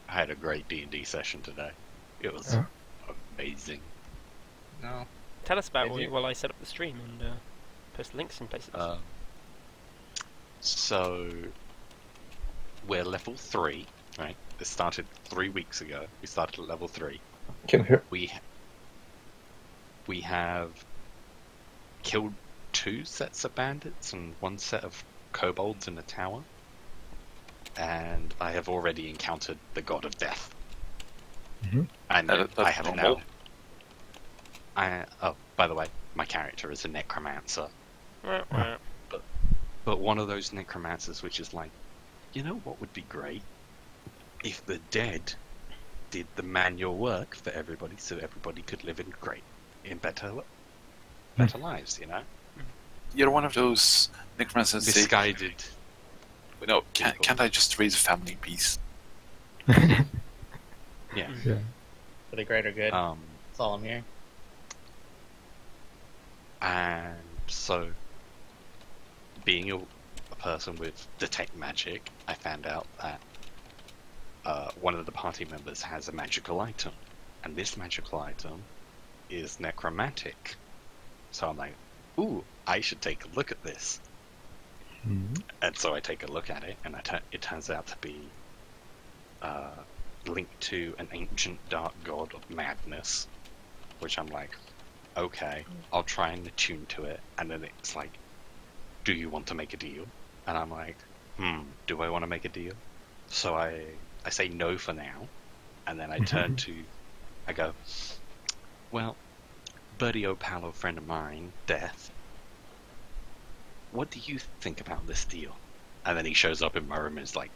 I had a great D&D session today. It was amazing. No. Tell us about it while I set up the stream and post links in places. So, we're level 3, right? This started 3 weeks ago. We started at level 3. Can hear. We have killed 2 sets of bandits and 1 set of kobolds in a tower. And I have already encountered the god of death. Mm-hmm. And I have normal. now... oh, by the way, my character is a necromancer. But one of those necromancers which is like, you know what would be great? If the dead did the manual work for everybody, so everybody could live in better lives, you know? You're one of those necromancers that say, Misguided. no, can't I just raise a family in peace? Yeah. For the greater good. That's all I'm hearing. And so, being a person with detect magic, I found out that one of the party members has a magical item, and this magical item is necromantic. So I'm like, ooh, I should take a look at this. Mm-hmm. And so I take a look at it, and it turns out to be linked to an ancient dark god of madness, which I'm like, okay, I'll try and attune to it. And then it's like, do you want to make a deal? And I'm like, do I want to make a deal? So I say no for now, and then I turn to, I go, well, buddy O'Palo, friend of mine, Death, what do you think about this deal? And then he shows up in my room and is like,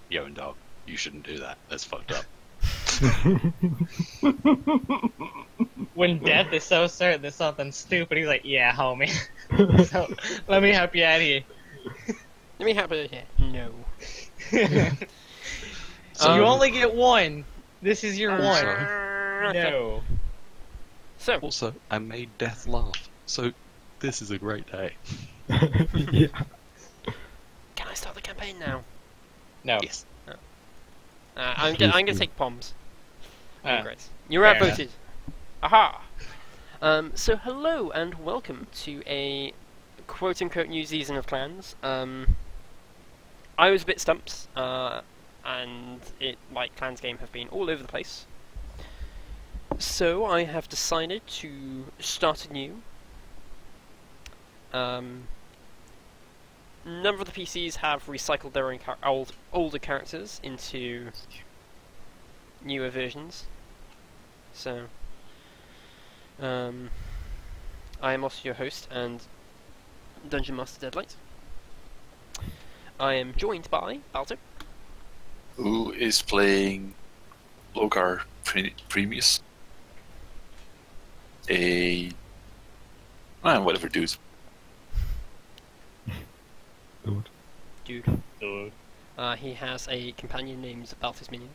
yo, dog, you shouldn't do that. That's fucked up. When Death is so certain there's something stupid, he's like, yeah, homie. So, let me help you out here. Let me help you here. No. So you only get one. This is your one. Okay. No. So, Also, I made Death laugh, so this is a great day. Yeah. can I start the campaign now? No. Yes. I'm gonna take Poms. Great. You're fair outvoted. Aha! So hello and welcome to a quote-unquote new season of Clans. I was a bit stumped, and like Clans game have been all over the place. So I have decided to start anew. Number of the PCs have recycled their own older characters into newer versions. So, I am also your host and Dungeon Master Deadlight. I am joined by Balto. Who is playing Logar Premius? Whatever, dude. Dude. He has a companion named Baltus Minion.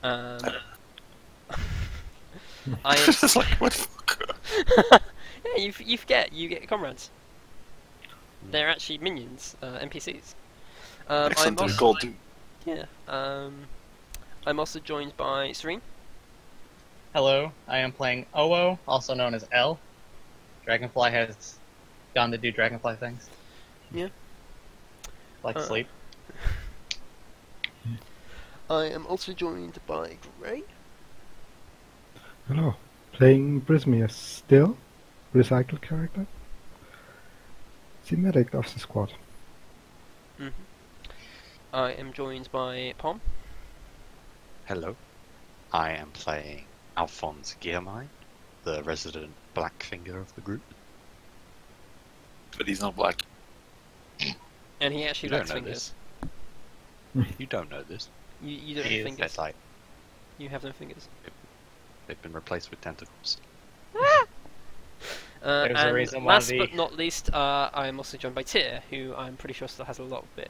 I am... It's like, what the fuck? Yeah, you forget, you get comrades. They're actually minions, NPCs. Excellent, I'm they're also... gold, dude. Yeah, I'm also joined by Serene. Hello, I am playing Owo, also known as L. Dragonfly has gone to do dragonfly things. Yeah. Like sleep. I am also joined by Gray. Hello. Playing Prismius still. Recycled character. The medic of the squad. I am joined by Pom. Hello. I am playing Alphonse Guillermine, the resident Blackfinger of the group. But he's not black. And he actually You likes don't know fingers. You don't know this. You don't He have is. fingers. That's like, You have no fingers. they've been replaced with tentacles. There's a And reason why last the- but not least, I am also joined by Tyr, who I'm pretty sure still has a lot of beer.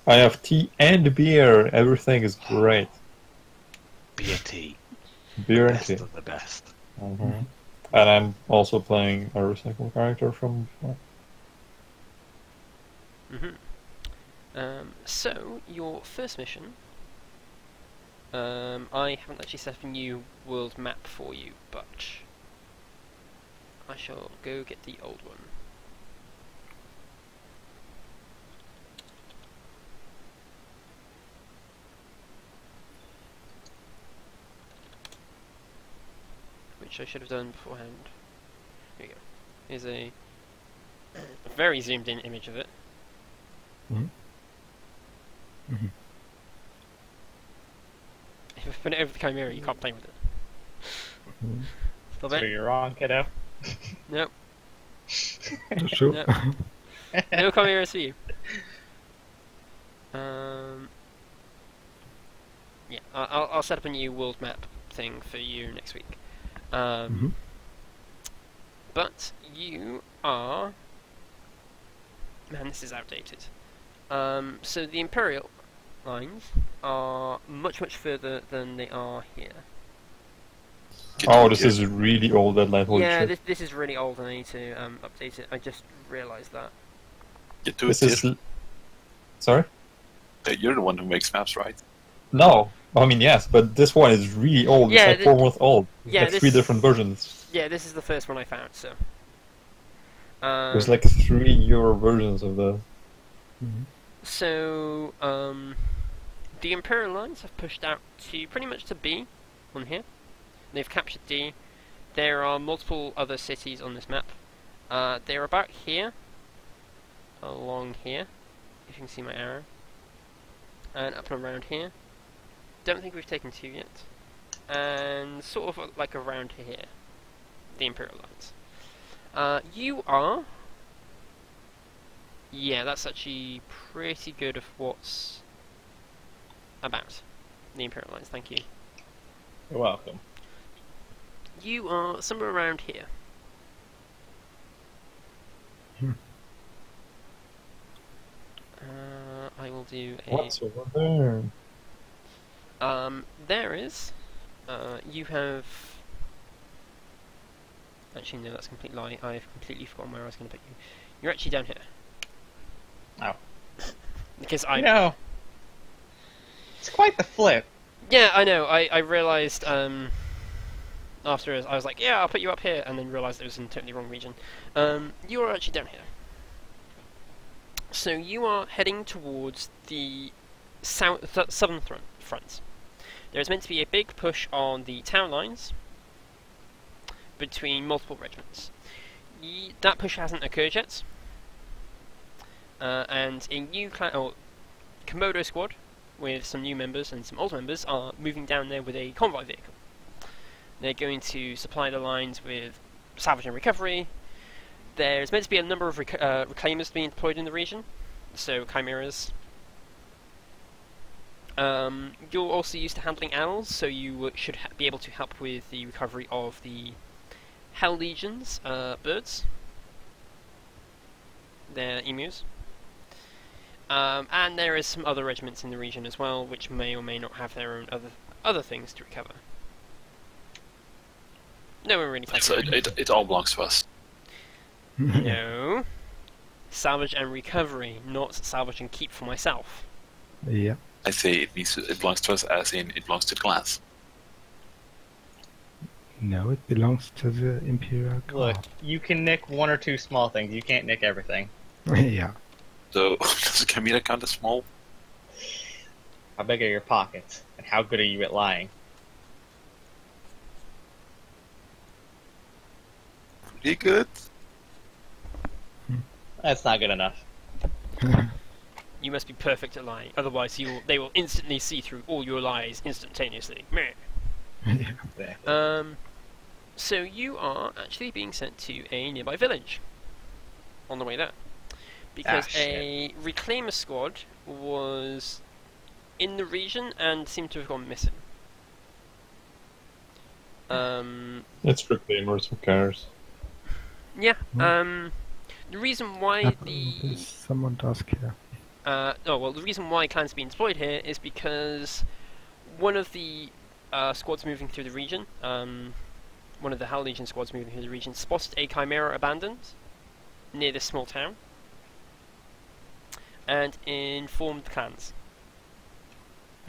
I have tea and beer. Everything is great. Beer tea. Beer and Best tea. of the best. And I'm also playing a recycled character from before. So, your first mission, I haven't actually set up a new world map for you, but I shall go get the old one. Which I should have done beforehand. Here we go. Here's a very zoomed in image of it. Mhm. Mhm. If I put it over the Chimera, you can't play with it. Mhm. Stop So it. you're wrong, kiddo. Nope. That's true. Yep. No Chimeras for you. Yeah, I'll set up a new world map thing for you next week. Mhm. But you are... Man, this is outdated. So the Imperial lines are much, much further than they are here. Oh, this is really old deadline. Holy Yeah, shit. this is really old and I need to update it. I just realised that. Get to This it, is... Tir. Sorry? You're the one who makes maps, right? No. I mean, yes, but this one is really old. Yeah, It's like 4 months old. There's yeah, like this- 3 different versions. Yeah, this is the first one I found, so... There's like 3 euro versions of the... Mhm. So, the Imperial lines have pushed out to pretty much to B on here. They've captured D. There are multiple other cities on this map. They're about here, along here, if you can see my arrow, and up and around here. Don't think we've taken 2 yet. And sort of like around here, the Imperial lines. You are... Yeah, that's actually pretty good of what's about the Imperial lines, thank you. You're welcome. You are somewhere around here. I will do a... What's over there? There is... you have... Actually, no, that's a complete lie. I've completely forgotten where I was going to put you. You're actually down here. Oh. Because I... No. It's quite the flip. Yeah, I know. I realised after I was like, yeah, I'll put you up here, and then realised it was in a totally wrong region. You are actually down here. So you are heading towards the southern front. There is meant to be a big push on the town lines between multiple regiments. That push hasn't occurred yet, and a new Komodo squad with some new members and some old members are moving down there with a convoy vehicle. They're going to supply the lines with salvage and recovery. There's meant to be a number of reclaimers being deployed in the region, so chimeras. You're also used to handling owls, so you should be able to help with the recovery of the Hell Legion's birds. They're emus. And there is some other regiments in the region as well, which may or may not have their own other things to recover. No one really plays So it all belongs to us. No. Salvage and recovery, not salvage and keep for myself. Yeah. I say it belongs to us as in it belongs to the class. No, it belongs to the Imperial Look, Guard. you can nick 1 or 2 small things. You can't nick everything. Yeah. So does Camila count as small? How big are your pockets? And how good are you at lying? Pretty good. That's not good enough. You must be perfect at lying, otherwise they will instantly see through all your lies instantaneously. Meh. Yeah. Exactly. So you are actually being sent to a nearby village on the way there. Because a reclaimer squad was in the region and seemed to have gone missing. It's reclaimers, who cares? Yeah, the reason why Someone does care. the reason why clans being deployed here is because one of the squads moving through the region, one of the Hell Legion squads moving through the region, spotted a Chimera abandoned near this small town. and inform the clans.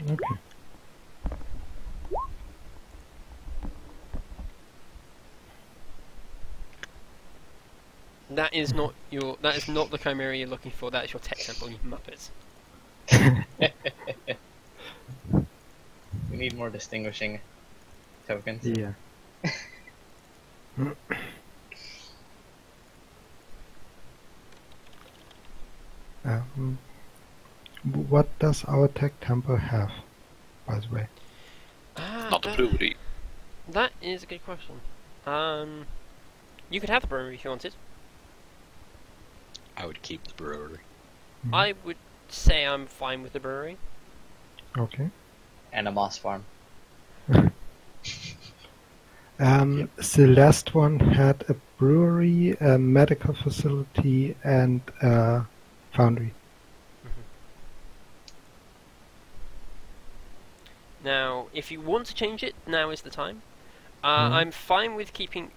Okay. That is not your. That is not the chimera you're looking for. That is your tech temple, you muppets. We need more distinguishing tokens. Yeah. What does our tech temple have, by the way? Not the brewery. That is a good question. You could have the brewery if you wanted. I would keep the brewery. I would say I'm fine with the brewery. Okay. And a moss farm. Celeste one had a brewery, a medical facility, and a foundry. Now, if you want to change it, now is the time. I'm fine with keeping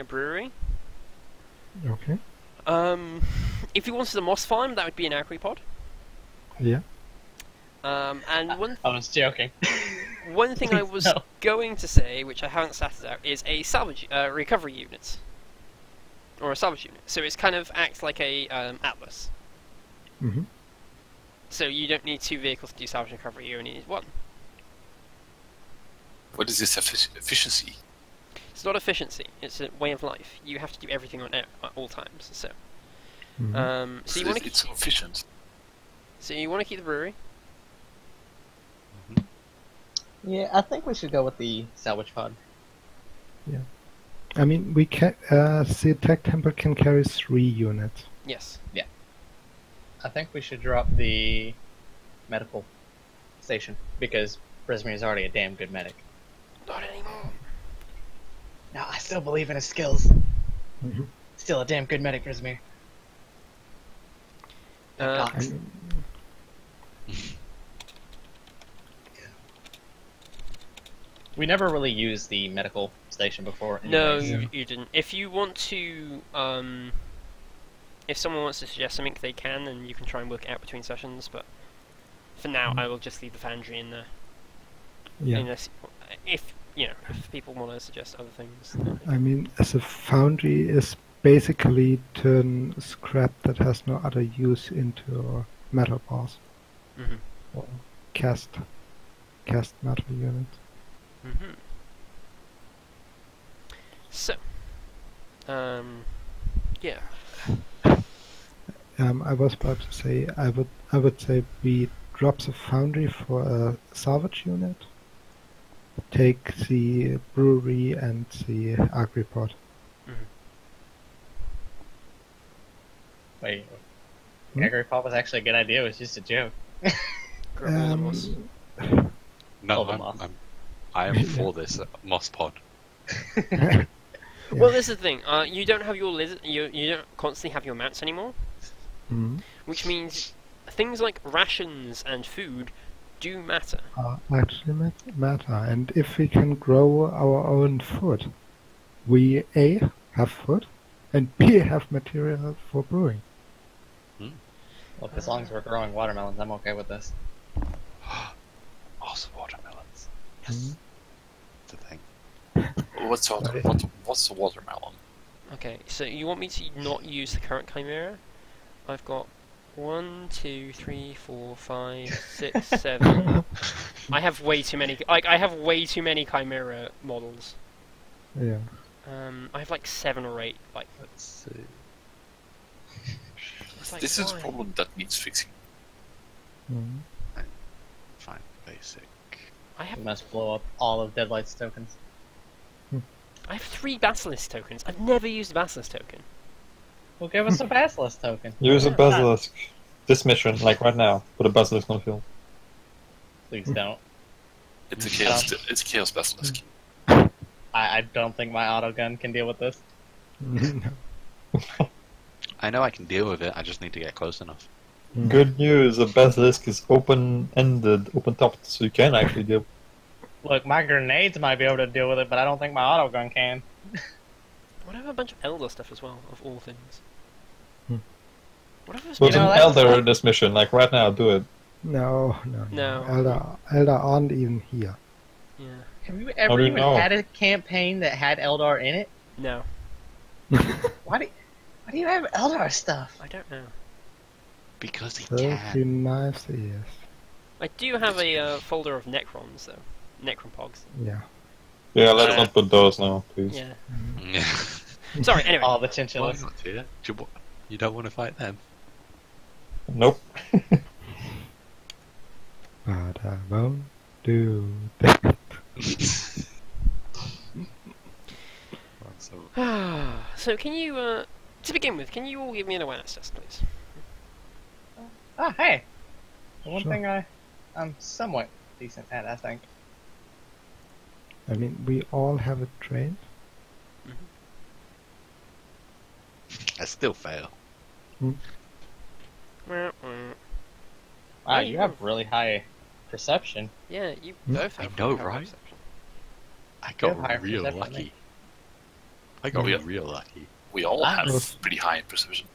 a brewery. Okay. If you wanted a moss farm, that would be an agripod. Yeah. And one I was joking. one thing I was No. going to say, which I haven't started out, is a salvage recovery unit, or a salvage unit. So it's kind of acts like a atlas. Mm-hmm. So you don't need 2 vehicles to do salvage and recovery. You only need 1. What is this efficiency? It's not efficiency. It's a way of life. You have to do everything at all times. So, Mm-hmm. so you want to It's so efficient. keep the brewery. Yeah, I think we should go with the salvage pod. I mean, we can. The tech temple can carry 3 units. Yes. I think we should drop the medical station because Brismere is already a damn good medic. Not anymore. No, I still believe in his skills. Mm-hmm. Still a damn good medic, Brismere. Cox. We never really used the medical station before. No, anyways. you didn't. If you want to, if someone wants to suggest something, they can, and you can try and work it out between sessions. But for now, I will just leave the foundry in there. Yeah. Unless, if if people want to suggest other things. then- I mean, as a foundry is basically turn scrap that has no other use into metal bars Mhm. or cast metal units. Mhm. So, yeah. I was about to say I would say we drop the foundry for a salvage unit. Take the brewery and the agripod. Wait, Hmm? Agripop was actually a good idea. It was just a joke. Grab all the moss. No, Hold on. I am for this moss pod. Well, this is the thing. You don't have your you don't constantly have your mounts anymore, Mhm. which means things like rations and food do matter. Actually matter. And if we can grow our own food, we A, have food, and B, have material for brewing. Look, as long as we're growing watermelons, I'm okay with this. Awesome watermelons. Yes. It's a thing. What's the watermelon? Okay, so you want me to not use the current chimera? I've got 1, 2, 3, 4, 5, 6, 7. I have way too many. I have way too many chimera models. Yeah. I have like 7 or 8. Like, Let's see. it's like, This is a why? problem that needs fixing. Mhm. Fine, basic. I We have must blow up all of Deadlight's tokens. 3 Basilisk tokens. I've never used a Basilisk token. Well, give us a Basilisk token. Use a Yeah. basilisk. This mission, like right now, put a basilisk on the field. Please don't. It's a chaos basilisk. I don't think my auto gun can deal with this. I know I can deal with it, I just need to get close enough. Good news, a basilisk is open-ended, open-topped, so you can actually deal. Look, my grenades might be able to deal with it, but I don't think my auto gun can. What about a bunch of Elder stuff as well, of all things? What if it's Put You know, an that's- elder in this mission, like right now, do it. No. Elder aren't even here. Yeah. Have you How ever do you even know? had a campaign that had Eldar in it? No, Why do you have Eldar stuff? I don't know. Because he 30 can. nice years. I do have a folder of Necrons though. Necron pogs. Yeah. Yeah, let's not put those now, please. Yeah. Sorry. Anyway. All the Why chinchillas. not, dear? You don't want to fight them? Nope. But I won't do that. So can you, to begin with, can you all give me an awareness test, please? Oh, hey. The one Sure. thing I'm somewhat decent at, I think. I mean, we all have it trained. I still fail. Wow, Yeah, you have really high perception. Yeah, you Hmm? both I have know, high right? perception. I You have got higher real perception than lucky. me. I got Yeah. real lucky. We all Ah. have pretty high perception.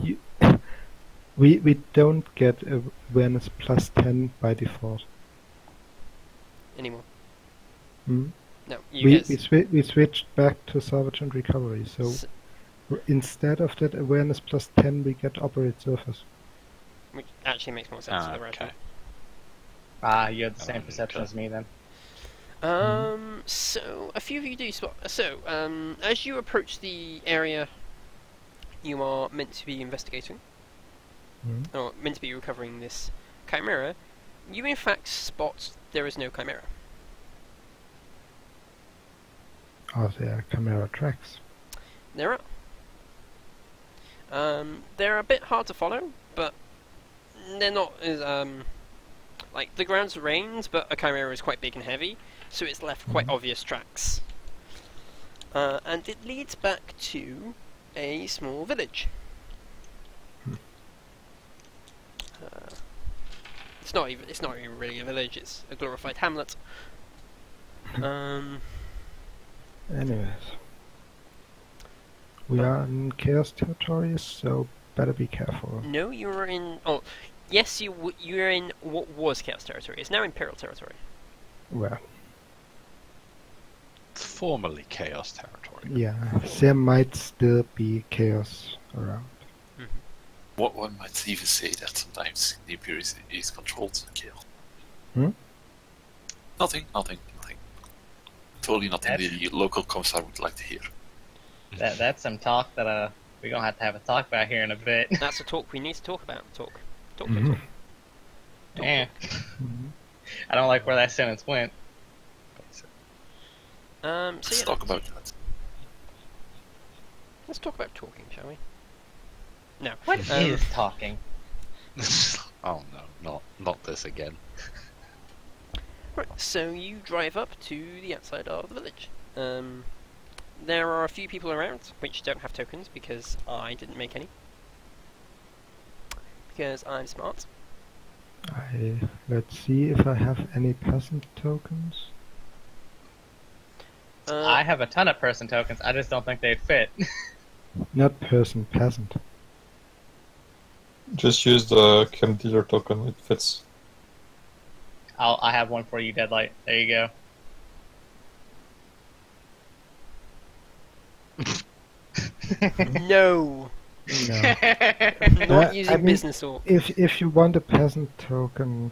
You, we don't get awareness plus 10 by default. Anymore. Hmm? No, you guys. We switched back to salvage and recovery, so S- instead of that awareness plus 10, we get operate surface. Which actually makes more sense for the Okay. right You have the same Okay. perception as me then. So a few of you do spot. So, as you approach the area you are meant to be investigating, Hmm? or meant to be recovering this chimera, you in fact spot there is no chimera. Are there camera tracks? There are. They're a bit hard to follow, but they're not as like the ground's range, but a chimera is quite big and heavy, so it's left quite obvious tracks. And it leads back to a small village. It's not even really a village. It's a glorified hamlet. Anyways. We are in chaos territory, so better be careful. No, you're in. Oh, yes, you're in what was chaos territory. It's now imperial territory. Well, It's formerly chaos territory. yeah, there might still be chaos around. What one might even say that sometimes the Imperium is controlled to kill. Hmm? Nothing. Totally nothing the local commissar would like to hear. That's some talk that we're gonna have a talk about here in a bit. That's a talk we need to talk about. Talk. Mhm. Yeah. Mhm. I don't like where that sentence went. So Let's yeah, talk about that. let's talk about talking, shall we? No. What is talking? Oh no, not this again. Right, so you drive up to the outside of the village. There are a few people around which don't have tokens because I didn't make any. Because I'm smart. Let's see if I have any peasant tokens. I have a ton of person tokens. I just don't think they'd fit. Not person, peasant. Just use the chem dealer token, it fits. I have one for you, Deadlight. There you go. No! No. Not using I mean, business or. If you want a peasant token,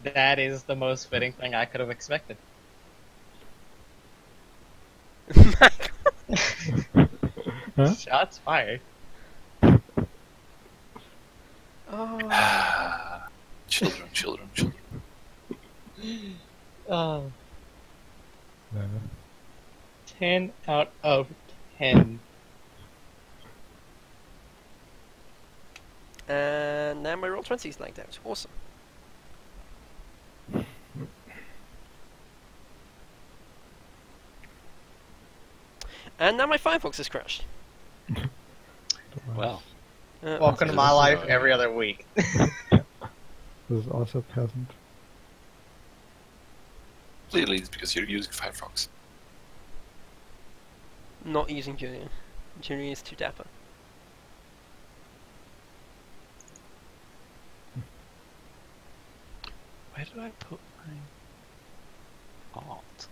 That is the most fitting thing I could have expected. Huh? Shots fired. Oh. Children. Oh, no. 10 out of 10. And now my roll 20 is lagged out. Awesome. And now my Firefox has crashed. Well, Welcome to my life every other week. This is also peasant. Clearly it's because you're using Firefox. Not using Julian. Jimmy is too dapper. Where did I put my art?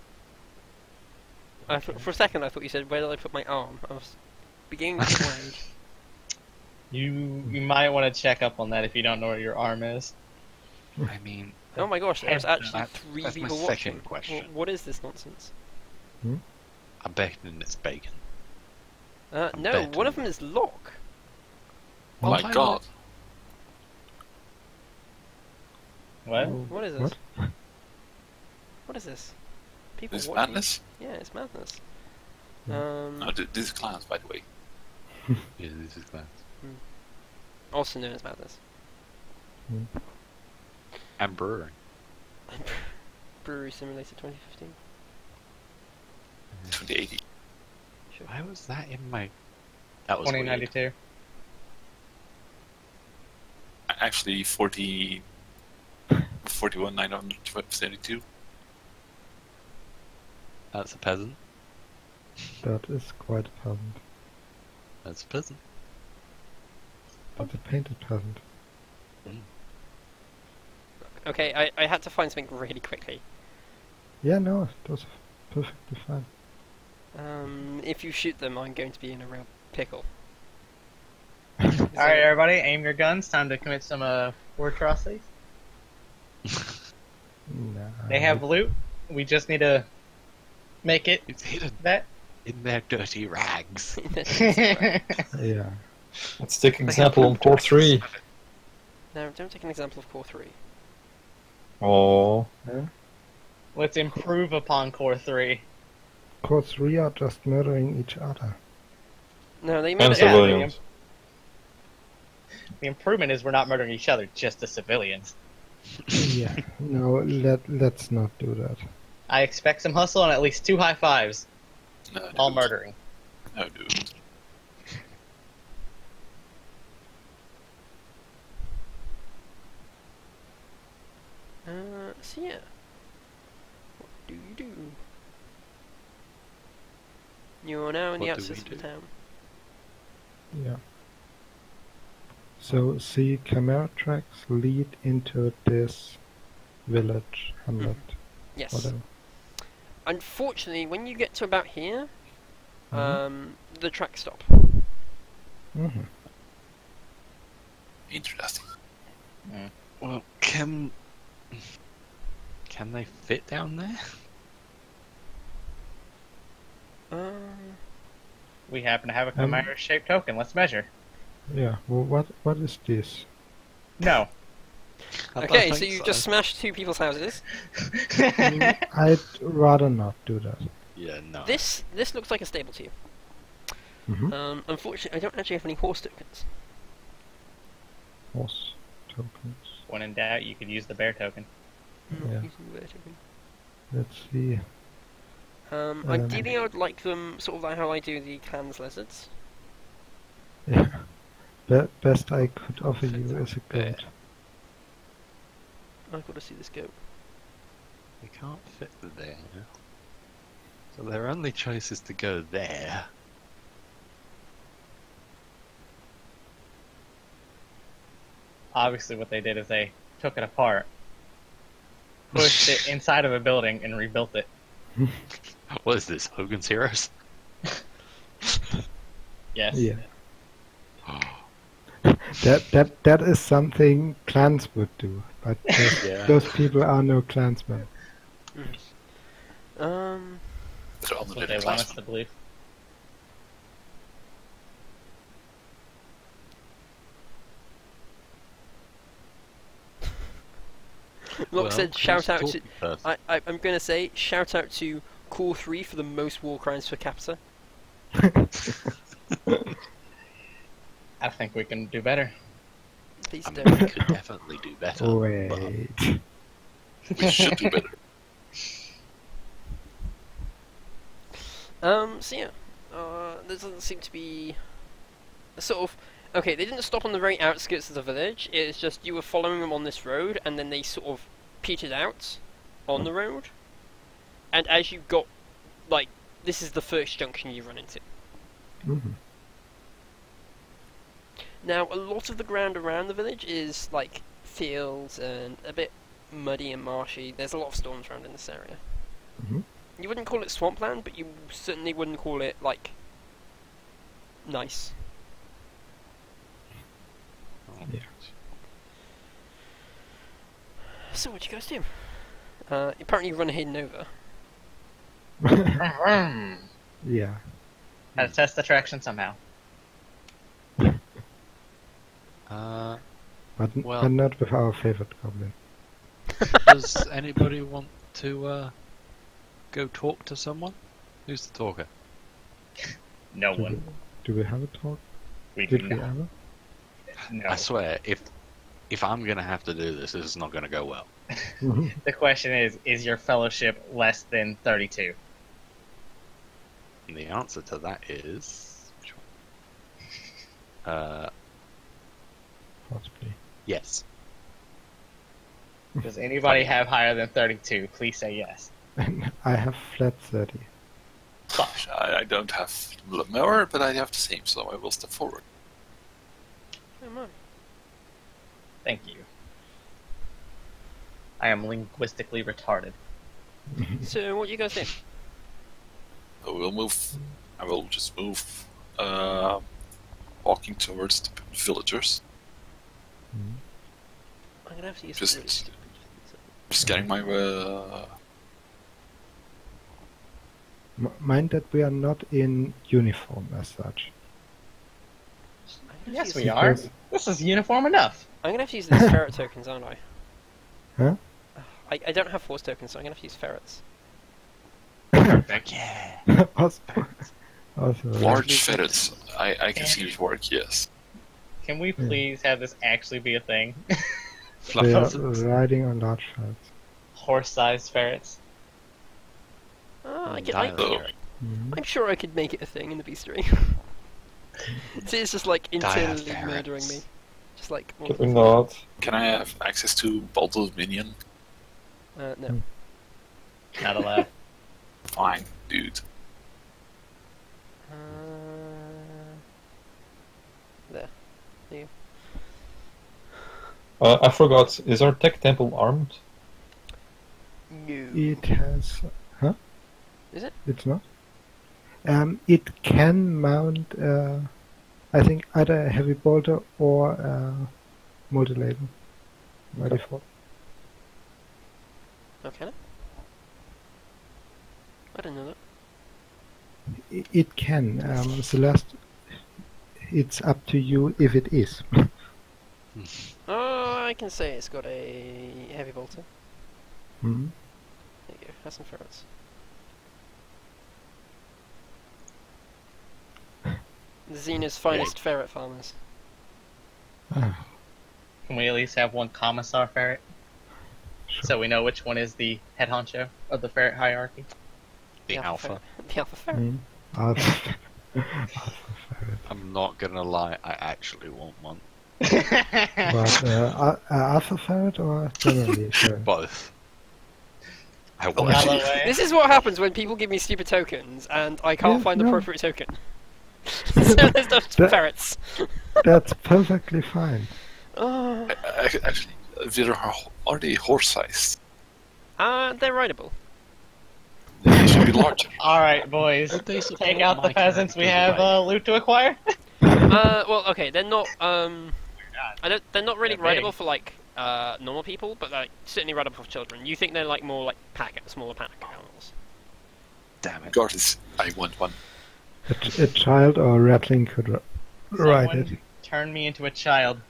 For a second, I thought you said, "Where did I put my arm?" I was beginning to worry. You might want to check up on that if you don't know where your arm is. I mean, Oh my gosh, there's actually That's- 3 that's my people second watching. question. What is this nonsense? I'm betting it's bacon. No, betting. one of them is Locke. Oh my god. What? What is this? What is this? People This is watching. madness? Yeah, it's madness. No, this is clowns, by the way. Yeah, this is class. Also known as madness. And brewing. Brewery Simulator 2015. 2080. Sure. Why was that in my... That was weird. 2092. Actually, 41,972. That's a peasant. That is quite a peasant. That's a peasant. That's a painted peasant. Okay, I had to find something really quickly. Yeah, no, that's perfectly fine. If you shoot them, I'm going to be in a real pickle. Alright, everybody, aim your guns. Time to commit some war atrocities. Nah, They have loot. We just need to make it It's hidden that. in their dirty rags. Yeah. Let's take an example on core 3. No, don't take an example of Core 3. Oh. Let's improve upon Core 3. Core 3 are just murdering each other. No, they made And it. civilians. The improvement is we're not murdering each other, just the civilians. Yeah. No, let's not do that. I expect some hustle and at least 2 high fives. No, All dude. murdering. No, dude. So yeah. What do you do? You're now in the What do outskirts we of the do? town. Yeah. So the camera tracks lead into this village, hamlet, Yes. whatever. Unfortunately, when you get to about here, the tracks stop. Mm-hmm. Interesting. Well, can they fit down there? We happen to have a chimera-shaped token. Let's measure. Yeah. Well, what is this? No. Okay, so you just smashed 2 people's houses. I'd rather not do that. Yeah, no. This looks like a stable to you. Mm-hmm. Unfortunately, I don't actually have any horse tokens. Horse tokens. When in doubt, you could use the bear token. Yeah. Using the bear token. Let's see. Ideally, I would like them sort of like how I do the clans lizards. Yeah. Best I could offer you is a goat. I've got to see this goat. They can't fit there. So their only choice is to go there. Obviously, what they did is they took it apart, pushed it inside of a building, and rebuilt it. What is this, Hogan's Heroes? Yes. Yeah. That is something clans would do, but those people are no clansmen. They're That's what they unlimited want us classmen. to believe. Locke said, shout out to... First. I'm going to say, shout out to Core 3 for the most war crimes per capita. I think we can do better. Please I mean, don't. we could definitely do better. but Wait. We should do better. So yeah, there doesn't seem to be a sort of... Okay, they didn't stop on the very outskirts of the village, it's just you were following them on this road, and then they sort of petered out on the road. And as you got, like, this is the first junction you run into. Mm-hmm. Now, a lot of the ground around the village is like fields and a bit muddy and marshy. There's a lot of storms around in this area. Mhm. You wouldn't call it swampland, but you certainly wouldn't call it like nice. Yeah. So what do you guys do? Apparently you run ahead and over. Yeah. Had to test attraction somehow. But Well- not with our favorite goblin. Does anybody want to go talk to someone? Who's the talker? No Do one. we, do we have a talk? We Did do we not. ever? No. I swear, if I'm gonna have to do this, this is not gonna go well. The question is your fellowship less than 32? And the answer to that is which one? Possibly. Yes. Does anybody have higher than 32? Please say yes. And I have flat 30. I don't have more, but I have the same, so I will step forward. Oh my. Thank you. I am linguistically retarded. So what do you guys do? I will move. I will just move, walking towards the villagers. I'm gonna have to use Just getting my. Mind that we are not in uniform as such. Yes, we are. Because- This is uniform enough. I'm gonna have to use these ferret tokens, aren't I? Huh? I don't have force tokens, so I'm gonna have to use ferrets. Yeah. also, Large ferrets. I can see it work, yes. Can we please have this actually be a thing? they are Fluff. riding on large ferrets. Horse-sized ferrets. So, I'm sure I could make it a thing in the bestiary. So it's just like internally ferrets. murdering me. Just like... Can we not? can I have access to Bolt of Minion? no. Not allowed. Fine, dude. There. You. I forgot. Is our tech temple armed? No. It has. Huh? Is it? It's not. It can mount. I think either a heavy bolter or a multi-label by default. Okay. I didn't know that. It can. Celeste, it's up to you if it is. Oh, I can say it's got a heavy bolter. Mhm. There you go. Have some ferrets. Xena's finest ferret farmers. Ah, Can we at least have one commissar ferret? sure. So we know which one is the head honcho of the ferret hierarchy? The alpha. ferret. The alpha ferret. Mm. Alpha. Alpha ferret. I'm not gonna lie, I actually want one. But alpha ferret or generally ferret? Both. I Well, want By the actually- way, This is what happens when people give me stupid tokens and I can't Yeah, find the no. appropriate token. So there's no That- ferrets. That's perfectly fine. Oh. Actually, are they horse-sized? They're rideable. They should be larger. alright boys, Would they support take out the my peasants, we character's have way? loot to acquire. Well, okay, they're not. They're not really They're rideable big. for like normal people, but like certainly rideable for children. You think they're like more like smaller pack animals? Damn it. Regardless, I want one. A child or a rattling could ride Someone it. turn me into a child.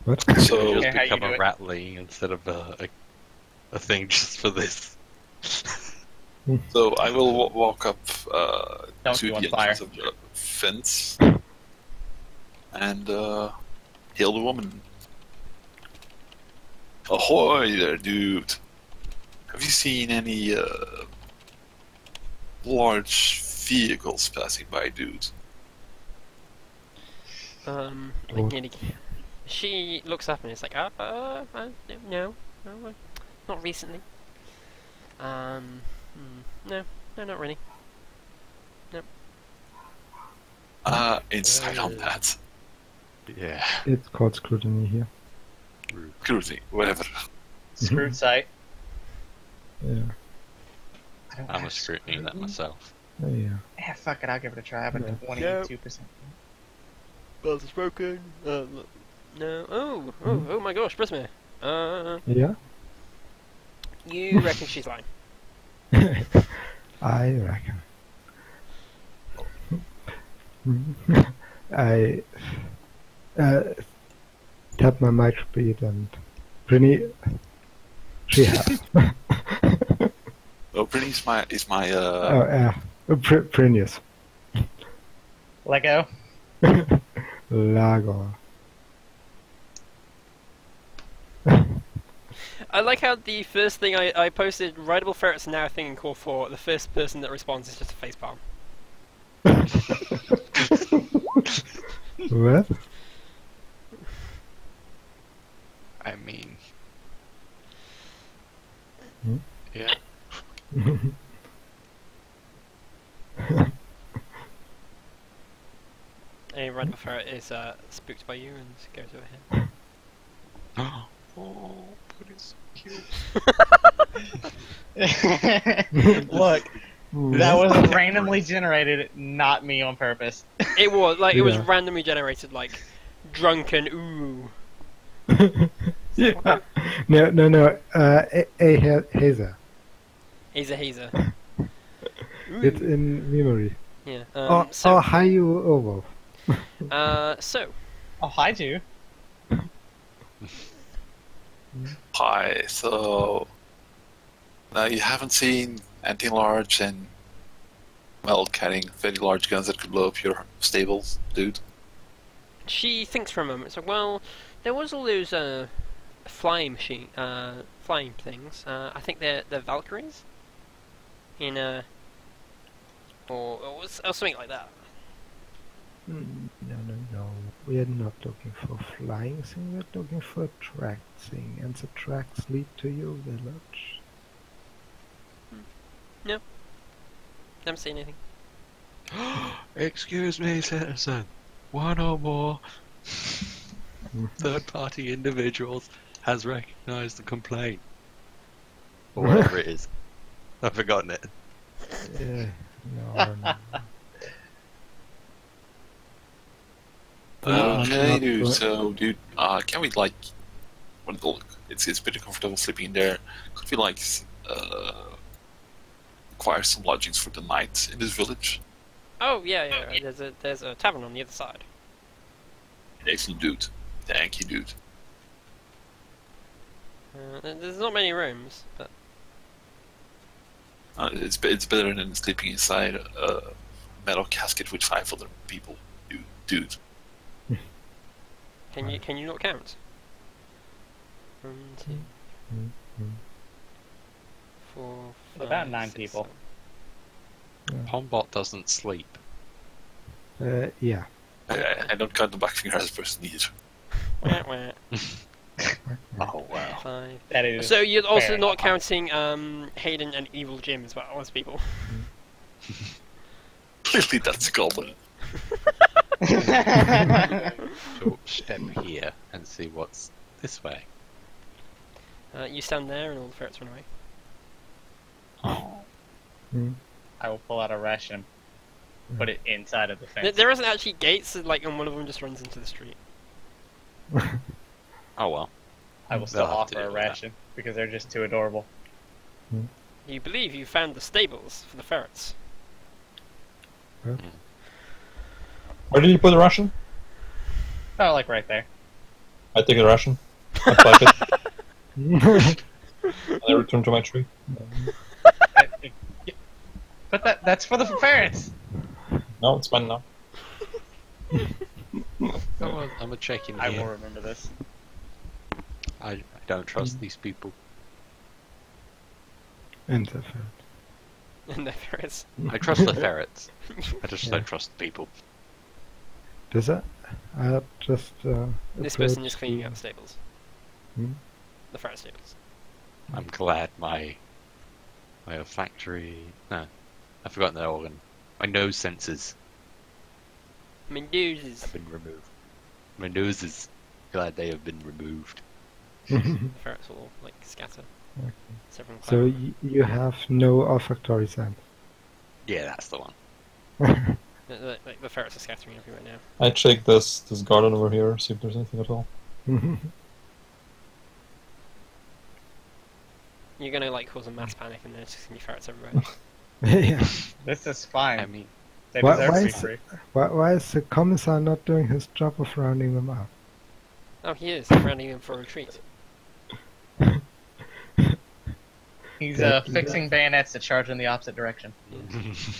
What? So, Okay, Just how you become do a it? rattling instead of a thing just for this. so I will walk up Don't to go on the fire. entrance of the fence and hail the woman. Ahoy there, dude! Have you seen any large vehicles passing by, dude? Like nearly. She looks up and is like, no, not recently. No, not really. Inside on that. Yeah. It's called scrutiny here. Cruising, whatever. Screwed site. Yeah. I don't I'm have a scrutiny that myself. Yeah. Yeah, fuck it, I'll give it a try. I'm at Yeah. 22%. Bells are broken. No. Oh my gosh, Prisma. Yeah. You reckon she's lying? I reckon. I tap my mic speed and Brinny, she has. Oh, Britney is my Oh, yeah. Brinius. Lego? Lago. I like how the first thing I posted, Rideable Ferrets now a thing in Core 4, the first person that responds is just a facepalm. What? I mean, Hmm? yeah. A Rideable Ferret is spooked by you and goes over here. Oh, but it's cute. Look, that was randomly generated, not me on purpose. It was, like, it was Yeah. randomly generated, like, drunken ooh. Yeah. No. A hazer. He's a hazer. It's in memory. Yeah. Oh, hi you over. So, Oh, hi, Jew. Hi, so now you haven't seen anything large and well, carrying very large guns that could blow up your stables, dude. she thinks for a moment, it's like, well, there was all those, flying things, I think they're Valkyries? Or something like that. No. We're not looking for flying thing, we're looking for a track thing, and the tracks lead to your village. Never seen anything. Excuse me, citizen. One or more third-party individuals has recognised the complaint. Or whatever it is. I've forgotten it. Yeah, no. Okay, not dude. good. So, dude, can we like? What look? It's pretty comfortable sleeping in there. Could we like acquire some lodgings for the night in this village? Oh, yeah, there's a tavern on the other side. Excellent, dude. Thank you, dude. There's not many rooms, but It's better than sleeping inside a metal casket with 5 other people, dude. can you not count? 1, 2, 4, 5, About 9 6, people. Pombot doesn't sleep. Yeah. I don't count the back finger as a person either. 7. Wah, wah. Oh wow. 5. That is. So you're also fair not enough. counting Hayden and Evil Jim as well as people. Clearly, that's a goblin. So step here and see what's this way. You stand there and all the ferrets run away. Oh. I will pull out a ration and put it inside of the fence. There isn't actually gates, like, and one of them just runs into the street. Oh well. I will They'll still have to offer a deal with that. ration because they're just too adorable. You believe you found the stables for the ferrets. Where did you put the ration? Oh, like right there. I take the ration. I pipe it. And I return to my tree. But that's for the ferrets. No, it's mine now. I'm a check in I here. will remember this. I don't trust these people. And the fact. And the ferrets. I trust the ferrets. I just Yeah. don't trust the people. Does that? I just. This person is approached cleaning the- out the stables. Hmm? The ferret stables. I'm glad my olfactory. No, I've forgotten the organ. My nose sensors Medusas. have been removed. My nose is glad they have been removed. The ferrets will like scatter. Okay. So everyone So climb. you have no olfactory scent. Yeah, that's the one. The ferrets are scattering everywhere now. I check this garden over here, see if there's anything at all. You're gonna like cause a mass panic, and there's just gonna be ferrets everywhere. Yeah. This is fine. I mean, They Why- deserve why to be is- free. Why is the commissar not doing his job of rounding them up? Oh, he is rounding them for a retreat. He's Yeah. fixing bayonets to charge in the opposite direction.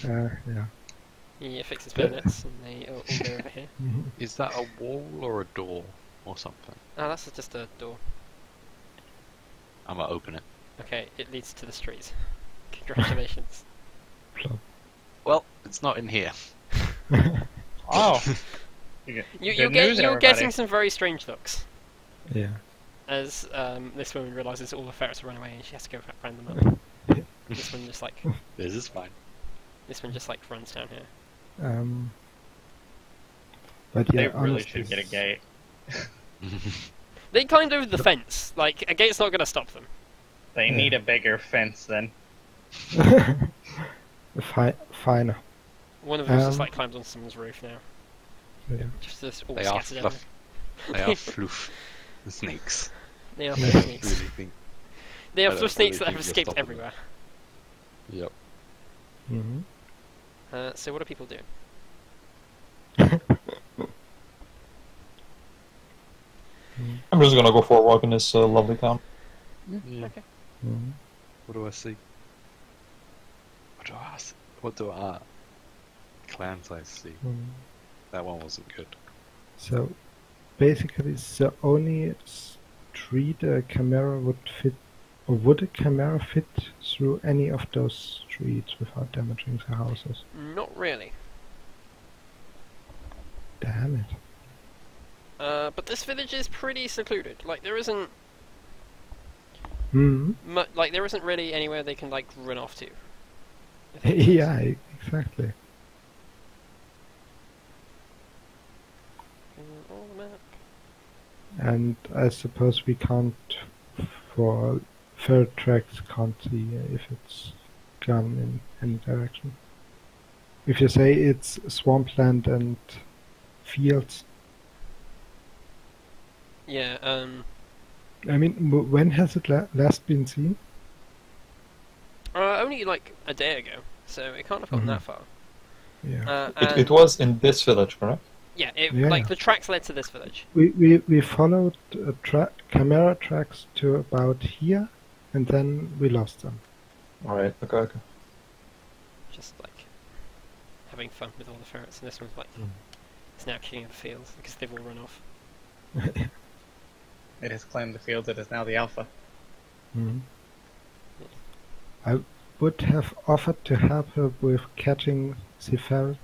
Yeah. He fixes bayonets, and they all go over here. is that a wall or a door or something? Oh, that's just a door. I'm gonna open it. Okay, it leads to the street. Congratulations. Well, it's not in here. Oh. You're Good news, everybody. getting some very strange looks Yeah. as this woman realizes all the ferrets have run away and she has to go round them up. This one just like This is fine. runs down here. But They yeah, really honestly, should get a gate. They climbed over the fence. Like a gate's not gonna stop them. They Yeah. need a bigger fence then. Finer. One of them just Um, like climbs on someone's roof now. Yeah. Just all They are scattered everywhere. fluff. They are floof snakes. They are Yeah. fluff snakes. Really think. They are I don't fluff snakes really that have think you're escaped stopping everywhere. Yep. hmm So what do people do? I'm just gonna go for a walk in this lovely town. Yeah. Okay. hmm What do I see? What do I see? What do I? Clans I see. That one wasn't good. So, basically, the only street a camera would fit, or would a camera fit through any of those streets without damaging the houses? Not really. Damn it. But this village is pretty secluded. Like there isn't Hmm. there isn't really anywhere they can like run off to. Yeah, exactly. All the map. And I suppose we can't, for third tracks, can't see if it's gone in any direction. If you say it's swampland and fields, Yeah. I mean, when has it last been seen? Only like a day ago, so it can't have gone that far. Yeah. It was in this village, correct? Yeah, Yeah. like the tracks led to this village. We followed camera tracks to about here, and then we lost them. Alright, okay. Just like having fun with all the ferrets, and this one's like it's now killing the fields because they've all run off. It has claimed the fields. It is now the alpha. Mhm. I would have offered to help her with catching the ferrets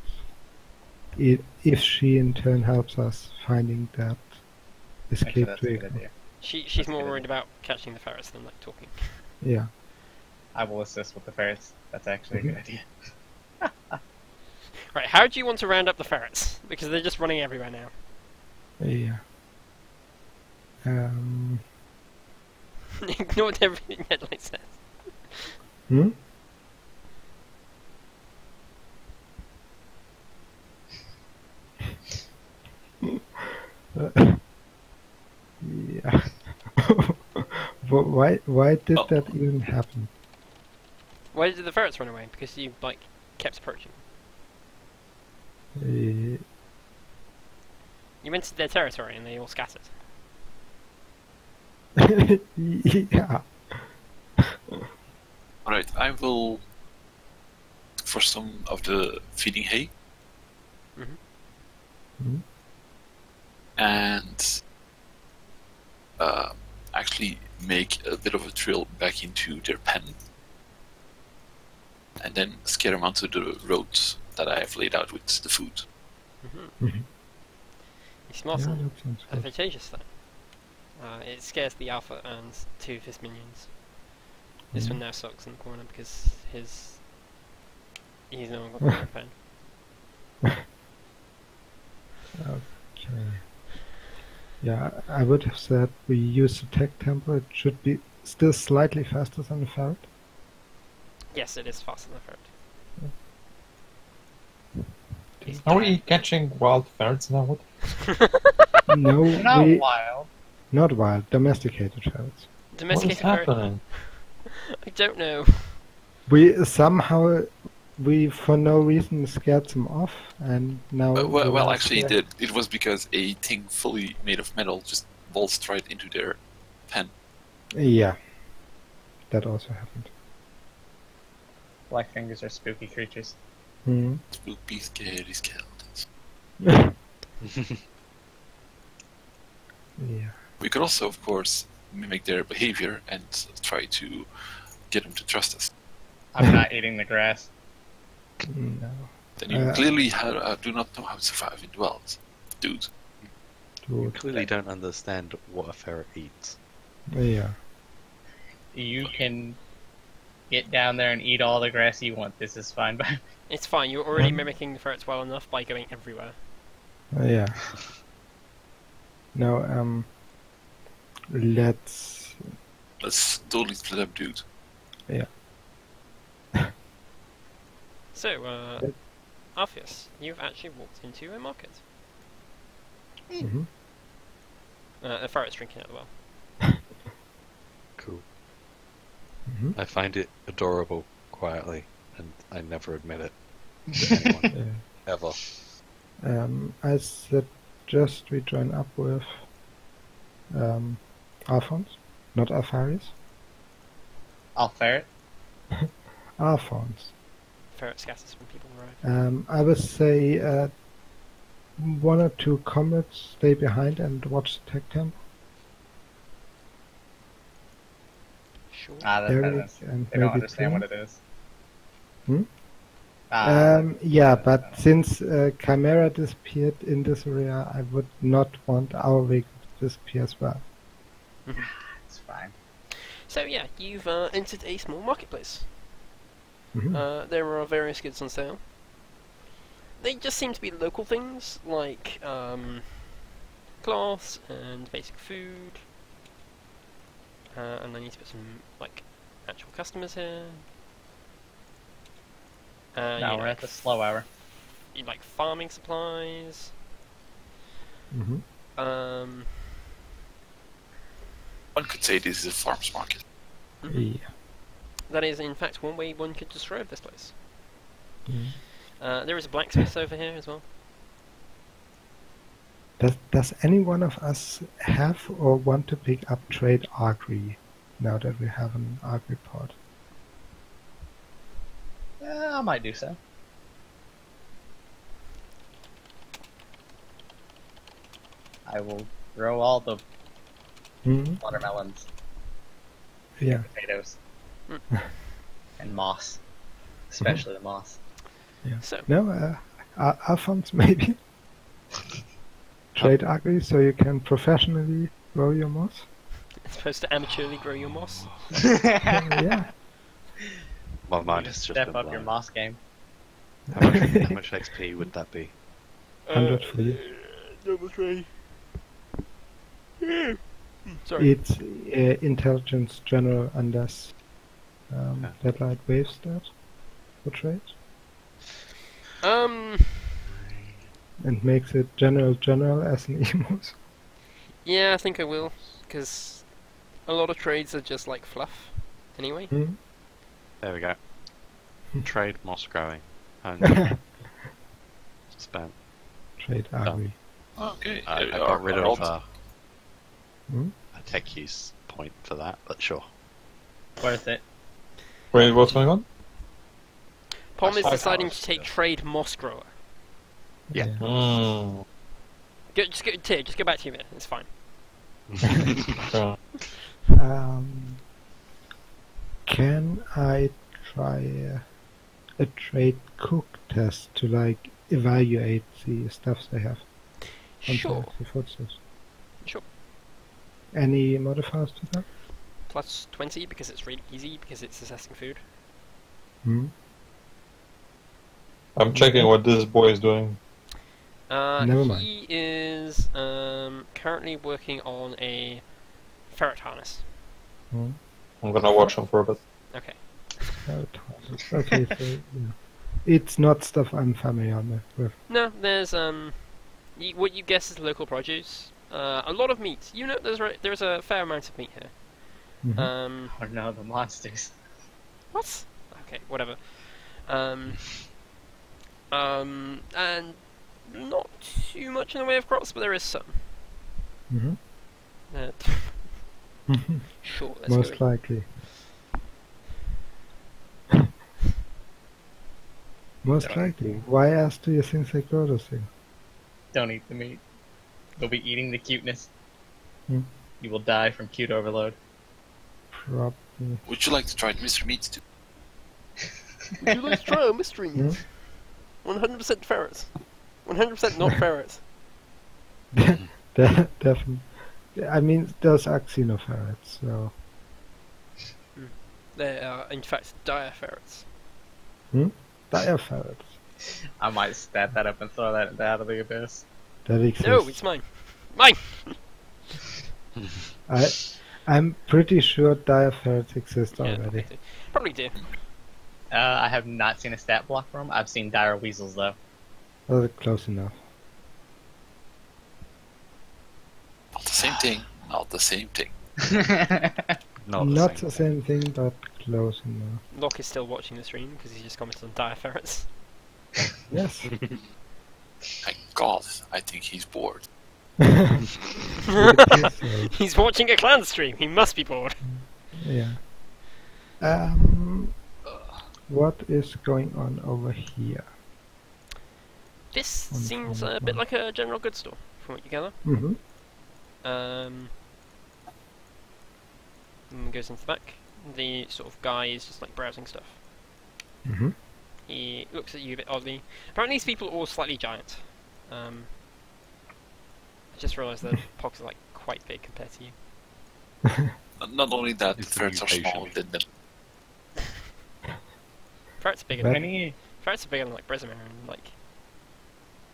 if she in turn helps us finding that Actually, escaped that's a good vehicle. idea. She's That's a more good worried about catching the ferrets than like talking. Yeah. I will assist with the ferrets. That's actually a good idea. Right, how do you want to round up the ferrets? Because they're just running everywhere now. Yeah. Ignore what everything Headlight says. Hmm? Yeah. Why did Oh. that even happen? Why did the ferrets run away? Because you like kept approaching. Uh, You entered their territory and they all scattered. yeah. Alright, I will for some of the feeding hay. Mhm. And actually make a bit of a trail back into their pen. And then scare them onto the roads that I have laid out with the food. Mhm. It's smart Yeah, and that sounds good. advantageous though. It scares the alpha and two of his minions. This one now sulks in the corner because he's no longer got a pen. Okay. Yeah, I would have said we use the tech tempo. It should be still slightly faster than the ferret. Yes, it is faster than a ferret. Are we catching wild ferrets now? What? No, They're not we wild. not wild, domesticated ferrets. What is Domesticated ferret? happening? I don't know. We somehow, for no reason, scared them off, and now. Well, they are actually, scared. it was because a thing fully made of metal just bolted right into their pen. Yeah, that also happened. Black fingers are spooky creatures. Hmm. Spooky, scary skeletons. Yeah. We could also, of course, mimic their behavior and try to get them to trust us. I'm not eating the grass. No. Then you clearly do not know how to survive in dwells, dude. You Dude. clearly don't understand what a ferret eats. Yeah. You can get down there and eat all the grass you want. This is fine. But It's fine, you're already mimicking the ferrets well enough by going everywhere. Yeah. Now, let's. Let's totally split up, dude. So, Alpheus, you've actually walked into a market. Mhm. The ferret's drinking at the well. Cool. Mhm. I find it adorable, quietly, and I never admit it to anyone, Yeah. ever. I suggest we join up with Alphonse, not Alpharius. I'll ferret. Alphonse. Ferret scatters when people arrive. I would say one or two comrades stay behind and watch the tech temp. Sure. Eric and They don't maybe understand Tim. what it is. Hmm? Yeah, but since Chimera disappeared in this area, I would not want our vehicle to disappear as well. it's fine. So yeah, you've entered a small marketplace. Mhm. There are various goods on sale. They just seem to be local things, like cloths and basic food. And I need to put some, like, actual customers here. Now we're at the slow hour. Like farming supplies. Mhm. One could say this is a farm's market. Yeah. That is, in fact, one way one could describe this place. Mhm. There is a blacksmith over here as well. Does any one of us have or want to pick up trade Agri now that we have an Agri pod? Yeah, I might do so. I will grow all the Hmm? watermelons, Yeah. potatoes, Hmm. and moss. Especially the moss. So, No, Alphonse maybe. Trade Agri so you can professionally grow your moss. it's supposed to amateurly grow your moss. Yeah. My mind has just Step been up your blown. moss game. How much XP would that be? 100 for you. Level 3. Sorry. It's intelligence general unless Deadlight waves that for trade and makes it general as an emos. Yeah, I think I will, because a lot of trades are just like fluff, anyway. Hmm? There we go. Trade moss growing. And spent. Trade Agri. Okay, I there we got are. rid Our of old- a tech use point for that, but sure. Worth it. Wait, what's going on? Pom is Five deciding hours, to take yeah. trade moss grower. Yeah. Mm. Just go back to you a minute, it's fine. Sure. Can I try a trade cook test to like evaluate the stuffs they have on Sure. the footsteps? Sure. Any modifiers to that? Plus 20 because it's really easy, because it's assessing food. Hmm? I'm checking what this boy is doing. Never mind. He is currently working on a ferret harness. Hmm? I'm gonna watch him for a bit. Okay. Okay, so yeah. It's not stuff I'm familiar with. No, there's what you guess is local produce. A lot of meat. You know, there's a fair amount of meat here. Mhm. Oh no, the monsters. What? Okay, whatever. And not too much in the way of crops, but there is some. Mhm. Uh, sure, let's Most go. likely. Most Don't likely. Why else do you think they grow those things? Don't eat the meat. They'll be eating the cuteness. Hmm. You will die from cute overload. Probably. Would you like to try Mr. Meat too? Would you like to try a mystery meat? 100% ferrets. 100% not ferrets. Definitely. I mean, those are xenoferrets, so. They are, in fact, dire ferrets. Dire ferrets. I might stat that up and throw that out of the abyss. That exists. No, it's mine. Mine! I'm pretty sure dire ferrets exist Yeah, already. probably do. I have not seen a stat block for them. I've seen dire weasels though. Oh, close enough. Not the same thing. Not the same thing. Not the same thing, but close enough. Locke is still watching the stream because he just commented on dire ferrets. Yes. Thank God, I think he's bored. He's watching a clan stream. He must be bored. Yeah. What is going on over here? This seems a bit like a general goods store, from what you gather. Mm-hmm. And goes into the back. The sort of guy is just like browsing stuff. Mm-hmm. He looks at you a bit oddly. Apparently these people are all slightly giant. I just realised that pogs are like quite big compared to you. Not only that, the It's the ferrets are mutation. smaller than them. Ferrets are bigger That- than ferrets are bigger than like Bresimir and like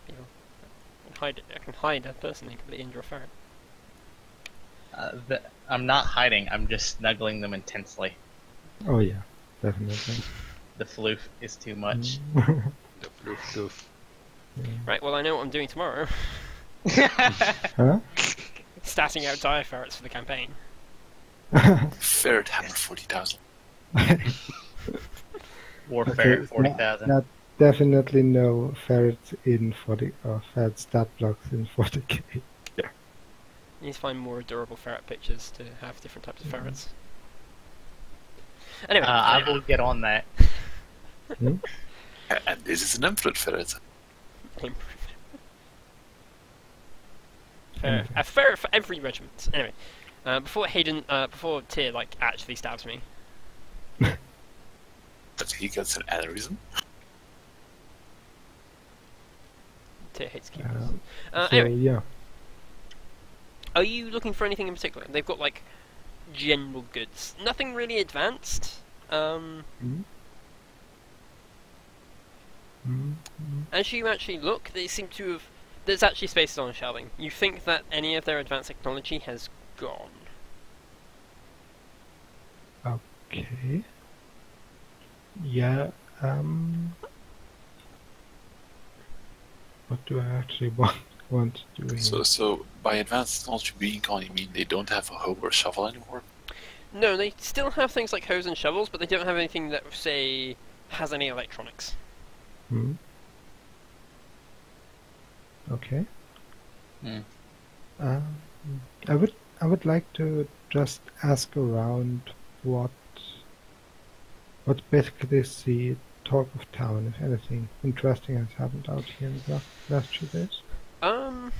people. I can hide a person who can injure a ferret. I'm not hiding. I'm just snuggling them intensely. Oh yeah, definitely. The floof is too much. Right, well I know what I'm doing tomorrow. Huh? Statting out dire ferrets for the campaign. Ferret hammer 40,000. Warfare Okay, 40,000. Not definitely no ferrets in 40 or ferret stat blocks in 40k. You need to find more adorable ferret pictures to have different types of ferrets. Anyway, I will get on that. And this is an emperor ferret. A ferret for every regiment. Anyway, before Tyr like actually stabs me. But he gets an aneurysm. Tyr hates keepers. So Anyway, yeah. are you looking for anything in particular? They've got like general goods, nothing really advanced. As you actually look, they seem to have. There's actually spaces on shelving. You think that any of their advanced technology has gone. Okay. Yeah. What do I actually want to do here? So by advanced technology being gone, you mean they don't have a hoe or a shovel anymore? No, they still have things like hoes and shovels, but they don't have anything that, say, has any electronics. Okay. Hmm. I would like to just ask around what basically is the talk of town, if anything interesting has happened out here in the last few days. No,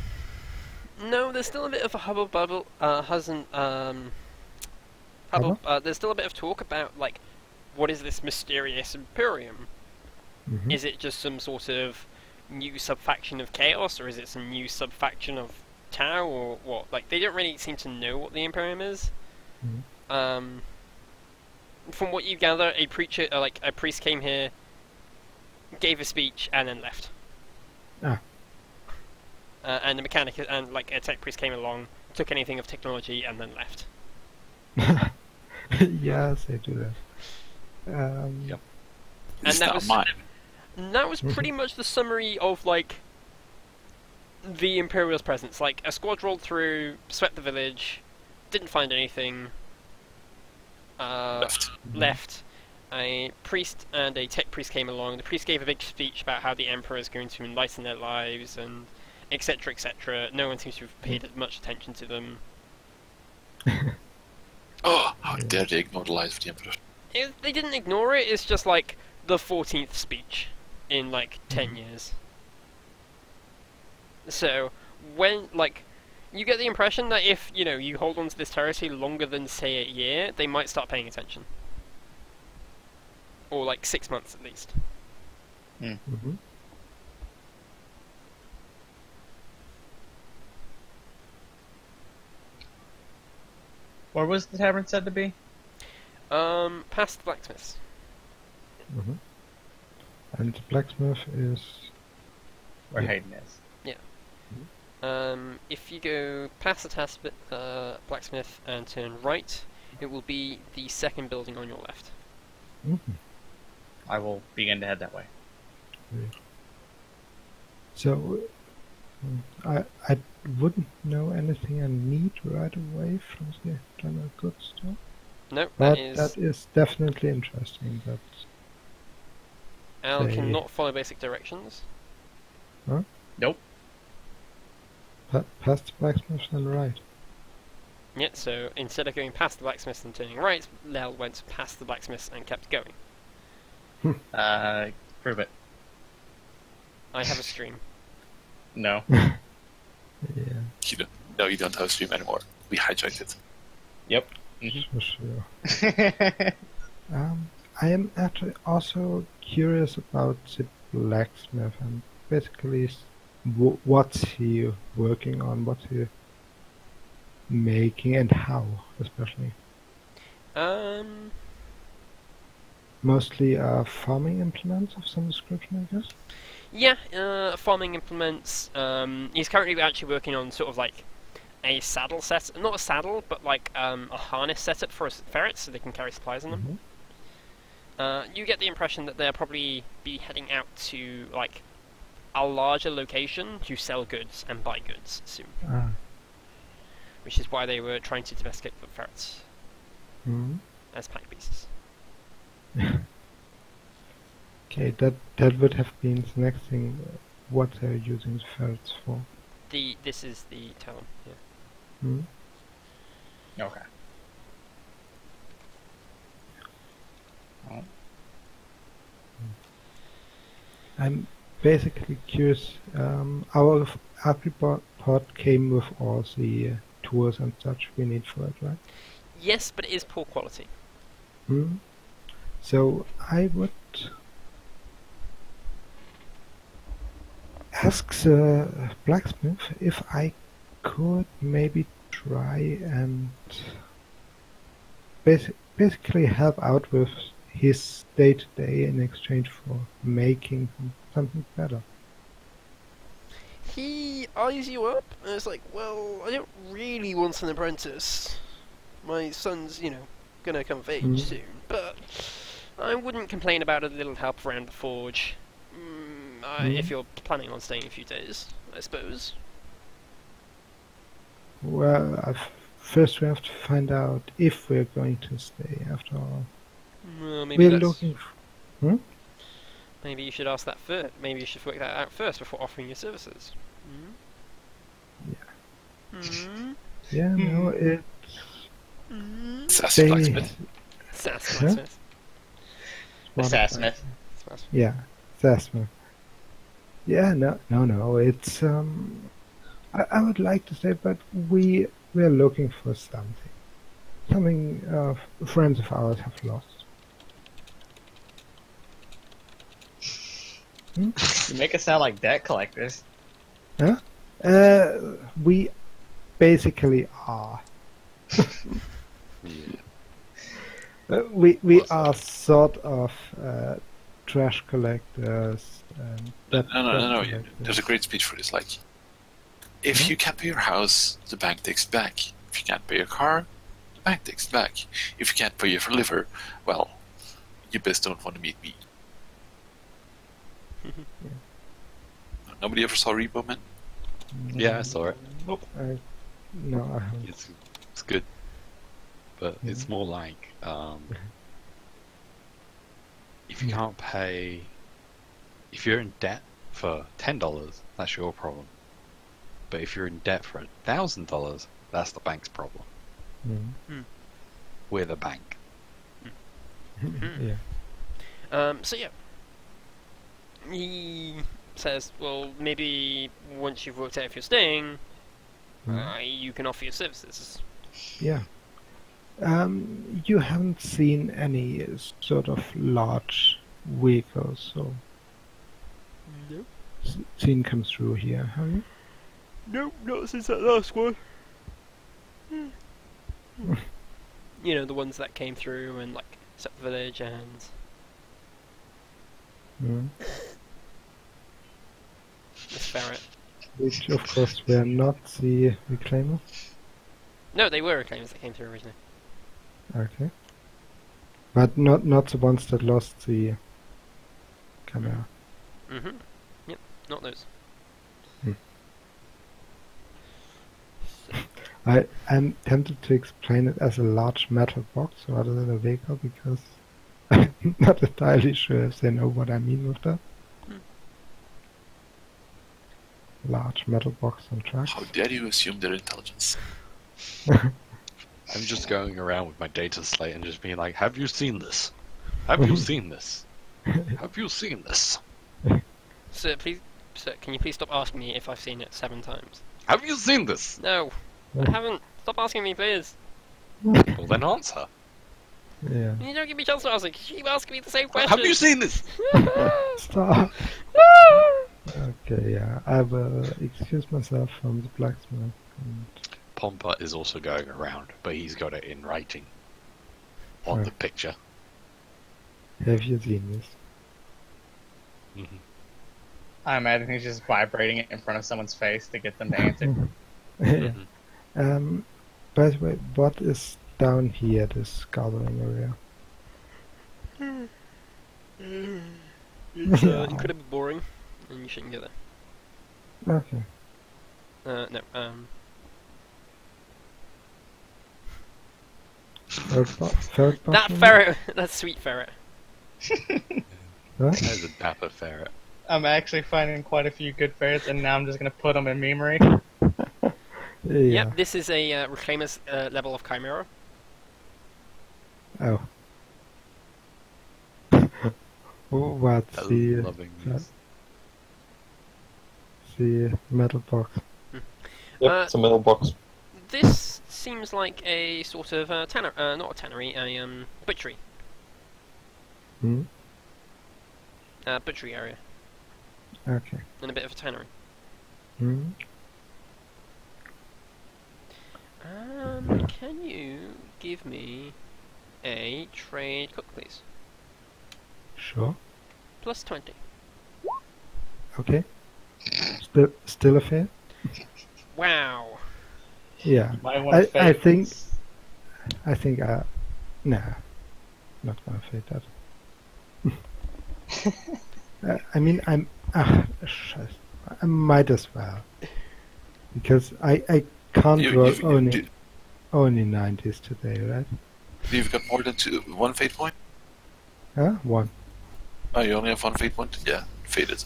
there's still a bit of a hubble bubble. There's still a bit of talk about like, what is this mysterious Imperium? Mhm. Is it just some sort of new subfaction of Chaos, or is it some new subfaction of Tau, or what? Like, they don't really seem to know what the Imperium is. Mhm. From what you gather, a priest came here, gave a speech, and then left. Ah. and the mechanic and like a tech priest came along, took anything of technology, and then left. Yes, they do that. Yep. It's not mine. And that was pretty much the summary of like the Imperial's presence. Like a squad rolled through, swept the village, didn't find anything. Left. A priest and a tech priest came along. The priest gave a big speech about how the Emperor is going to enlighten their lives and etc. etc. No one seems to have paid much attention to them. Oh, how dare they ignore the life of the Emperor? They didn't ignore it. It's just like the 14th speech in like 10 years. So when like you get the impression that if you hold on to this territory longer than say a year, they might start paying attention. Or like 6 months at least. Mm-hmm. Where was the tavern said to be? Past the blacksmiths. Mm-hmm. And the blacksmith is... Where Yeah. Hayden is. If you go past the blacksmith and turn right, it will be the second building on your left. Mhm. I will begin to head that way. So, I wouldn't know anything I need right away from the general goods store. No, But that is... that is definitely interesting. That Al they- cannot follow basic directions. Nope. past the blacksmith and right. Yeah, so instead of going past the blacksmiths and turning right, Lel went past the blacksmiths and kept going. Prove it. I have a stream. No. Yeah. You don't have a stream anymore. We hijacked it. Yep. For sure. I am actually also curious about the blacksmith and basically what's he working on, what's he making, and how, especially. Mostly farming implements of some description, I guess. Yeah, farming implements. He's currently actually working on sort of like a saddle set, not a saddle, but like a harness setup for ferrets so they can carry supplies on them. Mhm. You get the impression that they'll probably be heading out to like a larger location to sell goods and buy goods soon, Ah. which is why they were trying to domesticate the ferrets Mhm. as pack beasts. Okay, that would have been the next thing. What they're using the ferrets for. This is the town. Yeah. Hmm? Okay. Oh. I'm basically curious. Our report came with all the tools and such we need for it, right? Yes, but it is poor quality. Hmm? So I would ask the blacksmith if I could maybe try and basically help out with his day-to-day in exchange for making something better. He eyes you up and is like, well, I don't really want an apprentice. My son's, gonna come of age Mhm. soon, but I wouldn't complain about a little help around the forge. If you're planning on staying a few days, I suppose. Well, first we have to find out if we're going to stay after all. Maybe We're looking Maybe you should ask that first. Maybe you should work that out first before offering your services. Yeah, no, it's... Sassy They- blacksmith. Sass Huh? blacksmith. Assassinate. Yeah, assessment. Yeah, no, it's, I would like to say, but we're looking for something. Something friends of ours have lost. You make us sound like debt collectors. We basically are. Yeah. We are sort of trash collectors. And No. debt There's collectors. a great speech for this. Like, If you can't pay your house, the bank takes it back. If you can't pay your car, the bank takes it back. If you can't pay your liver, well, you best don't want to meet me. Nobody ever saw Repo Man? Yeah, I saw it. No, I haven't. It's good, but it's more like if you can't pay, if you're in debt for $10, that's your problem. But if you're in debt for $1,000, that's the bank's problem. We're the bank. Yeah. So yeah, he says, well, maybe once you've worked out if you're staying, you can offer your services. Yeah. You haven't seen any sort of large vehicles, so No. seen come through here, have you? No, not since that last one. You know, the ones that came through and, like, set the village and... this ferret. Which, of course, were not the reclaimers. No, they were reclaimers that came through originally. Okay. But not the ones that lost the camera. Yep, not those. I'm tempted to explain it as a large metal box rather than a vehicle because I'm not entirely sure if they know what I mean with that. Large metal box on tracks. How dare you assume their intelligence? I'm just going around with my data slate and just being like, have you seen this? Have you seen this? Have you seen this? Sir, can you please stop asking me if I've seen it 7 times? Have you seen this? No, I haven't. Stop asking me, please. Well, then answer. Yeah. You don't give me a chance to ask. You keep asking me the same question. Have you seen this? Stop. Okay, yeah. I will excuse myself from the blacksmith. And... Pompa is also going around, but he's got it in writing on the picture. Have you seen this? I imagine he's just vibrating it in front of someone's face to get them to answer. Yeah. By the way, what is down here, this gathering area? It's incredibly boring, and you shouldn't go there. Okay. No, Ferret that button? ferret, that sweet ferret. Huh? There's a dapper ferret. I'm actually finding quite a few good ferrets, and now I'm just gonna put them in memory. Yeah. Yep, this is a Reclaimer's level of Chimera. Oh. What's I'm loving this. the metal box? Yep, it's a metal box. This seems like a sort of not a tannery, a butchery. Butchery area, Okay. and a bit of a tannery. Can you give me a trade cook, please? Sure. Plus 20. Okay. Still a fair? Wow. Yeah. Might want to I fade think this. nah, not gonna fade that. I mean, scheiße. I might as well, because I can't roll only 90s today, right? You've got more than one fate point? Huh? One. Oh, you only have one fate point? Yeah, faded.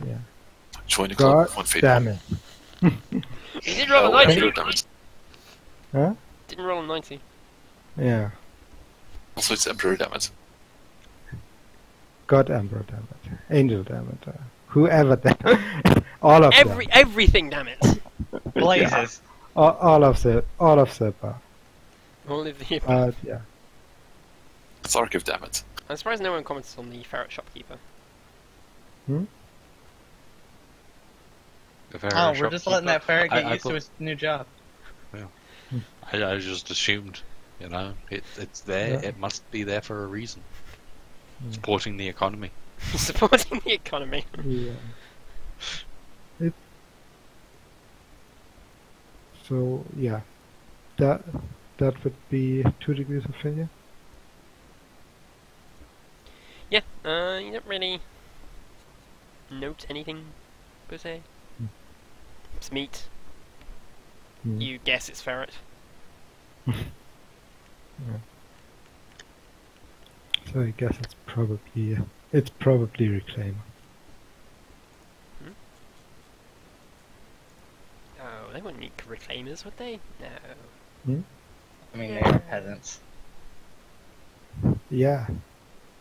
Yeah. Join the God club with one fate damn point. it. You did roll a Oh, 90! damage. Huh? Didn't roll a 90. Yeah. Also, it's Emperor damage. God Emperor damage. Angel damage. Whoever damage. All of them. Everything, damn it! Blazes. All of the All of the yeah. It's Archive damage. I'm surprised no one commented on the ferret shopkeeper. The ferret Oh, we're just letting that ferret get I used to his new job. I just assumed, you know, it's there. Yeah. It must be there for a reason. Supporting the economy. Supporting the economy. Yeah. So yeah, that would be 2 degrees of failure. Yeah, you don't really note anything, per se. Hmm. It's meat. Hmm. You guess it's ferret. Yeah. So I guess it's probably reclaimer. Oh, they wouldn't need reclaimers, would they? No. Hmm? I mean, they are peasants. Yeah.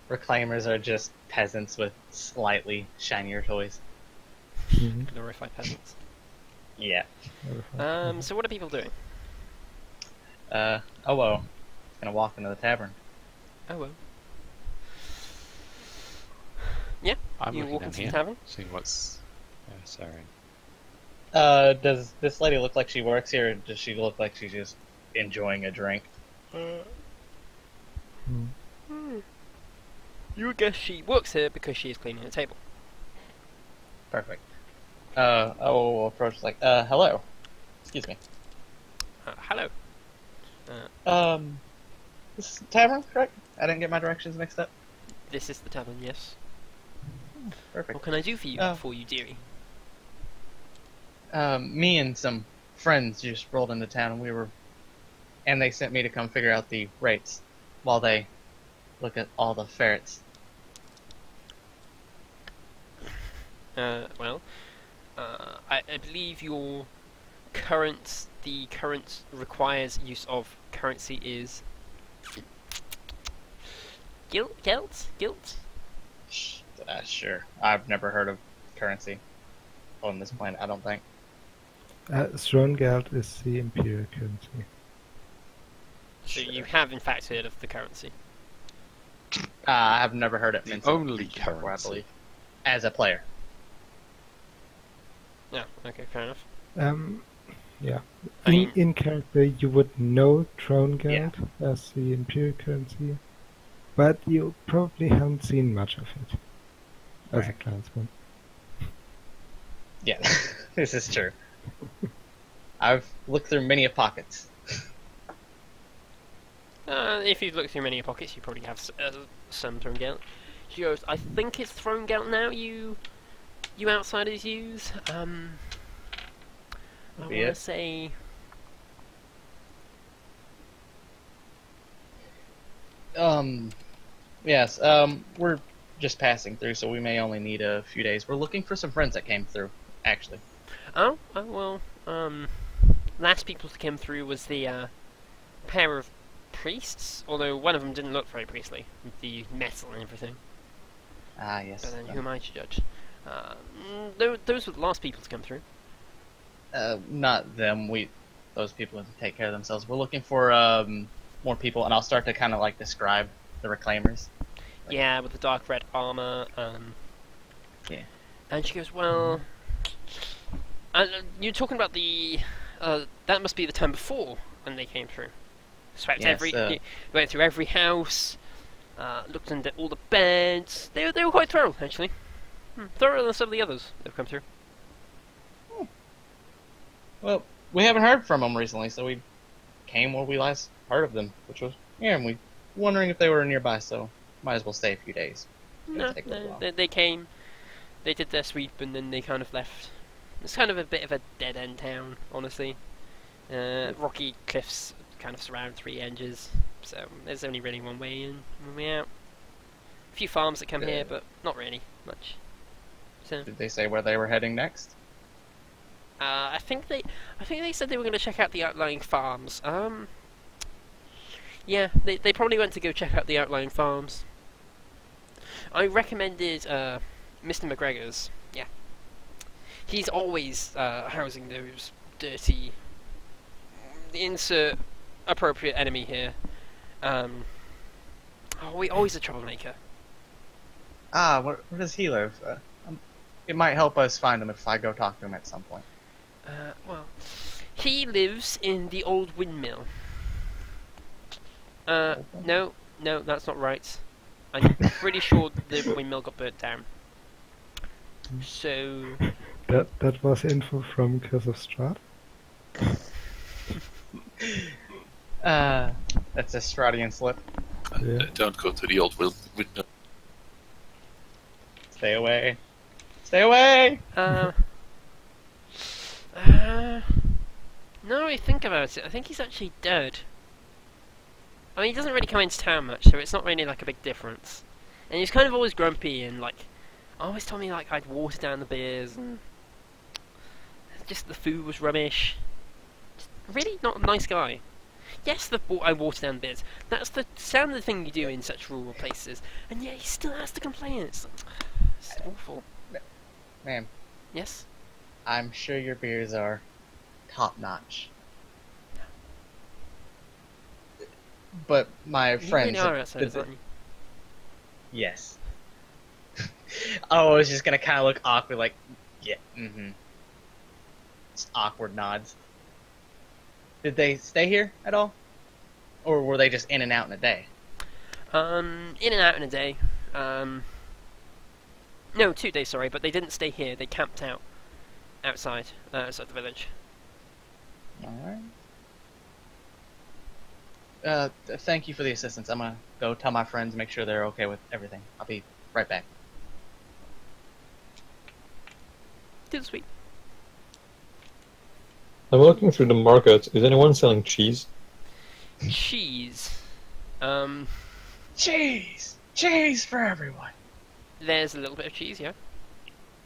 Reclaimers are just peasants with slightly shinier toys. Mhm. Glorified peasants. Yeah. So what are people doing? Owo is gonna walk into the tavern. Oh well. Yeah, I'm you looking walk down into the here, tavern. seeing what's. Yeah, sorry. Does this lady look like she works here, or does she look like she's just enjoying a drink? Hmm. You would guess she works here because she is cleaning the table. Perfect. Owo will approach like, hello. Excuse me. Hello. This is the tavern, correct? I didn't get my directions mixed up. This is the tavern, yes. Perfect. What can I do for you, dearie? Me and some friends just rolled into town, and they sent me to come figure out the rates while they look at all the ferrets. I believe the current requires use of currency is guilt. Sure. I've never heard of currency on this planet, I don't think. Throne is the imperial currency. So you have in fact heard of the currency. I've never heard it mentioned Only before, I currency. believe. As a player. Yeah. Okay. Fair enough. Yeah. I mean- In character, you would know Throne Yeah. as the imperial currency, but you probably haven't seen much of it as a Right. clansman. Yeah, this is true. I've looked through many pockets. If you look through many pockets, you probably have some Throne Gelt. She goes, I think it's Throne Gelt now. You outsiders use. I want Be to it. say. Yes, we're just passing through, so we may only need a few days. We're looking for some friends that came through, actually. Oh well. Last people to come through was the pair of priests. Although one of them didn't look very priestly with the metal and everything. Ah, yes. But then who am I to judge? Those were the last people to come through. Not them. Those people have to take care of themselves. We're looking for more people, and I'll start to kind of like describe the reclaimers. Yeah, with the dark red armor. Yeah. And she goes, well, you're talking about the. That must be the time before when they came through. Swept Yes, went through every house, looked under all the beds. They were quite thorough, actually. Thorougher than some of the others that have come through. Well, we haven't heard from them recently, so we came where we last heard of them, which was here, and we wondering if they were nearby. So might as well stay a few days. No, take a little while. they came, they did their sweep, and then they kind of left. It's kind of a bit of a dead-end town, honestly. Rocky cliffs kind of surround 3 edges, so there's only really one way in, one way out. A few farms that come here, but not really much. So Did they say where they were heading next? I think they said they were going to check out the outlying farms. Yeah, they probably went to go check out the outlying farms. I recommended Mr. McGregor's. Yeah, he's always housing those dirty. Insert appropriate enemy here. Always a troublemaker. Ah, where does he live? It might help us find him if I go talk to him at some point. Well, he lives in the old windmill. No, that's not right. I'm pretty sure the windmill got burnt down. So, That was info from Curse of Strahd. That's a Stradian slip. Yeah. Don't go to the old window. Stay away. Stay away! No, I think about it. I think he's actually dead. I mean, he doesn't really come into town much, so it's not really like a big difference. And he's kind of always grumpy and like, always told me like I'd water down the beers and just the food was rubbish. Just really not a nice guy. Yes, I water down beers. That's the standard thing you do in such rural places, and yet he still has to complain. It's awful. Ma'am, Yes. I'm sure your beers are top notch. But my You friends. really are outsiders, aren't you? Yes. Oh, I was just gonna kind of look awkward, like, yeah, Just awkward nods. Did they stay here at all? Or were they just in and out in a day? In and out in a day. No, 2 days, sorry, but they didn't stay here. They camped out outside the village. Alright. Thank you for the assistance. I'm gonna go tell my friends, make sure they're okay with everything. I'll be right back. Do the sweet. I'm looking through the market. Is anyone selling cheese? Cheese. Cheese! Cheese for everyone! There's a little bit of cheese, yeah.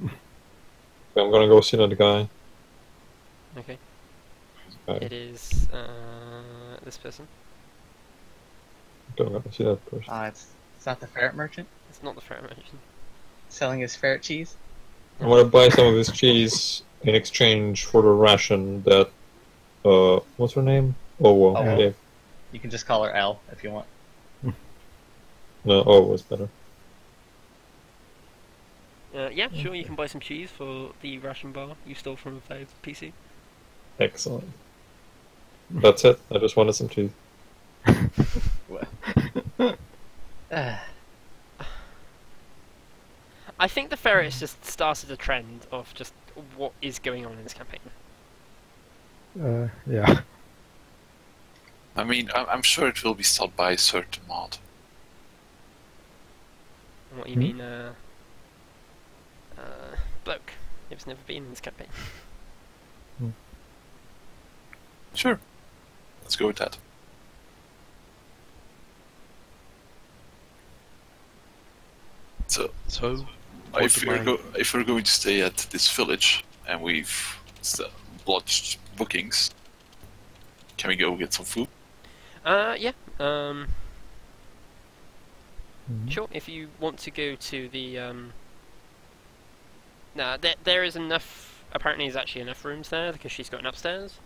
I'm gonna go see that guy. Okay. Okay. It is this person. Don't gotta see that person. It's not the ferret merchant It's not the ferret merchant. selling his ferret cheese? I'm gonna buy some of his cheese in exchange for the ration that, what's her name? Oh, Oh. gave. You can just call her L if you want. No, O was better. Yeah, sure, you can buy some cheese for the ration bar you stole from a failed PC. Excellent. That's it. I just wanted some cheese. I think the ferrets just started a trend of just what is going on in this campaign. Yeah. I mean, I'm sure it will be stopped by a certain mod. What you mean, bloke? Who's never been in this campaign. Sure. Let's go with that. So, if we're going to stay at this village and we've lodged bookings, can we go get some food? Yeah. Sure. If you want to go to the nah, there is enough. Apparently, there's actually enough rooms there because she's got an upstairs,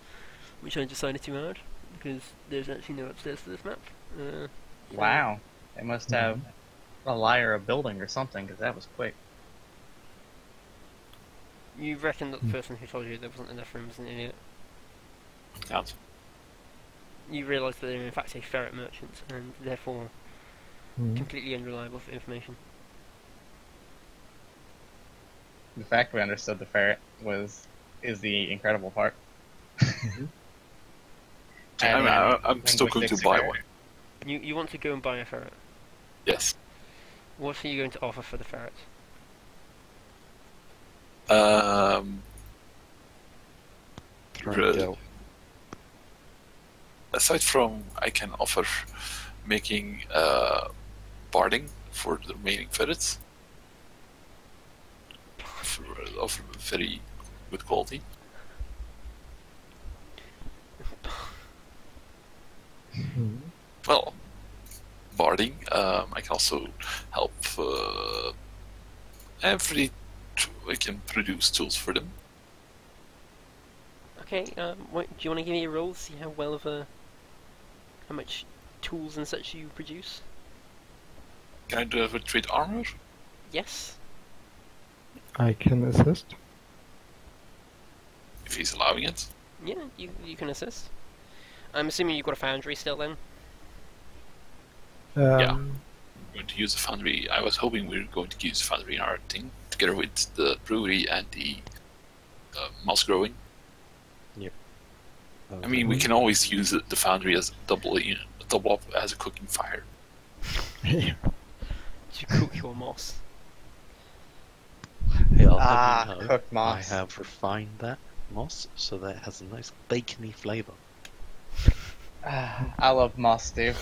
which I decided to add because there's actually no upstairs to this map. Wow. They must have a liar a building or something, because that was quick. You reckon that the person who told you there wasn't enough rooms is an idiot? Out. You realise that they're in fact a ferret merchant and therefore completely unreliable for information. The fact we understood the ferret is the incredible part. I'm still going to buy one. You want to go and buy a ferret? Yes. What are you going to offer for the ferret? Aside from, I can offer making barding for the remaining ferrets of very good quality. Well, barding. I can also help. I can produce tools for them. Okay. Do you want to give me a roll to see how how much tools and such you produce? Can I do it with trade armor? Yes. I can assist. If he's allowing it. Yeah, you can assist. I'm assuming you've got a foundry still then? Yeah. I'm going to use the foundry. I was hoping we were going to use the foundry in our thing, together with the brewery and the mouse growing. Yep. I mean, we can always use the foundry as double up as a cooking fire. To cook your moss. Hey, I'll have you know, cooked moss. I have refined that moss so that it has a nice bacony flavour. I love moss stew.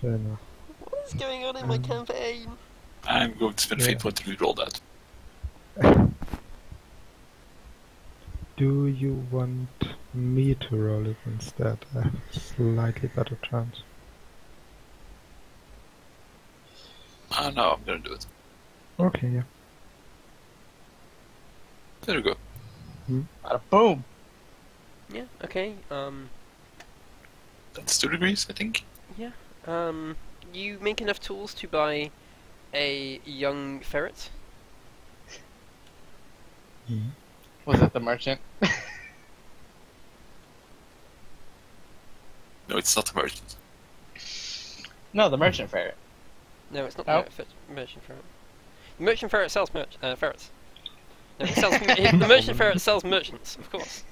Fair enough. What is going on in my campaign? I'm going to spend a fate point to reroll that. Do you want me to roll it instead? I have a slightly better chance. No, I'm gonna do it. Okay, yeah. There we go. Bada boom. Yeah, okay, That's 2 degrees, I think. you make enough tools to buy a young ferret. Was it the merchant? No, it's not a merchant. No, the merchant ferret. No, it's not Oh. the merchant ferret. The merchant ferret sells ferrets. No, it sells, the merchant ferret sells merchants, of course.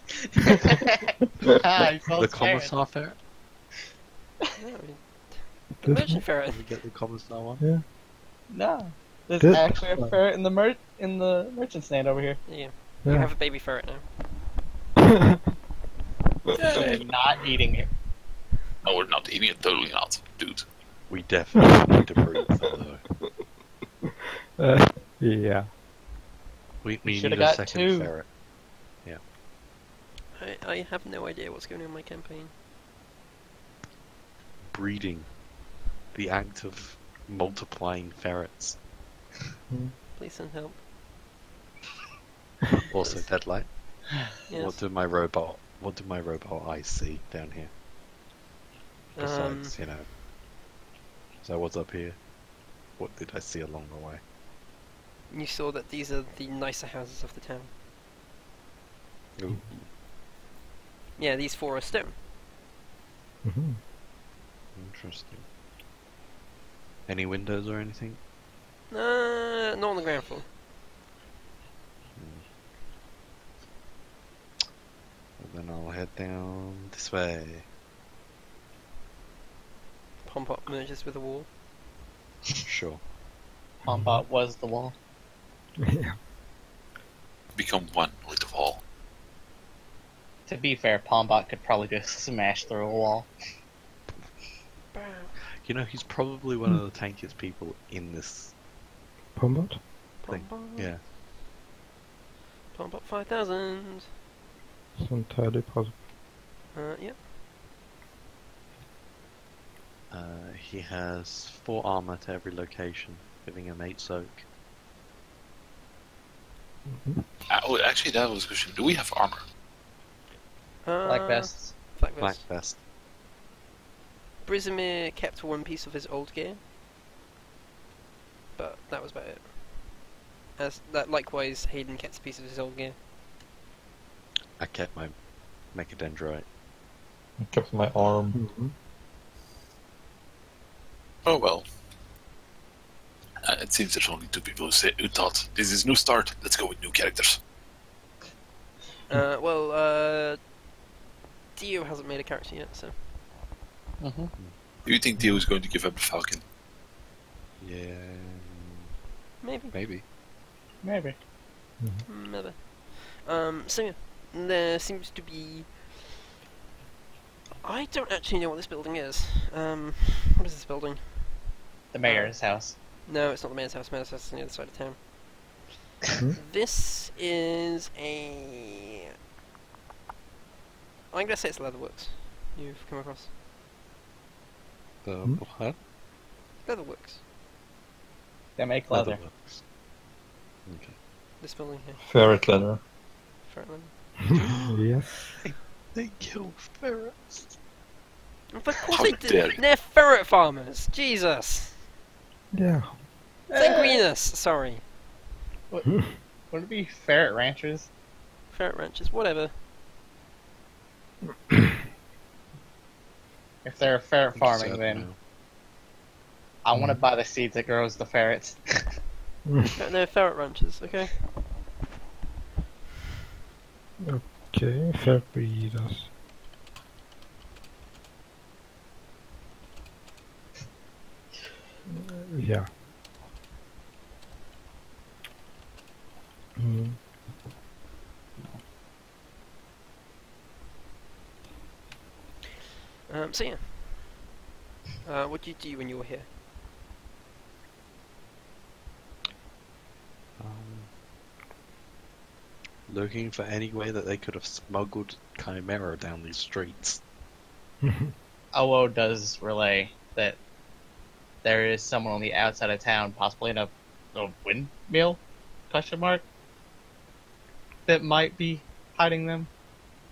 The commissar ferret? No, I mean, the This merchant ferret. Can we get the commissar one? Yeah. No, there's This- actually a ferret in the merchant stand over here. Yeah, you Yeah. have a baby ferret now. They're not eating it. No, we're not eating it. Totally not, dude. We definitely need to breed that though. Yeah. We need Should've a got second 2. ferret. I have no idea what's going on in my campaign. Breeding. The act of multiplying ferrets. Please send help. Also Deadlight. Yes. What do my robot eyes see down here? Besides, you know. So what's up here? What did I see along the way? You saw that these are the nicer houses of the town. Ooh. Yeah, these 4 are stone. Mhm. Interesting. Any windows or anything? Not on the ground floor. Well, then I'll head down this way. Pompop merges with a wall. Sure. Pompot was the wall. Yeah. Become one with the wall. To be fair, Pombot could probably just smash through a wall. You know, he's probably one of the tankiest people in this Pombot? thing. Yeah. Pompop 5000. It's entirely possible. Yep. He has 4 armor to every location, giving him 8 soak. Actually, that was a question. Do we have armor? Black vests. Black Black vest. vest. Brisimir kept one piece of his old gear, but that was about it. As that, likewise, Hayden kept a piece of his old gear. I kept my mechadendrite. I kept my arm. Oh well. It seems there's only 2 people who thought this is new start. Let's go with new characters. Dio hasn't made a character yet, so Mm-hmm. Do you think Dio is going to give up the Falcon? Yeah. maybe. Maybe. Maybe. Never. So yeah, there seems to be. I don't actually know what this building is. What is this building? The mayor's house. No, it's not the mayor's house. Mayor's house is on the other side of town. Hmm? This is a. I'm gonna say it's Leatherworks. You've come across The what? Leatherworks. They make leather. Leatherworks. Okay. This building here. Ferret leather. Ferret leather. Yes. They kill ferrets. Of course How they dare do. you. They're ferret farmers. Jesus. Yeah. Sanguinus. Sorry. Would it be ferret ranchers? Ferret ranches. Whatever. If they're ferret farming, Sad then now. I want to buy the seeds that grows the ferrets. They're ferret ranches. Okay. Okay, fair breeders. Yeah. Mm. So yeah. What do you do when you're here? Looking for any way that they could have smuggled Chimera down these streets. Owo does relay that there is someone on the outside of town, possibly in a windmill, question mark, that might be hiding them.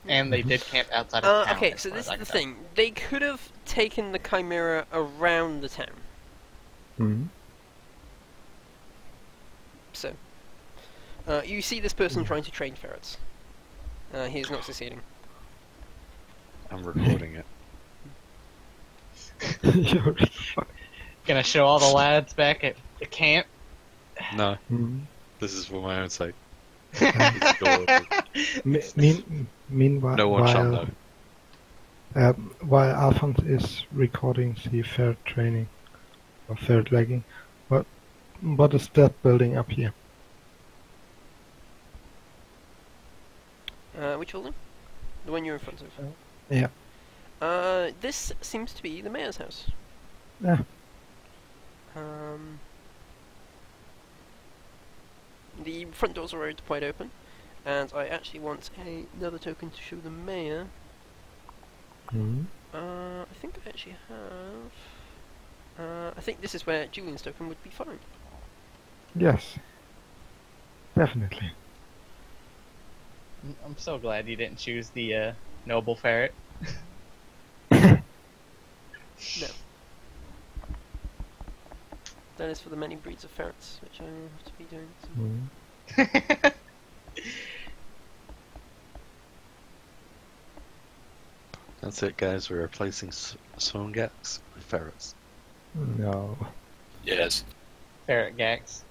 And they did camp outside of town. Okay, as so far this as I is the can tell. thing. They could have taken the Chimera around the town. Mm. So, you see this person trying to train ferrets. He is not succeeding. I'm recording it. You're- Gonna show all the lads back at the camp. No, Mm. this is for my own sake. Uh, It's adorable. Meanwhile, No one shall know. While Alphonse is recording the ferret training or ferret legging, what is that building up here? Which building? The one you're in front of. Yeah. This seems to be the mayor's house. Yeah. The front doors are wide open, and I actually want another token to show the mayor. Mm. I think I actually have. I think this is where Julian's token would be fine. Yes. Definitely. I'm so glad you didn't choose the noble ferret. No. That is for the many breeds of ferrets, which I will have to be doing. So. Mm. That's it, guys. We're replacing Swangats with ferrets. No. Yes. Ferret gax.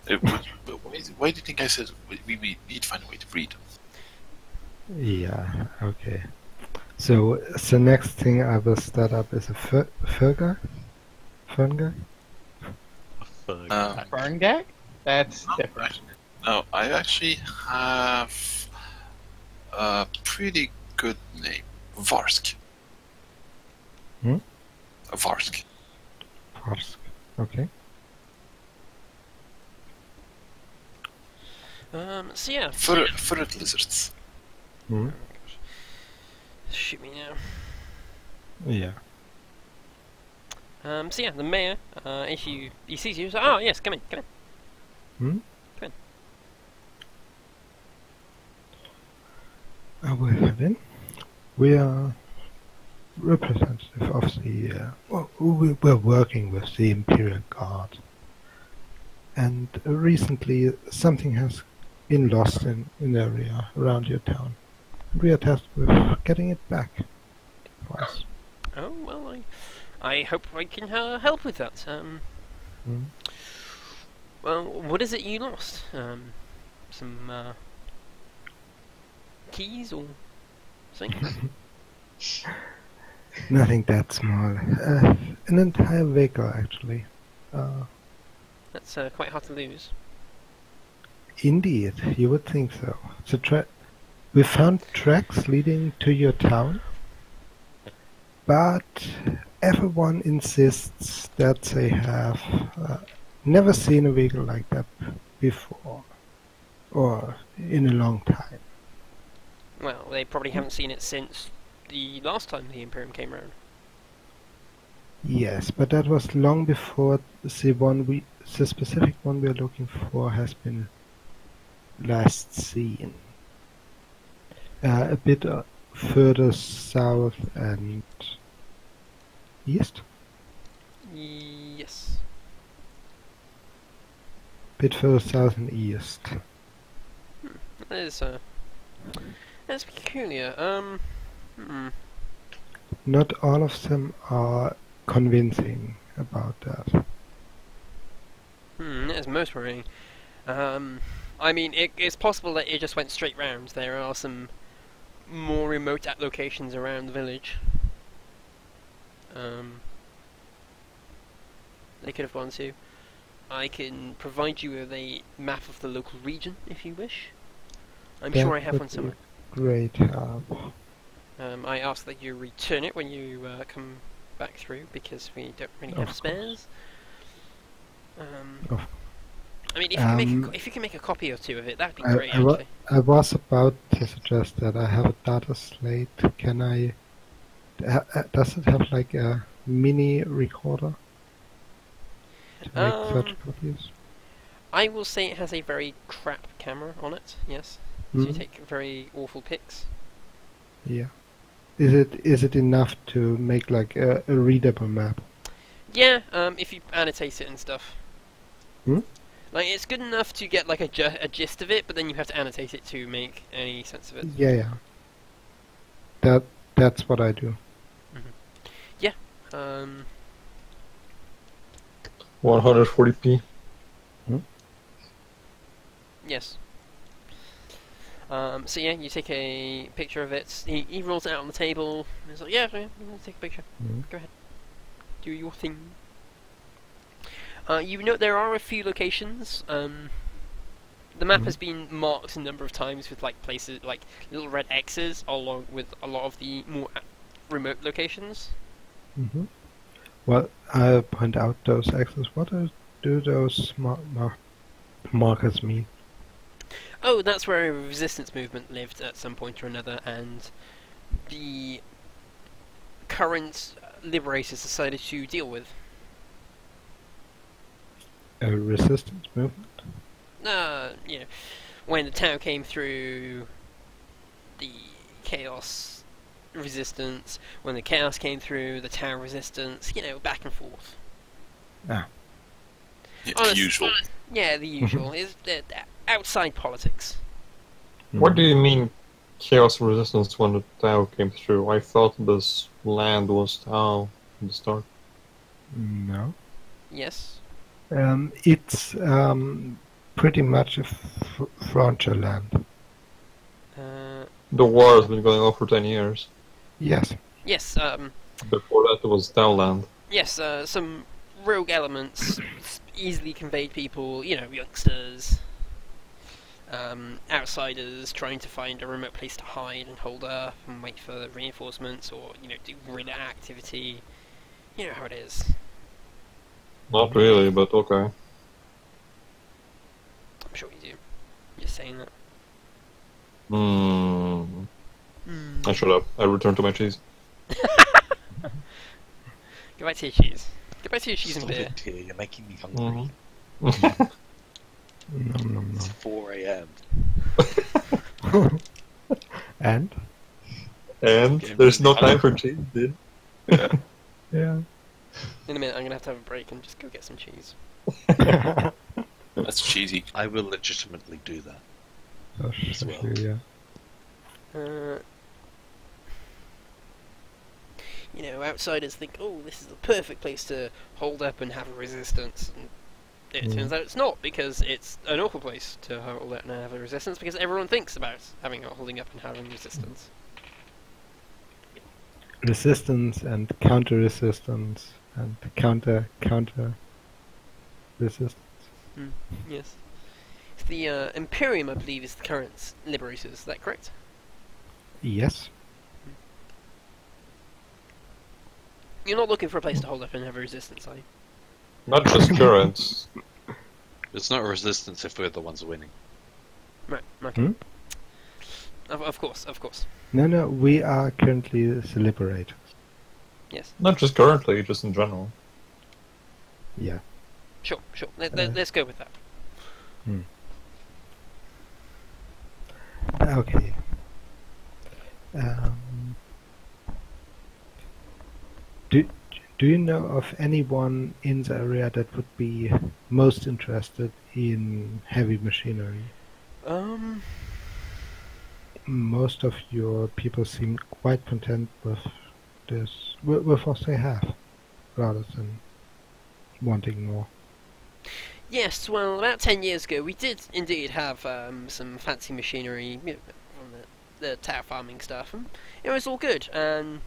Why do you think I said we need to find a way to breed? Yeah. Okay. So the next thing I will start up is a fern guy. Fern gag? That's different. No, I actually have a pretty good name. Varsk. Hmm? A Varsk. Farsk. Okay. So yeah. Furred lizards. Hmm. Shoot me now. Yeah. So yeah, the mayor, if he sees you, he's like, oh yes, come in. Hmm? Come in. I will have in. We are representative of the. We're working with the Imperial Guard, and recently something has been lost in an area around your town. We are tasked with getting it back for us. Oh well, I hope I can help with that. Hmm? Well, what is it you lost? Some keys or something? Nothing that small. An entire vehicle, actually. That's quite hard to lose. Indeed, you would think so. We found tracks leading to your town, but everyone insists that they have never seen a vehicle like that before, or in a long time. Well, they probably haven't seen it since the last time the Imperium came around. Yes, but that was long before the specific one we're looking for has been last seen. A bit further south and east. Yes. Bit further south and east. That is that's peculiar. Not all of them are convincing about that. That is most worrying. I mean, it's possible that it just went straight round. There are some more remote locations around the village. they could have gone to. I can provide you with a map of the local region if you wish. I'm sure I have one somewhere. Great help. I ask that you return it when you come back through because we don't really have Of spares. Of- I mean, if you can make a copy or two of it, that'd be great. Actually, I was about to suggest that I have a data slate. Can I? Does it have like a mini recorder to make such copies? I will say it has a very crap camera on it. Yes, so you Mhm. take very awful pics. Yeah. Is it enough to make like a readable map? Yeah, if you annotate it and stuff. Hmm? Like, it's good enough to get like a gist of it, but then you have to annotate it to make any sense of it. Yeah. That's what I do. Um, 140p. yes. So yeah, you take a picture of it. He rolls it out on the table. He's like, yeah, we'll take a picture. Mhm. Go ahead. Do your thing. You know there are a few locations. The map has been marked a number of times with like places, like little red X's, along with a lot of the more remote locations. Mm-hmm. Well, I'll point out those axes. What do those markers mean? Oh, that's where a resistance movement lived at some point or another, and the current liberators decided to deal with. A resistance movement? You know, when the town came through, the chaos resistance. When the chaos came through, the town resistance. You know, back and forth. Ah. The usual. Yeah, the usual. Is outside politics. What do you mean chaos resistance when the Tau came through? I thought this land was Tau in the start. No. Yes. It's pretty much a frontier land. The war has been going on for 10 years. Yes. Yes. Before that it was Tau land. Yes. Some rogue elements easily conveyed people. You know, youngsters. Outsiders trying to find a remote place to hide and hold up and wait for reinforcements or, you know, do guerrilla activity. You know how it is. Not really, but okay. I'm sure you do. You're saying that. I shut up. I return to my cheese. Go back to your cheese. Go back to your cheese and Stop beer. it, dear, you're making me hungry. Nom. It's 4 a.m. And? And there's no time for cheese, dude. Yeah. In a minute, I'm gonna have to have a break and just go get some cheese. That's cheesy. I will legitimately do that. As well. Yeah. You know, outsiders think, oh, this is the perfect place to hold up and have a resistance. And it turns out it's not, because it's an awful place to hold up and have a resistance, because everyone thinks about holding up and having resistance. Resistance and counter-resistance and counter-resistance. Yes. It's the Imperium, I believe, is the current liberators. Is that correct? Yes. You're not looking for a place to hold up and have a resistance, are you? Not just currents. It's not resistance if we're the ones winning. Right. Okay. Hmm? Of course. No, we are currently the liberators. Yes. Not just currently, just in general. Yeah. Sure. Let's go with that. Okay. Do you know of anyone in the area that would be most interested in heavy machinery? Most of your people seem quite content with this, with what they have, rather than wanting more. Yes, well, about 10 years ago, we did indeed have some fancy machinery, you know, from the tower farming stuff, and it was all good. And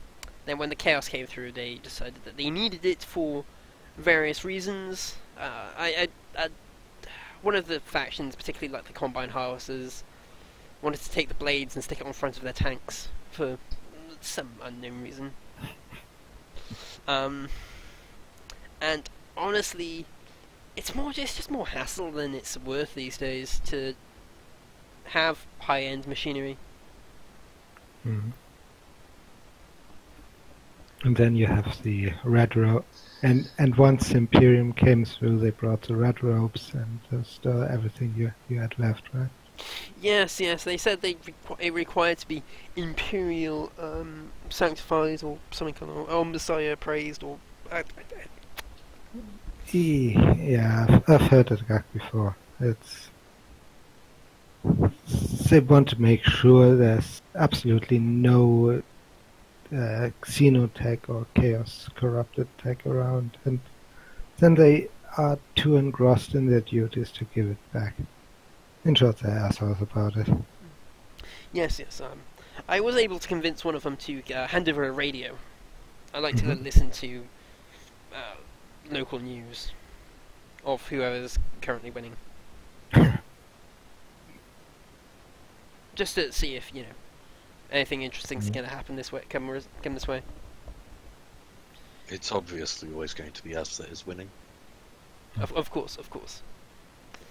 then when the chaos came through, they decided that they needed it for various reasons. One of the factions, particularly like the Combine Harvesters, wanted to take the blades and stick it on front of their tanks for some unknown reason. And honestly, it's just more hassle than it's worth these days to have high-end machinery. Mhm. And then you have the red rope, and once Imperium came through, they brought the red ropes and just everything you had left, right? Yes, they said it required to be Imperial sanctified or something kind of, or Messiah praised, or Yeah, I've heard that before. They want to make sure there's absolutely no xenotech or chaos corrupted tech around, and then they are too engrossed in their duties to give it back. In short, they're assholes about it. Yes. I was able to convince one of them to hand over a radio. I like to Mhm. listen to local news of whoever's currently winning, just to see if anything interesting's going to happen this way. Come this way. It's obviously always going to be us that is winning. Of course.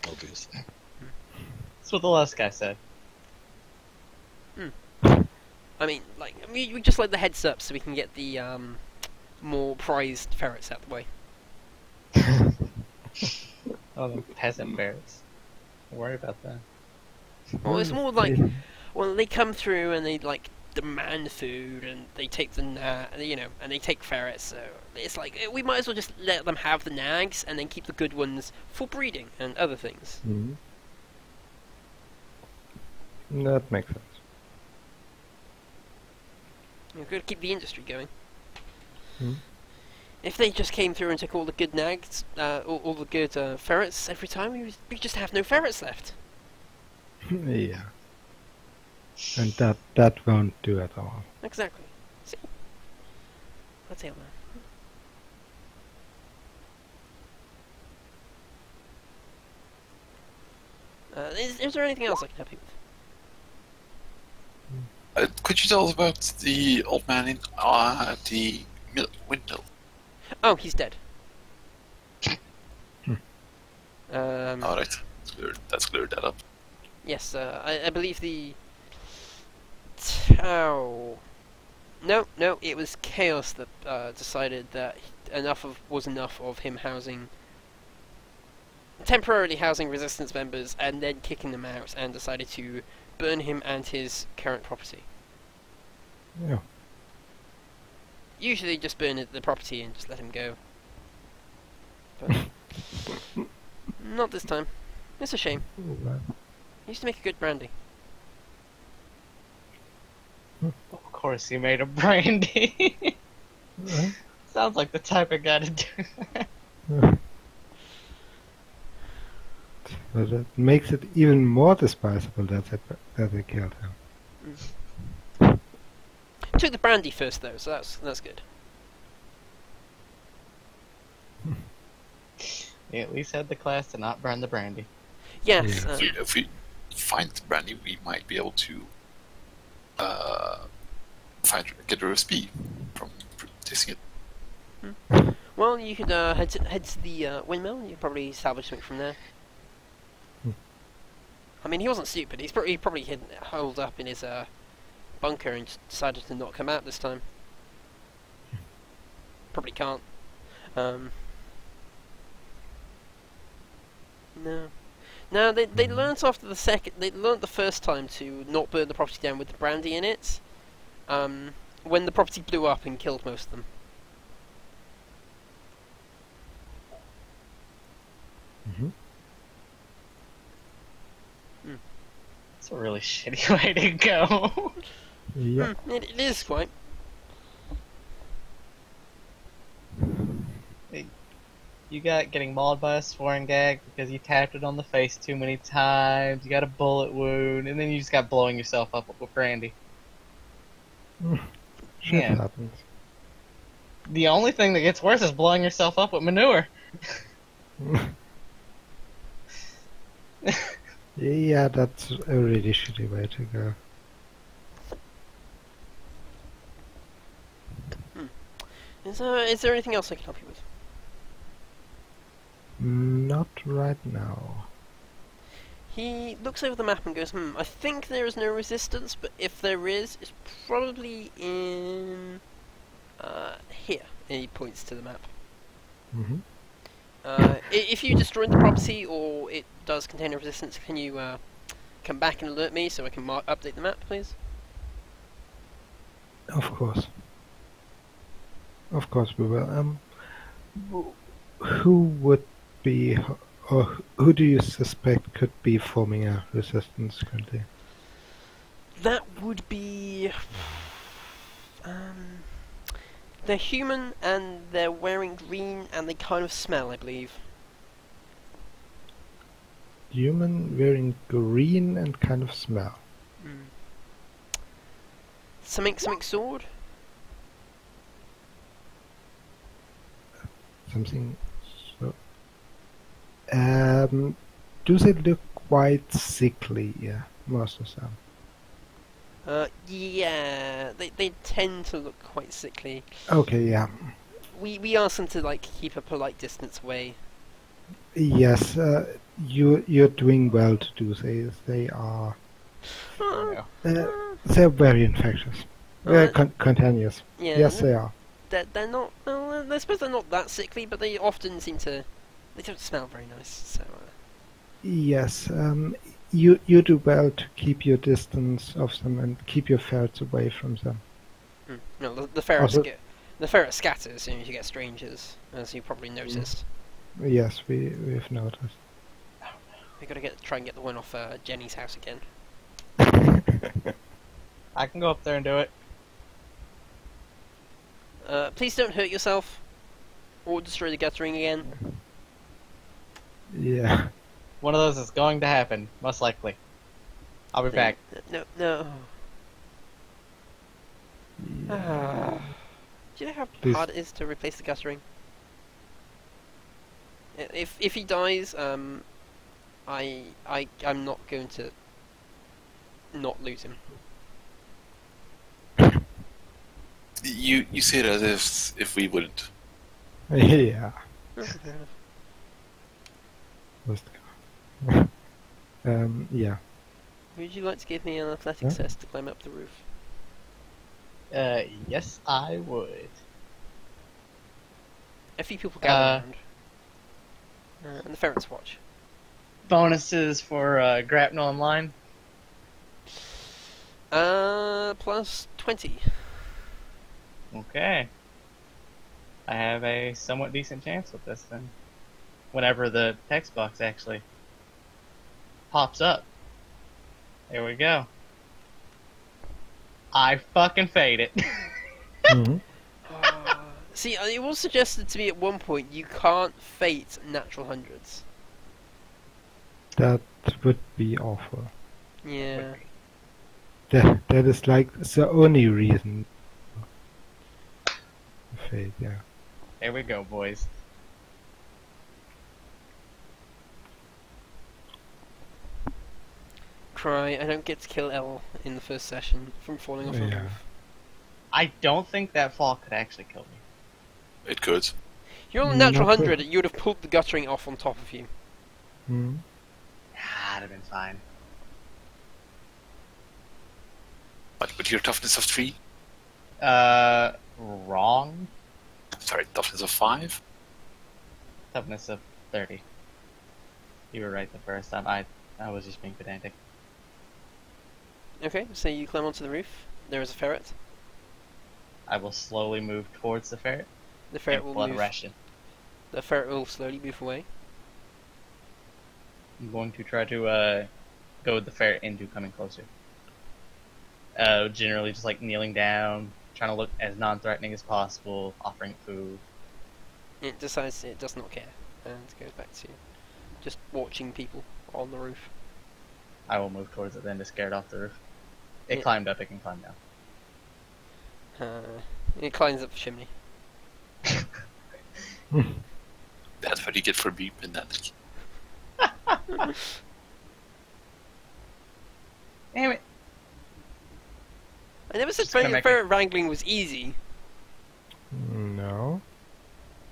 Obviously. That's what the last guy said. I mean, we just like the heads up so we can get the more prized ferrets out the way. Oh, the peasant bears. Don't worry about that. Well, it's more like when they come through and they demand food and they take the and they take ferrets. So it's like we might as well just let them have the nags and then keep the good ones for breeding and other things. Mhm. That makes sense. We've got to keep the industry going. Mhm. If they just came through and took all the good nags, all the good ferrets every time, we just have no ferrets left. Yeah. And that won't do at all. Exactly. See? I'll tell that. Is there anything else I can help you with? Could you tell us about the old man in the windmill? Oh, he's dead. Hmm. Alright, that's cleared that up. Yes, I believe the... Oh... No, it was Chaos that decided that was enough of him temporarily housing Resistance members and then kicking them out, and decided to burn him and his current property. Yeah. Usually just burn the property and just let him go. But not this time. It's a shame. Well, He used to make a good brandy. Of course, he made a brandy. well, Sounds like the type of guy to do that. But it makes it even more despisable that they killed him. Took the brandy first though, so that's good. He at least had the class to not burn the brandy. Yes. Yeah. If we find the brandy, we might be able to get a recipe from tasting it. Well, you could head to the windmill. You could probably salvage something from there. I mean, he wasn't stupid. He probably holed up in his bunker and just decided to not come out this time. Probably can't. No, they learnt after the second. They learnt the first time to not burn the property down with the brandy in it. When the property blew up and killed most of them. Mm-hmm. It's a really shitty way to go. Yeah. It is quite. You got getting mauled by a sworn gag because you tapped it on the face too many times, you got a bullet wound, and then you just got blowing yourself up with brandy. Shit Yeah. happens. The only thing that gets worse is blowing yourself up with manure. Yeah, that's a really shitty way to go. Is there anything else I can help you with? Not right now. He looks over the map and goes, I think there is no resistance, but if there is, it's probably in here. And he points to the map. Hmm. If you destroy the property or it does contain a resistance, can you come back and alert me so I can update the map, please? Of course. Of course we will. Who would be, or who do you suspect could be forming a resistance currently? That would be... they're human and they're wearing green and they kind of smell, I believe. Human wearing green and kind of smell. Something sword? Something so. Do they look quite sickly? Yeah, most of them. Yeah, they tend to look quite sickly. Okay, yeah. We ask them to like keep a polite distance away. Yes, you're doing well to do this. They are they're very infectious. They're contagious. Yeah, Yes, they are. they're not. Well, I suppose they're not that sickly, but they often seem to. They don't smell very nice. So. Yes, you do well to keep your distance of them and keep your ferrets away from them. No, the ferrets Also- the ferret scatters as soon as you get strangers, as you probably noticed. Yes, we've noticed. We gotta try and get the one off Jenny's house again. I can go up there and do it. Please don't hurt yourself, or destroy the guttering again. Yeah. One of those is going to happen, most likely. I'll be back. No. Yeah. Do you know how Please. hard it is to replace the guttering? If he dies, I'm not going to not lose him. You say it as if we wouldn't. Yeah. Let's go. Yeah. Would you like to give me an athletics test to climb up the roof? Yes, I would. A few people gather around. And the ferrets watch. Bonuses for Grapnel Online. Plus 20. Okay. I have a somewhat decent chance with this then. Whenever the text box actually pops up. There we go. I fucking fade it. Mhm. See, it was suggested to me at one point you can't fate natural hundreds. That would be awful. Yeah. That is like the only reason. Fate, yeah. There we go, boys. Cry, I don't get to kill Elle in the first session from falling off a Yeah. roof. I don't think that fall could actually kill me. It could. You're on a natural Not 100, you would have pulled the guttering off on top of you. Hmm. That'd have been fine. But with your toughness of 3? Wrong. Sorry, toughness of 5? Toughness of 30. You were right the first time. I was just being pedantic. Okay, so you climb onto the roof. There is a ferret. I will slowly move towards the ferret. The ferret and will blood move. ration. The ferret will slowly move away. I'm going to try to goad the ferret into coming closer. Generally just like kneeling down, trying to look as non-threatening as possible, offering it food. It decides it does not care and goes back to just watching people on the roof. I will move towards it then to scare it off the roof. It Yeah. climbed up, it can climb down. It climbs up the chimney. That's what you get for beeping that. Damn it. I never said Just gonna make ferret wrangling was easy. No.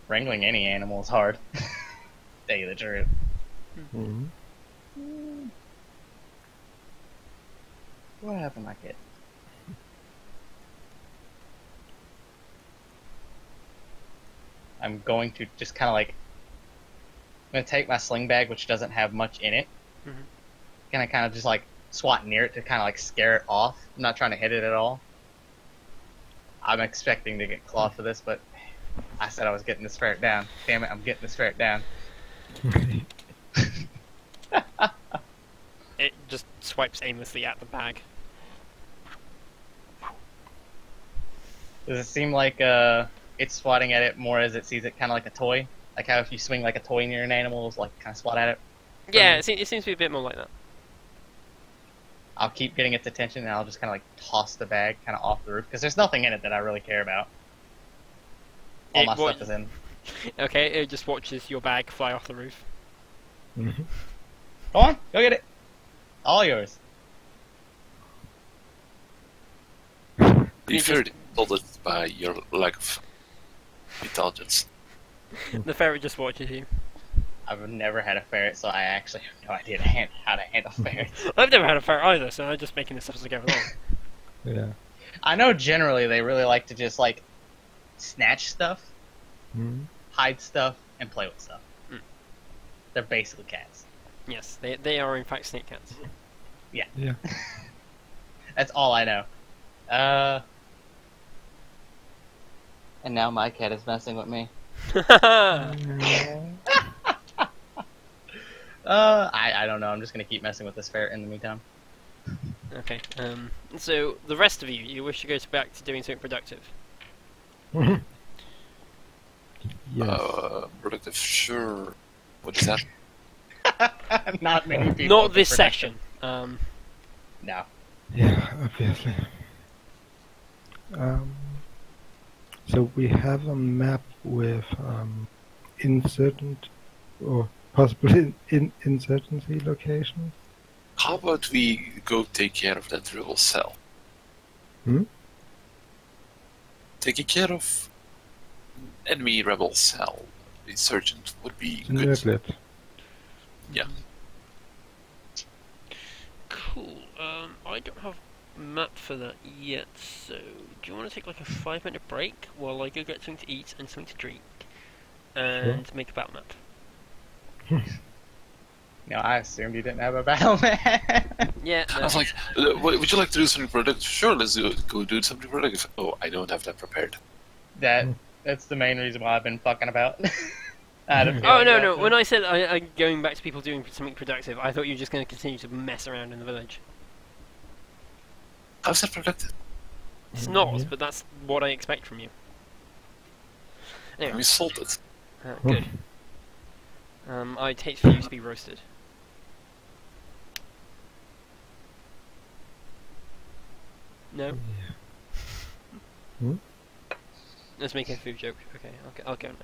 Wrangling any animal is hard. Tell you the truth. Mm. What happened, my kid? I'm going to just kind of like. I'm gonna take my sling bag, which doesn't have much in it. Mhm. Gonna kind of just like swat near it to kind of like scare it off. I'm not trying to hit it at all. I'm expecting to get clawed for this, but I said I was getting this ferret down. Damn it, I'm getting this ferret down. It just swipes aimlessly at the bag. Does it seem like it's swatting at it more as it sees it kind of like a toy? Like how if you swing like a toy near an animal, it's like kind of swat at it? Yeah, it seems to be a bit more like that. I'll keep getting its attention and I'll just kind of like toss the bag kind of off the roof because there's nothing in it that I really care about. All my stuff is in. Okay, it just watches your bag fly off the roof. Mhm. Go on, go get it. All yours. You feel insulted by your lack of intelligence. The ferret just watches you. I've never had a ferret, so I actually have no idea how to handle ferrets. I've never had a ferret either, so I'm just making this up as I go along. Yeah. I know generally they really like to just like snatch stuff, Mm. hide stuff, and play with stuff. Mm. They're basically cats. Yes, they are in fact snake cats. Yeah. That's all I know. And now my cat is messing with me. I don't know. I'm just gonna keep messing with this ferret in the meantime. Okay, so the rest of you wish to go back to doing something productive. Yes. Productive, sure. What is that? Not many people. Not this session. No. Yeah, obviously. So we have a map with insurgent or possible insurgency locations. How about we go take care of that rebel cell? Hmm? Taking care of enemy rebel cell, insurgent would be In good. Nurglet. Yeah. Cool. I don't have a map for that yet, so do you want to take like a 5-minute break while I go get something to eat and something to drink and make a battle map? No, I assumed you didn't have a battle map. Yeah. I was like, would you like to do something productive? Sure, let's go do something productive. Oh, I don't have that prepared. That's the main reason why I've been fucking about. I had a Oh feeling no! that- When I said I'm going back to people doing something productive, I thought you were just going to continue to mess around in the village. How's that productive? It's not, Yeah. but that's what I expect from you. I'm Anyway, insulted. good. I'd hate for you to be roasted. No? Hmm? Let's make a food joke. Okay, I'll go now.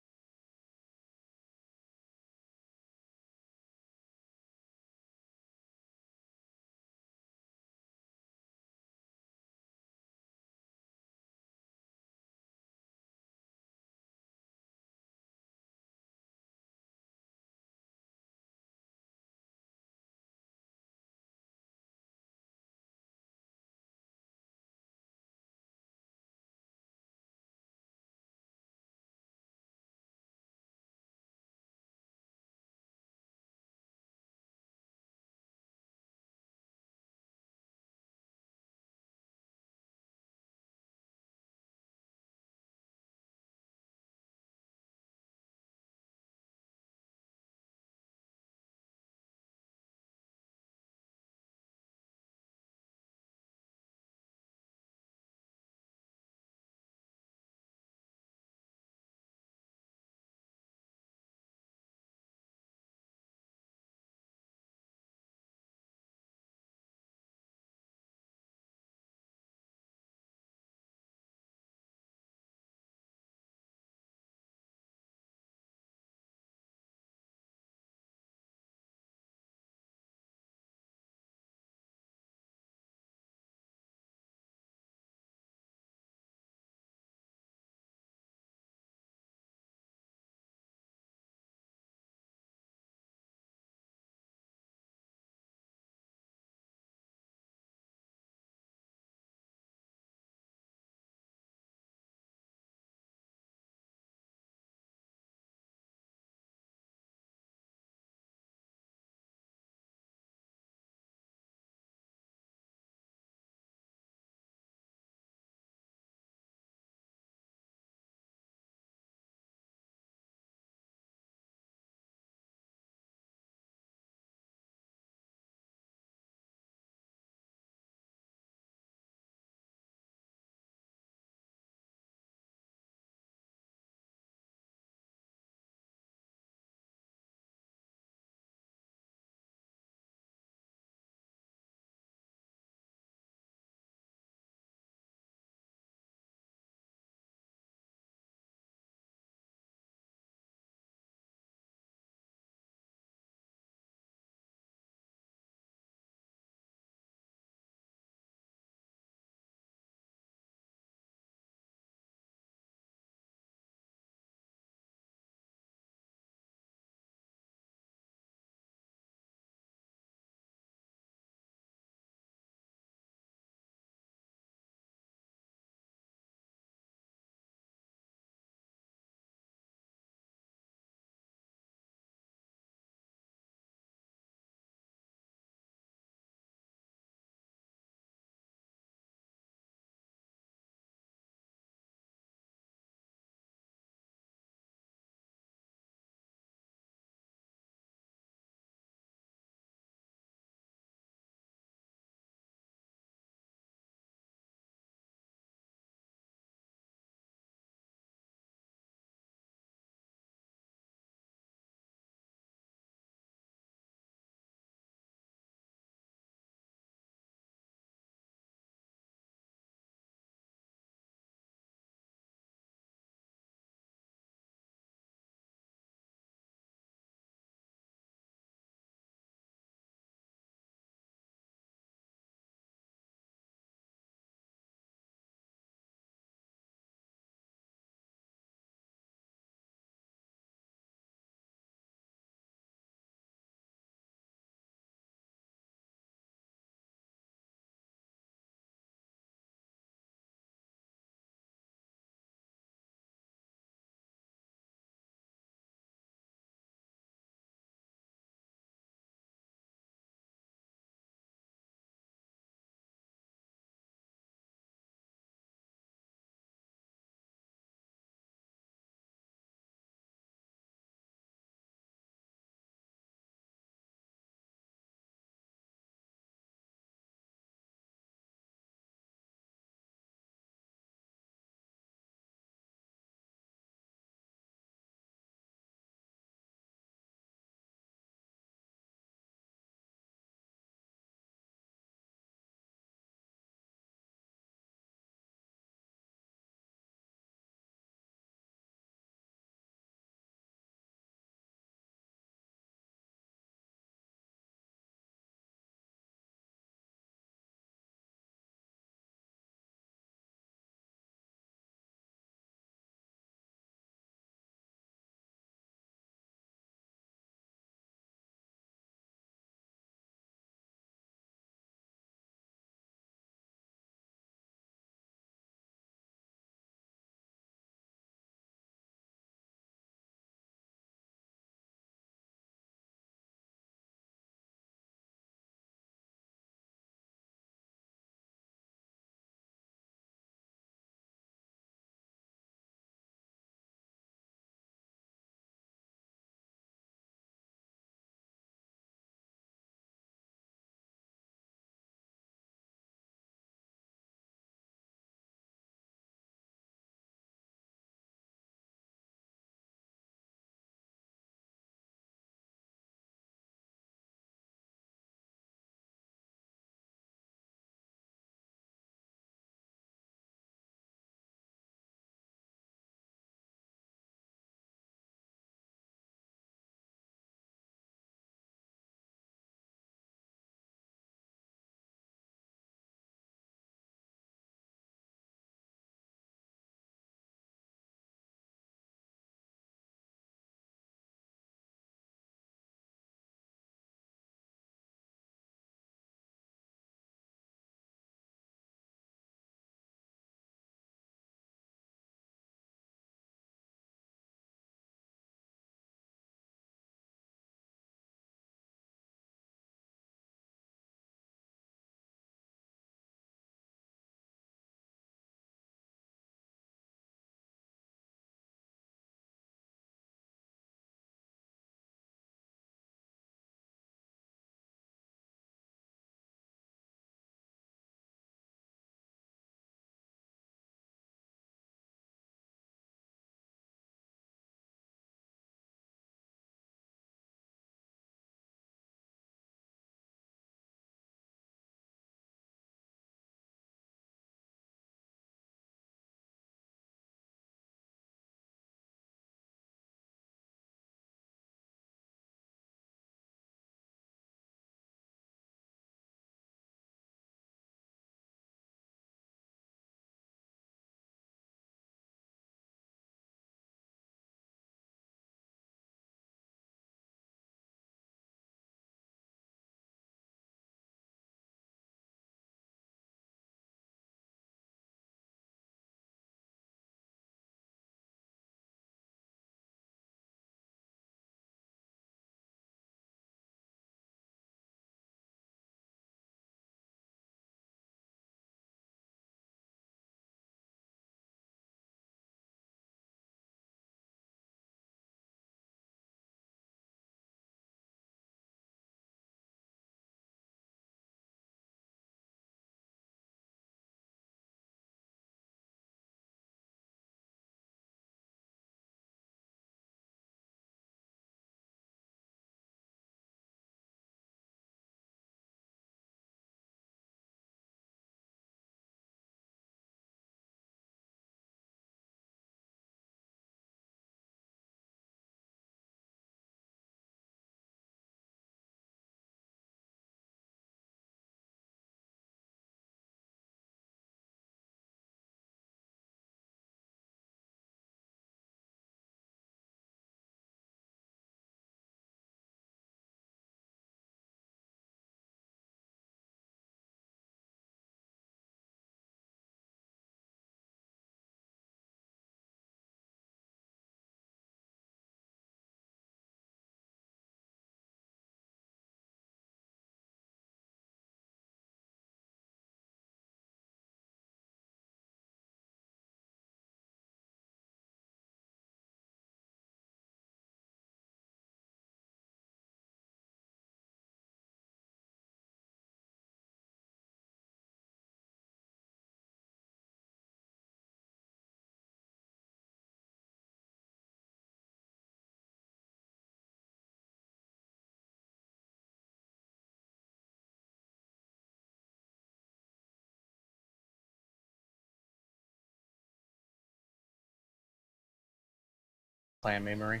clan memory.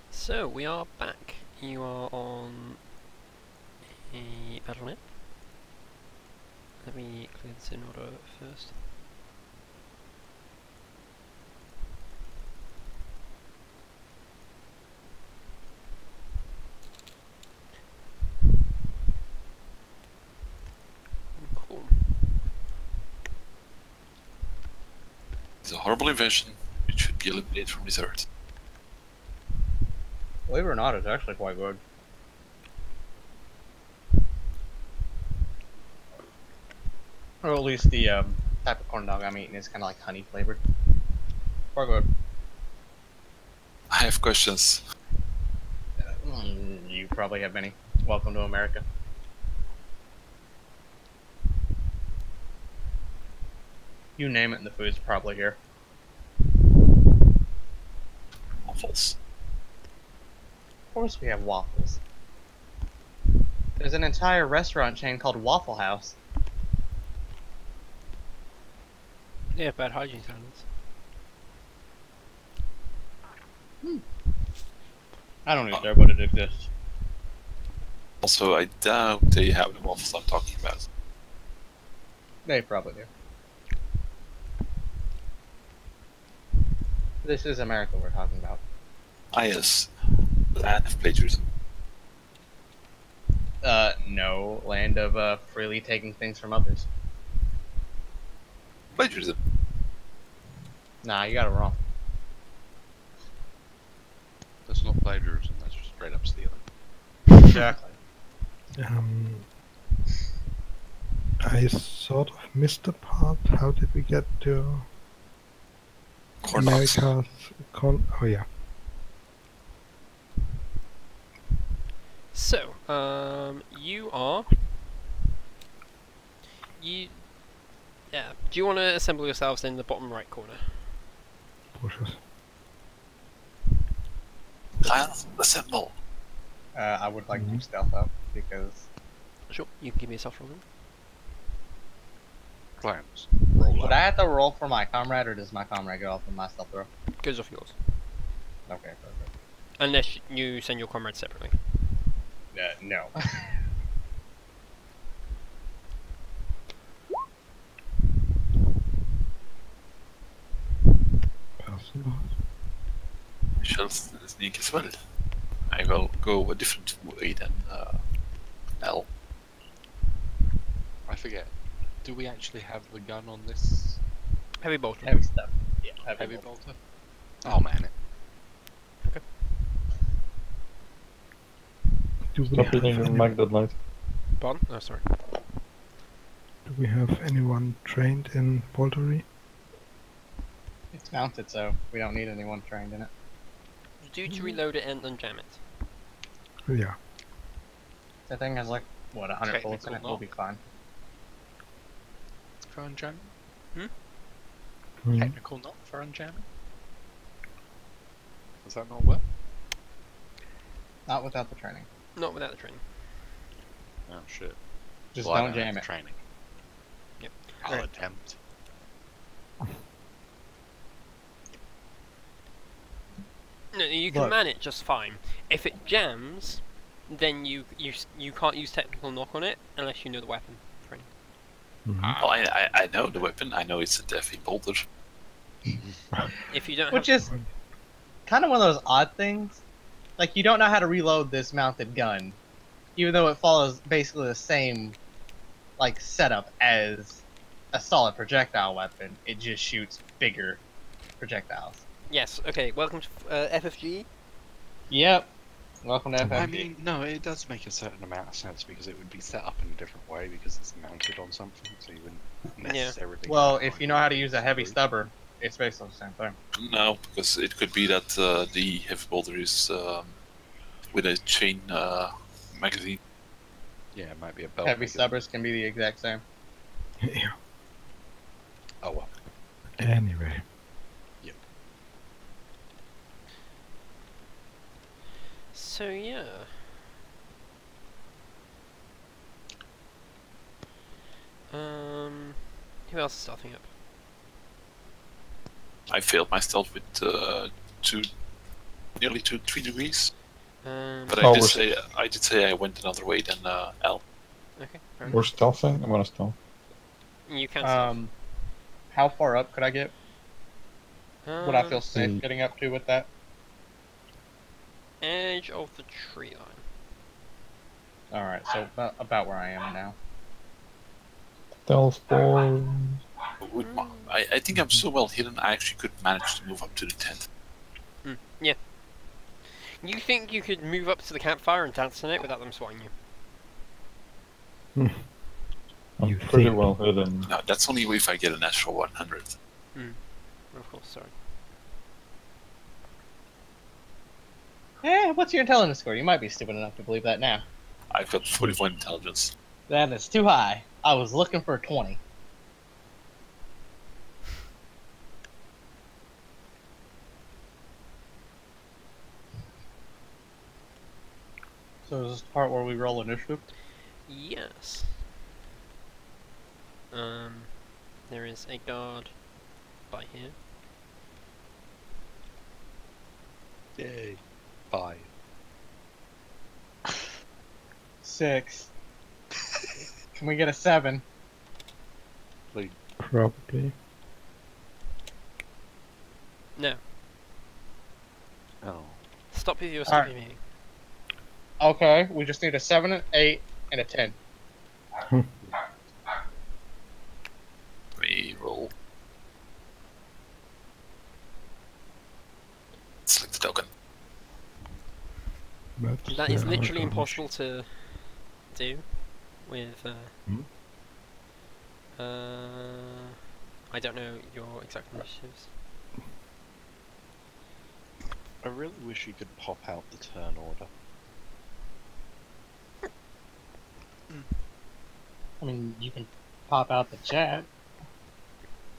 So we are back. You are on a battle net. Let me clear this in order first. Cool. It's a horrible invention. It should be eliminated from this earth. Believe it or not, it's actually quite good. Or at least the type of corn dog I'm eating is kind of like honey flavored. Quite good. I have questions. You probably have many. Welcome to America. You name it, and the food's probably here. Waffles. Of course, we have waffles. There's an entire restaurant chain called Waffle House. Yeah, bad hygiene standards. I don't eat there, but it exists. Also, I doubt they have the waffles I'm talking about. They probably do. This is America we're talking about. Ah, yes. Land of plagiarism. No. Land of, freely taking things from others. Plagiarism. Nah, you got it wrong. That's not plagiarism, that's just straight up stealing. Exactly. I sort of missed the part. How did we get to Corn dogs. America's oh yeah. So, yeah. Do you want to assemble yourselves in the bottom right corner? Bushes. Clans, assemble. I would like to stealth up because Sure. You can give me a soft roll then. Clans. Roll would up. I have to roll for my comrade, or does my comrade go off with my stealth throw? Goes off yours. Okay, perfect. Unless you send your comrades separately. No. Personal. I shall sneak as well. I will go a different way than L. I forget. Do we actually have the gun on this Heavy bolter. Heavy stuff. Yeah, heavy bolter? Oh man, Do we Stop have reading your any- mag that night. Pardon? Oh, sorry. Do we have anyone trained in boltery? It's mounted, so we don't need anyone trained in it. Do to reload it and unjam it. Yeah. That thing has like, what, 100 bullets in it? Technical We'll be fine. for unjamming? Hmm. Technical not for unjamming? Does that not work? Not without the training. Not without the training. Oh shit. Just Well, I don't have jam the it. Training. Yep. I'll Right. attempt. No, you can Look. man it just fine. If it jams, then you can't use technical knock on it unless you know the weapon. Training. Mhm. Well, I know the weapon. I know it's a heavy bolter. If you don't Which have, is kind of one of those odd things. Like, you don't know how to reload this mounted gun, even though it follows basically the same, like, setup as a solid projectile weapon. It just shoots bigger projectiles. yes, okay. Welcome to FFG. Yep. Welcome to FFG. I mean, no, it does make a certain amount of sense because it would be set up in a different way because it's mounted on something, so you wouldn't necessarily. Well, if you know how to use a heavy stubber, it's basically the same thing. No, because it could be that the heavy bolter is with a chain magazine. Yeah, it might be a belt. Heavy magazine. stubbers can be the exact same. Yeah. Oh well. Anyway. So yeah. Who else is starting up? I failed my stealth with 2 nearly to 3 degrees. But Okay, Oh, I did say I went another way than L. fair enough. we're stealthing. I'm gonna stealth. You can stealth. How far up could I get? Would I feel Um, safe getting up to with that? edge of the tree line. Alright, so about where I am now. Stealth boy. I think I'm so well hidden, I actually could manage to move up to the tent. Yeah. You think you could move up to the campfire and dance on it without them spotting you? I'm You pretty think. well hidden. No, that's only if I get a natural 100. Of course, sorry. What's your intelligence score? You might be stupid enough to believe that now. I've got 41 intelligence. That is too high. I was looking for a 20. So is this the part where we roll initiative? Yes. There is a guard by here. Yay. 5. 6. Can we get a 7? Probably. No. Oh. Stop with your Alright. stupid meeting. Okay, we just need a 7, an 8, and a 10. We roll. Select the token. That's That is the literally hard impossible to do with. I don't know your exact initiatives. I really wish you could pop out the turn order. I mean, you can pop out the chat.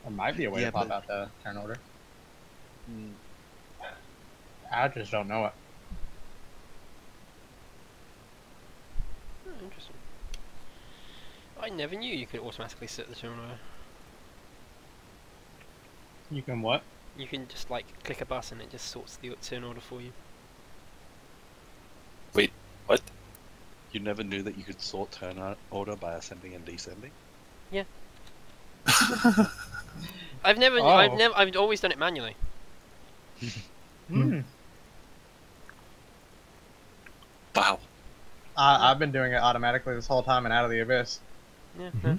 There might be a way Yeah, to pop but- out the turn order. Mm, I just don't know it. Oh, interesting. I never knew you could automatically set the turn order. You can what? You can just like click a button, it just sorts the turn order for you. What? You never knew that you could sort turn order by ascending and descending? I've never, Oh. I've always done it manually. Hmm. Wow. I've been doing it automatically this whole time and out of the abyss. Yeah, no,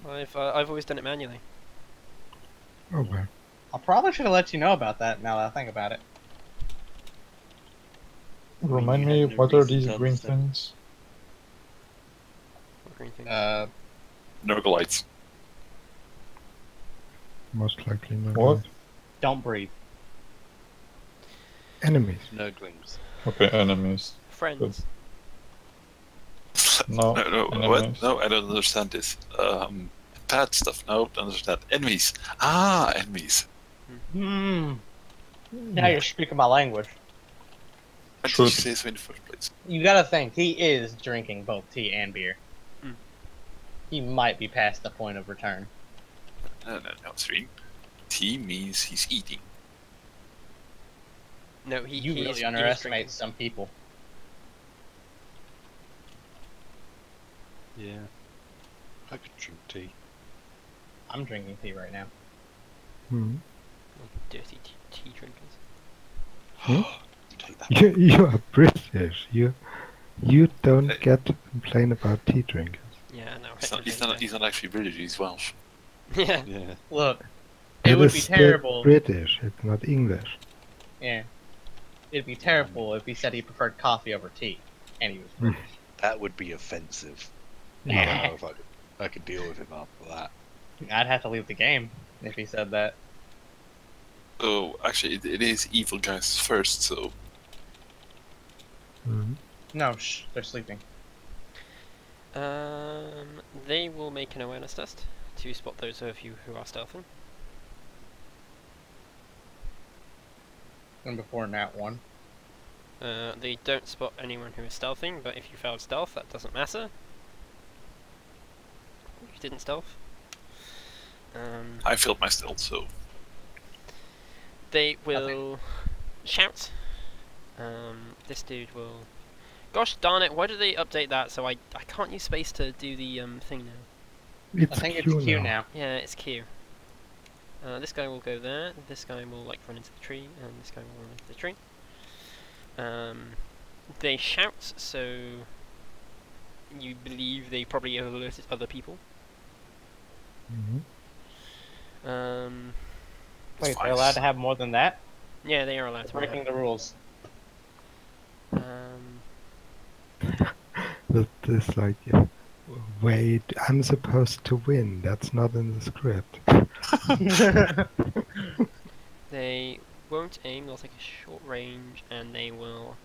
I've always done it manually. Oh well. I probably should have let you know about that now that I think about it. Remind you me, had no what are reason these to green understand. things? What green thing? Nurgleites. Most likely not. What? Don't breathe. Enemies. Nurglings. Okay, enemies. Friends. No, No, enemies. what? No, I don't understand this. Bad stuff. No, don't understand. Enemies. Ah, enemies. Hmm. Now you're speaking my language. Why did you Truth. say so in the first place? You gotta think, he is drinking both tea and beer. Hmm. He might be past the point of return. No, Sreen. Tea means he's eating. No, he You he is- really he is underestimate drinking. some people. Yeah. I could drink tea. I'm drinking tea right now. Hmm. Dirty tea drinkers. Hmm? Take that. You are British. You don't get to complain about tea drinkers. Yeah, no. He's not actually British, he's Welsh. Yeah. Yeah. Look, It it would is be still terrible. British. It's not English. Yeah. It'd be terrible if he said he preferred coffee over tea. And he was British. That would be offensive. I Yeah. don't know if I could deal with him after that. I'd have to leave the game if he said that. Oh, actually, it is evil guys first, so Hmm. No, shh, they're sleeping. They will make an awareness test to spot those of you who are stealthing. And before Nat 1. They don't spot anyone who is stealthing, but if you failed stealth, that doesn't matter. You didn't stealth. I failed my stealth, so They will shout This dude will. Gosh darn it! Why did they update that? So I can't use space to do the thing now. It's I think Q it's Q now. Yeah, it's Q. This guy will go there. This guy will like run into the tree, and this guy will run into the tree. They shout, so you believe they probably alerted other people. Wait, they're allowed to have more than that? Yeah, they are allowed to. Breaking the rules. It's like, wait, I'm supposed to win. That's not in the script. They won't aim. They'll take a short range, and they will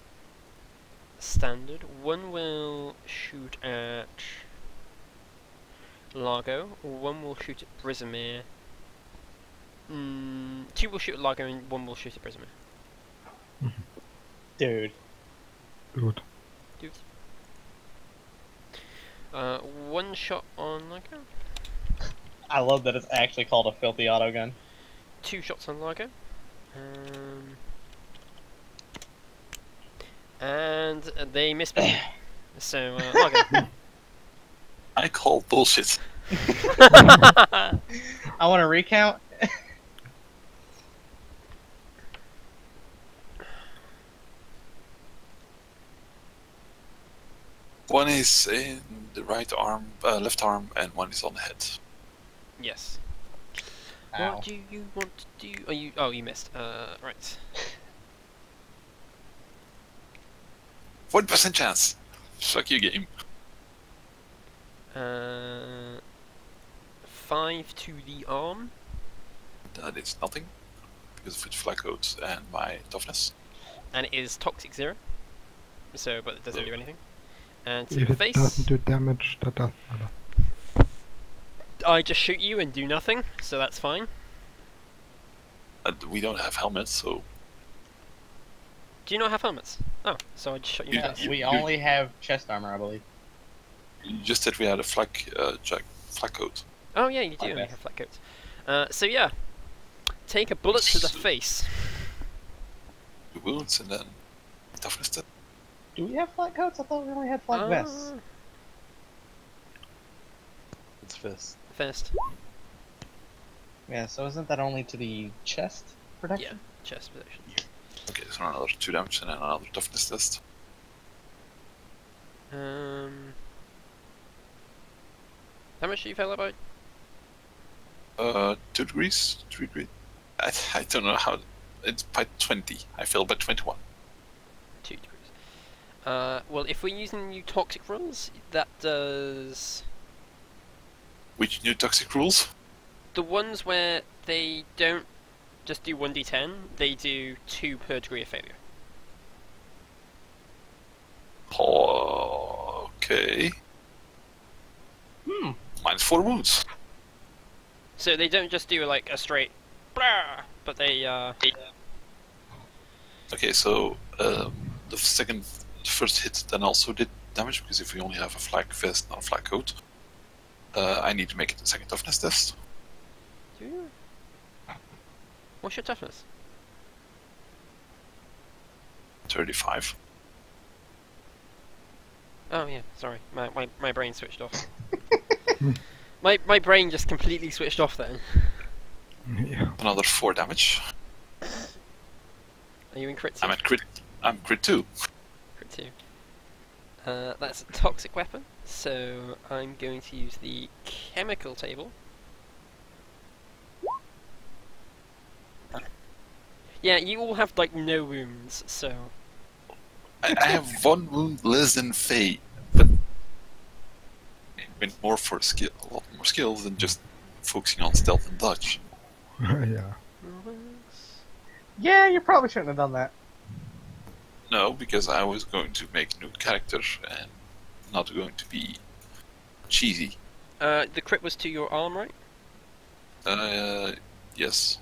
standard. One will shoot at Largo. One will shoot at Brisimir. Two will shoot at Largo, and one will shoot at Brisimir. Dude. Good. Dudes. One shot on Largo. I love that it's actually called a filthy autogun. 2 shots on Largo. And they miss me. So, Largo. I call bullshit. I want to recount. One is in the right arm, left arm, and one is on the head. Yes. Ow. What do you want to do? Oh, you missed. Right. 40% chance. Fuck you, game. 5 to the arm. That is nothing because of its flag codes and my toughness. And it is toxic 0. So, but it doesn't do anything. And to If the it face, doesn't do damage, that doesn't matter. I just shoot you and do nothing, so that's fine. We don't have helmets, so Do you not have helmets? Oh, so I just shot you in the Yeah, face. We only have chest armor, I believe. you just said we had a flag coat. Oh yeah, you do Okay. only have flat coats. So yeah, take a bullet to the face. 2 wounds and then toughness 10. Do we have flat coats? I thought we only had flat vests. It's fist. First, Yeah, so isn't that only to the chest yeah, protection? chest position. Okay, so another 2 damage and then another toughness test. How much do you fail about? 2 degrees, 3 degrees. I don't know how. It's by 20. I failed by 21. 2 degrees. Well, if we're using new toxic rules, that does Which new toxic rules? the ones where they don't just do 1d10, they do 2 per degree of failure. Okay. Minus 4 wounds. So they don't just do like a straight blah, but they Okay, so the first hit then also did damage because if we only have a flag vest, not a flag coat, I need to make it a second toughness test. do you? What's your toughness? 35. Oh yeah, sorry, my brain switched off. my brain just completely switched off then. Yeah. Another 4 damage. Are you in crit? I'm at crit. I'm crit 2. Crit 2. That's a toxic weapon, so I'm going to use the chemical table. Yeah, you all have like no wounds, so I have 1 wound less than Faye, but it went more for skill, a lot more skills than just focusing on stealth and dodge. Yeah. Yeah, you probably shouldn't have done that. No, because I was going to make a new character and not going to be cheesy. The crit was to your arm, right? Yes.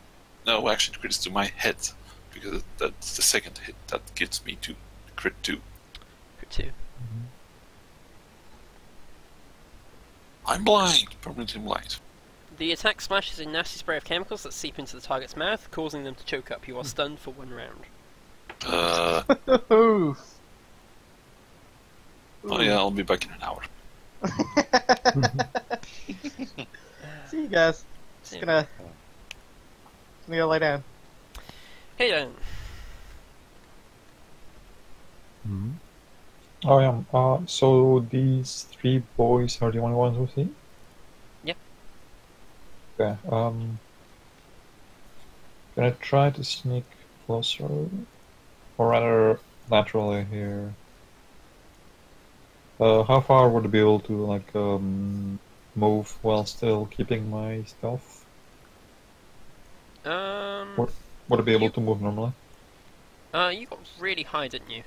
No, actually, the crit is to my head because that's the second hit that gets me to crit 2. Crit 2. I'm blind, permanently blind. The attack splashes a nasty spray of chemicals that seep into the target's mouth, causing them to choke up. You are stunned for 1 round. Oof. Oh yeah, I'll be back in an hour. See you guys. See Just ya. gonna go lay down. Hey then. Hmm. Oh yeah. So these three boys are the only ones who see? Yeah. Okay. Gonna try to sneak closer, or rather, laterally here. How far would I be able to move while still keeping my stealth? Um. Would I be able to move normally? You got really high, didn't you?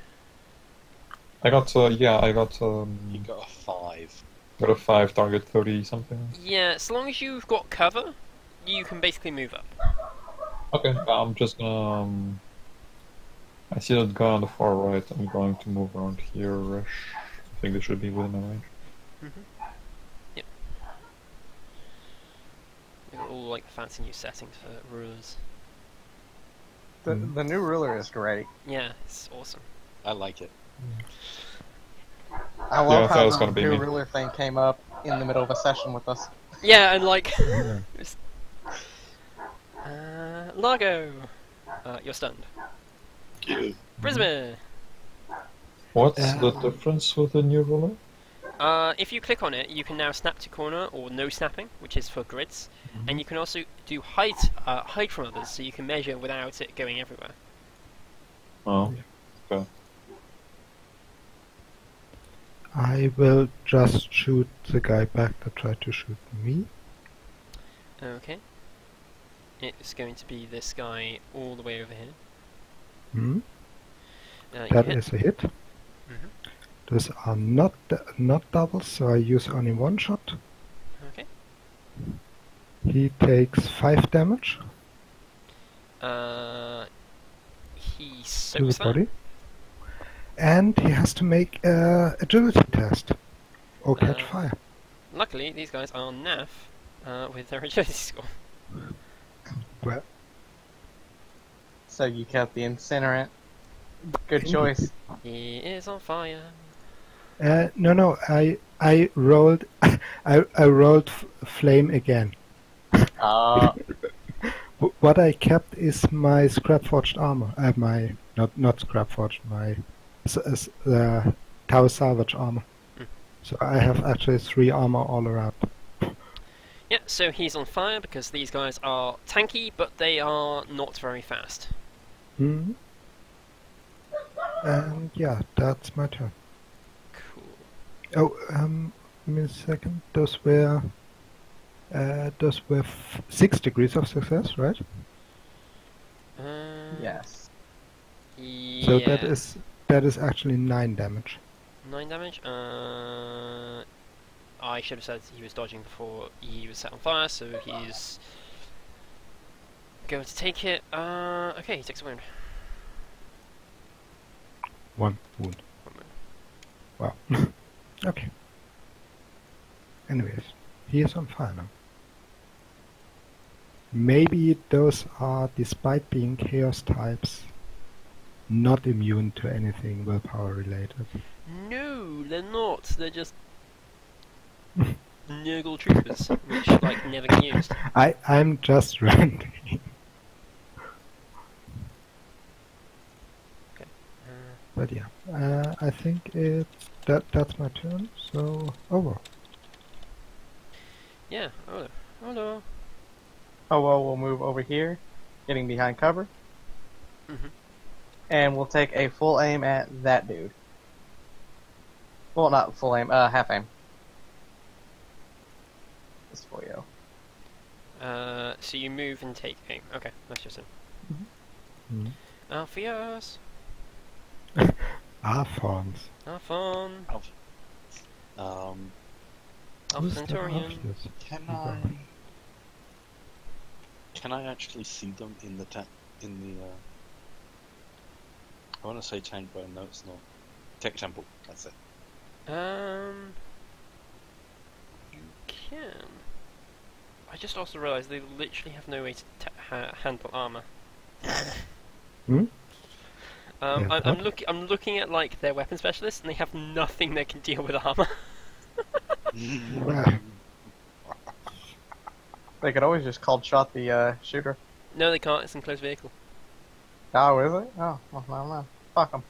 I got I got You got a 5. got a 5 target 30 something. Yeah, as long as you've got cover, you can basically move up. Okay, I'm just gonna. I see that guy on the far right. I'm going to move around here. I think they should be within my range. Yep. We've got all like the fancy new settings for rulers. The new ruler is great. Yeah, it's awesome. I like it. I Yeah, I love thought it was how gonna the be new me. ruler thing came up in the middle of a session with us. Yeah, and like, Yeah. Largo, you're stunned. You. Brisbane. What's the difference with the new ruler? If you click on it, you can now snap to corner or no snapping, which is for grids, and you can also do hide from others, so you can measure without it going everywhere. Oh, okay. I will just shoot the guy back that tried to shoot me. Okay. It's going to be this guy all the way over here. Hmm. You That hit. is a hit. Mhm. Those are not doubles, so I use only one shot. Okay. He takes 5 damage He to soaks the that. body. And he has to make a agility test. Or catch Uh, fire. Luckily, these guys are NAF with their agility score. Well, So you kept the incinerant. Good choice. He is on fire. no, I rolled, I rolled flame again. What I kept is my scrap forged armor. My not scrap forged, my Tau salvage armor. Mm. So I have actually 3 armor all around. Yeah, so he's on fire because these guys are tanky, but they are not very fast. Hmm. And yeah, that's my turn. Cool. Oh, give me a second. Those were 6 degrees of success, right? Yes. Yeah. So that is actually 9 damage. 9 damage. I should have said he was dodging before he was set on fire, so he's going to take it. Okay, he takes a wound. 1 wound. 1 wound. Wow. Okay. Anyways, he is on fire now. Maybe those are, despite being chaos types, not immune to anything willpower related. No, they're not. They're just Nurgle troopers, which like never get used. I'm just ranting. Okay. But yeah, I think that's my turn. So over. Yeah. Oh, hello. Oh well, we'll move over here, getting behind cover, Mhm. and we'll take a full aim at that dude. Well, not full aim, half aim. Just for you. So you move and take aim. Okay, that's just it. Mhm. Alpheus. Alphonse. Alphon. Um, Alpha Who's the Centaurian. Alpheus? can I actually see them in the I want to say tank, but no, it's not. Tech temple. That's it. You can. I just also realised they literally have no way to handle armor. Hmm? Yeah, I'm looking at like their weapon specialists, and they have nothing that can deal with armor. Well, They could always just cold shot the shooter. No, they can't. It's an enclosed vehicle. Oh, is it? Oh, well, I don't know. Fuck them.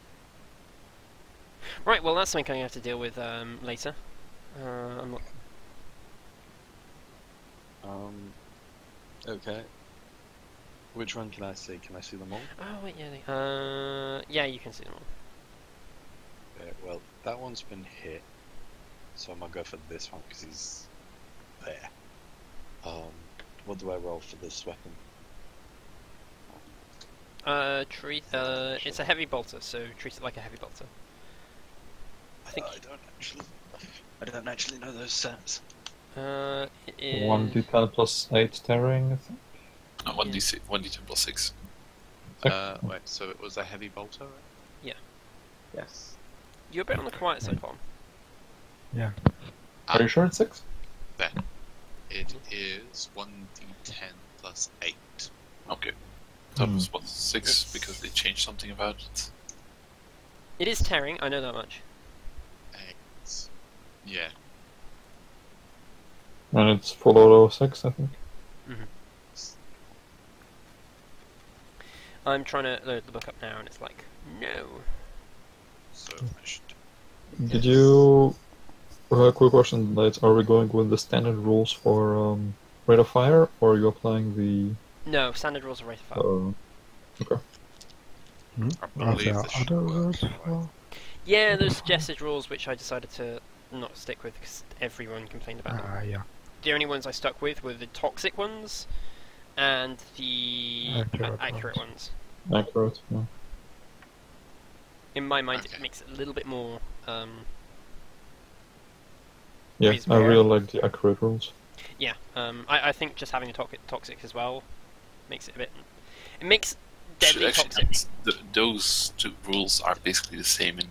Right. Well, that's something I'm gonna have to deal with later. I'm not. Okay. Which one can I see? Can I see them all? Oh wait, yeah. Yeah, you can see them all. Yeah, well, that one's been hit, so I'm gonna go for this one because he's there. What do I roll for this weapon? Treat. It's a heavy bolter, so treat it like a heavy bolter. I think. I don't actually know those stats. It is 1d10 plus 8 tearing, I think. No, 1d10 plus 6. Wait, so it was a heavy bolter, right? Yes. You're a bit on the quiet side, Colin. yeah. Are you sure it's 6? Then it is 1d10 plus 8. Okay. That was what, 6 because they changed something about it. It is tearing. I know that much. 8. Yeah. And it's full auto 6, I think. I'm trying to load the book up now, and it's like, no. So I should. Did you... quick question, Lights. Are we going with the standard rules for rate of fire, or are you applying the... No, standard rules of rate of fire. Okay. I Are believe there this should other work. rules for? Yeah, there's suggested rules which I decided to not stick with because everyone complained about them. Yeah. The only ones I stuck with were the toxic ones and the accurate ones. Accurate, yeah. In my mind, Okay. it makes it a little bit more. Yeah, reasonable. I really like the accurate rules. Yeah, I think just having a toxic as well makes it a bit. It makes deadly Actually, toxic. those two rules are basically the same, and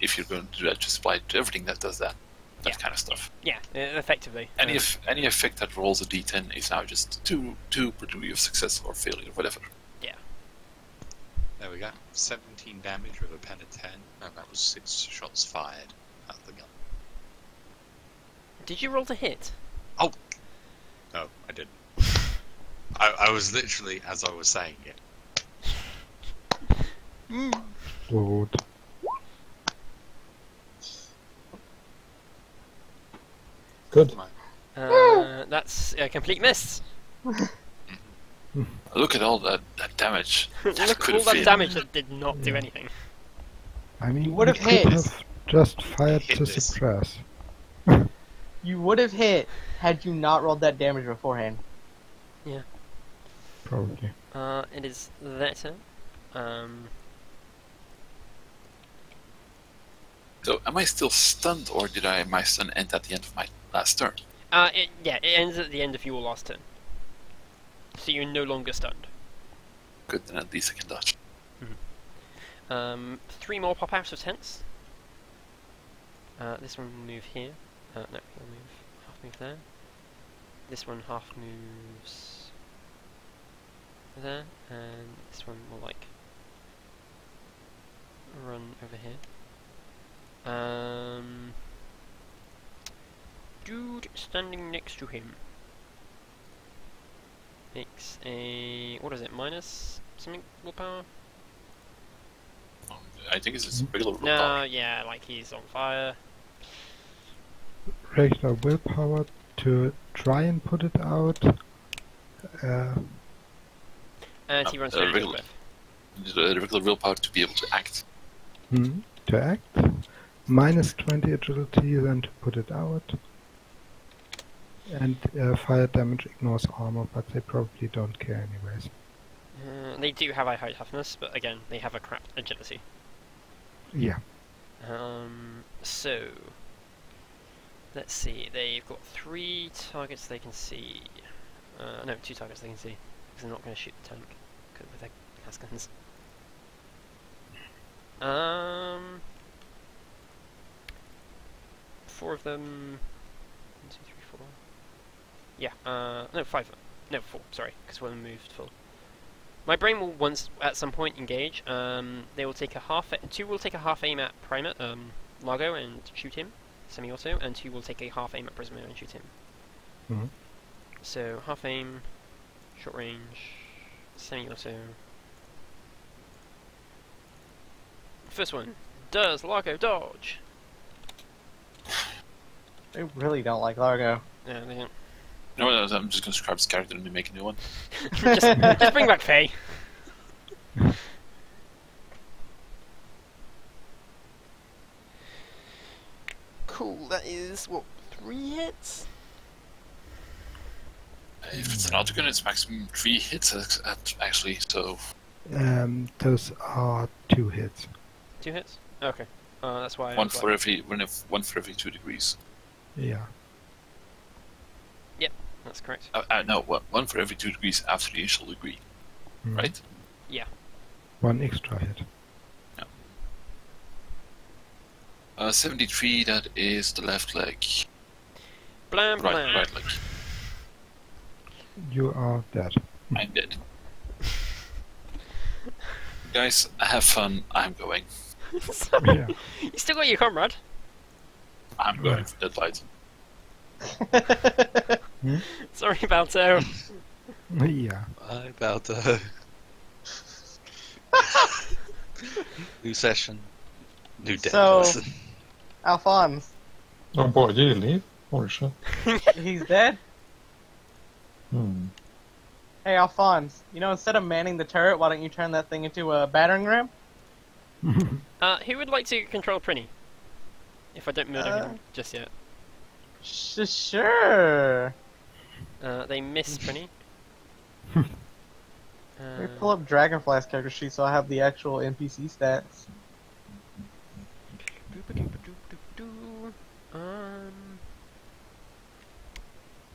if you're going to do that, just apply it to everything that does that kind of stuff. Yeah, effectively. Any effect that rolls a d10 is now just two per degree of success or failure, whatever. There we go. 17 damage with a pen of 10, and that was 6 shots fired at the gun. Did you roll to hit? No, I didn't. I was literally, as I was saying it. Good. Good. That's a complete miss. Look at all that damage. Look at could all have that been. damage that did not do anything. I mean, You would have we could hit. have just fired Hit to this. suppress. You would have hit had you not rolled that damage beforehand. Probably. It is their turn. So, am I still stunned, or did my stun end at the end of my last turn? It ends at the end of your last turn. So you're no longer stunned. Good, then at least I can dodge. 3 more pop out of tents. This one will move here. No, he'll half move there. This one half moves there, and this one will like run over here. Dude standing next to him makes a, what is it, minus something willpower? I think it's just regular No, willpower. yeah, like he's on fire. Regular willpower to try and put it out. And he runs straight into regular. cliff. The regular willpower to be able to act. To act. Minus 20 agility, then to put it out. And fire damage ignores armor, but they probably don't care anyways. They do have a high toughness, but again, they have a crap agility. Yeah. So let's see. They've got 3 targets they can see. No, 2 targets they can see because they're not going to shoot the tank with their gas guns. 4 of them. 1, 2, 3, 4. Yeah. No, 5 of them. No, 4. Sorry, because one of them moved full. My brain will once at some point engage. They will take a half. Two will take a half aim at Primate, Largo, and shoot him, semi-auto, and two will take a half aim at Prisma and shoot him. Mhm. So half aim, short range, semi-auto. First one. Does Largo dodge? They really don't like Largo. Yeah, they don't. You know what? I'm just gonna scrap this character and make a new one. just bring back Faye. Cool. That is what, 3 hits? If it's an autogun, it's maximum 3 hits actually. So Those are 2 hits. 2 hits? Okay. That's why. one for every 2 degrees. Yeah. That's correct. No, one for every 2 degrees after the initial degree, Mhm. right? 1 extra hit. 73. That is the left leg. Blam blam. Right leg. You are dead. I'm dead. Guys, have fun. I'm going. Yeah. You still got your comrade. I'm going for Deadlight. Sorry, Balto. Yeah. Bye, Balto. New session. New death So- lesson. Alphonse, Oh boy, did he leave? Holy shit. he's dead? Hmm. Hey, Alphonse, instead of manning the turret, why don't you turn that thing into a battering ram? Who would like to control Prinny? If I don't murder him just yet. Sure. They miss Prinny. Let me pull up Dragonfly's character sheet so I have the actual NPC stats.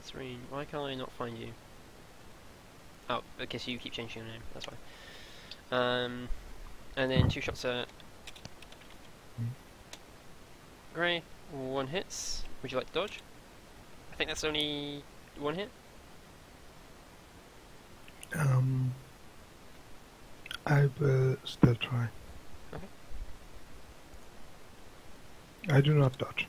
Serene, why can't I not find you? Oh, because you keep changing your name, that's why. And then 2 shots at Grey, 1 hits. Would you like to dodge? I think that's only 1 hit. I will still try. Okay. I do not dodge.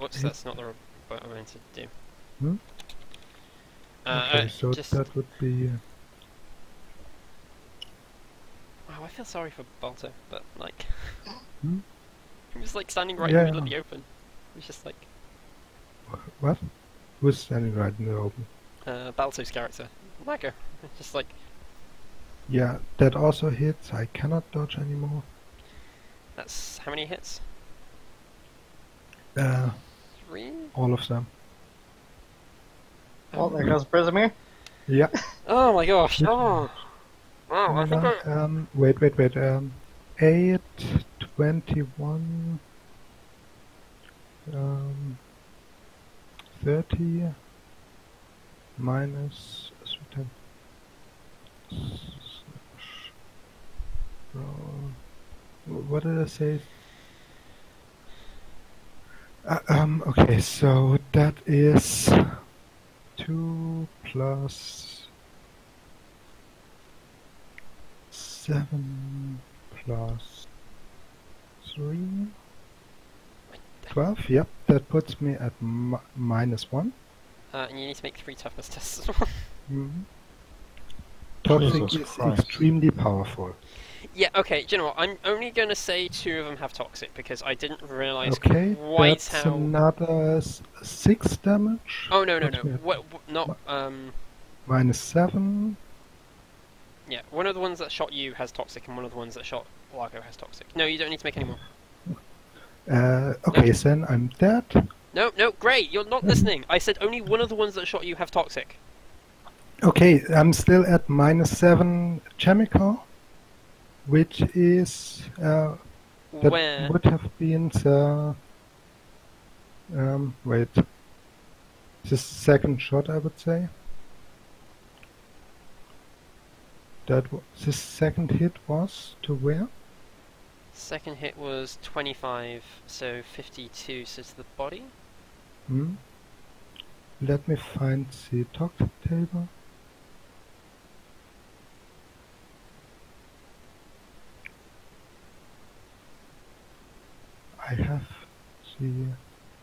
Whoops, that's not the what I meant to do. Hmm? Okay, so just... that would be... Oh, I feel sorry for Balto, but like... Hmm? He was like standing right in the middle of Yeah. the open. He was just like... What? Who's standing right in the open? Balto's character. Lego. Just like... Yeah, that also hits. I cannot dodge anymore. That's how many hits? 3? All of them. Well, there goes Brisimir. Yeah. Oh my gosh! Oh! Oh, I think I... Wait. 8, 21, 30, minus 10. What did I say? Okay, so that is 2 plus 7 plus 3. 12, yep, that puts me at minus 1. and you need to make 3 toughness tests as well. Mm-hmm. Toxic Jesus is Christ. extremely powerful. Yeah, okay, do you know what? I'm only going to say 2 of them have toxic because I didn't realise Okay, quite that's how... another 6 damage. Oh, no. Puts me at Not, minus 7. yeah, one of the ones that shot you has toxic and one of the ones that shot Largo has toxic. No, you don't need to make any more. Okay, then I'm dead. No, great, you're not listening. I said only one of the ones that shot you have toxic. Okay, I'm still at minus 7 chemical, which is that Where? would have been the wait, the second shot, I would say. The second hit was to where? Second hit was 25, so 52, so to the body. Hmm? Let me find the talk table. I have the...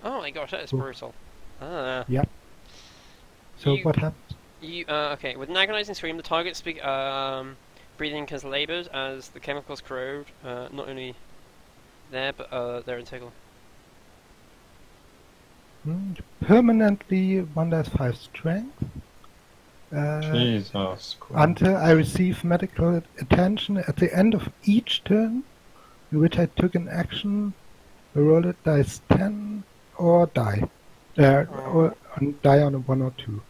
Oh my gosh, that is Oh. brutal. Ah. Yeah. So You- what happens? Okay, with an agonizing scream, the target breathing has labored as the chemicals corrode, not only there, but their integral. Permanently 1-5 strength. Jesus Christ. Until I receive medical attention at the end of each turn in which I took an action, roll a dice 10 or die. Or die on a 1 or 2.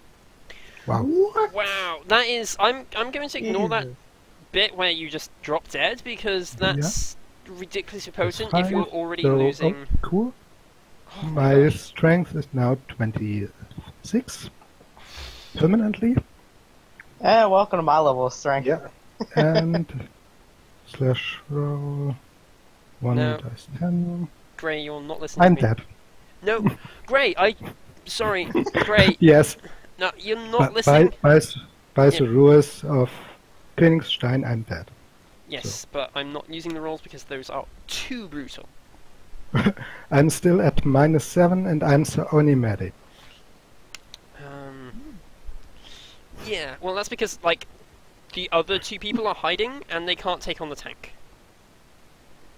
Wow. Wow, that is. I'm going to ignore that bit where you just drop dead because that's ridiculously potent if you're already So, losing. oh, cool. Oh my My gosh. strength is now 26. Permanently. Yeah, welcome to my level of strength. Yeah. And slash roll 1 No. dice 10. Gray, you're not listening I'm to me. dead. No, Gray, sorry, Gray. Yes. No, you're By, not listening. by Yeah. the rules of Königstein, I'm dead. Yes, but I'm not using the rolls because those are too brutal. I'm still at -7 and I'm the only medic. Yeah, well that's because, like, the other two people are hiding and they can't take on the tank.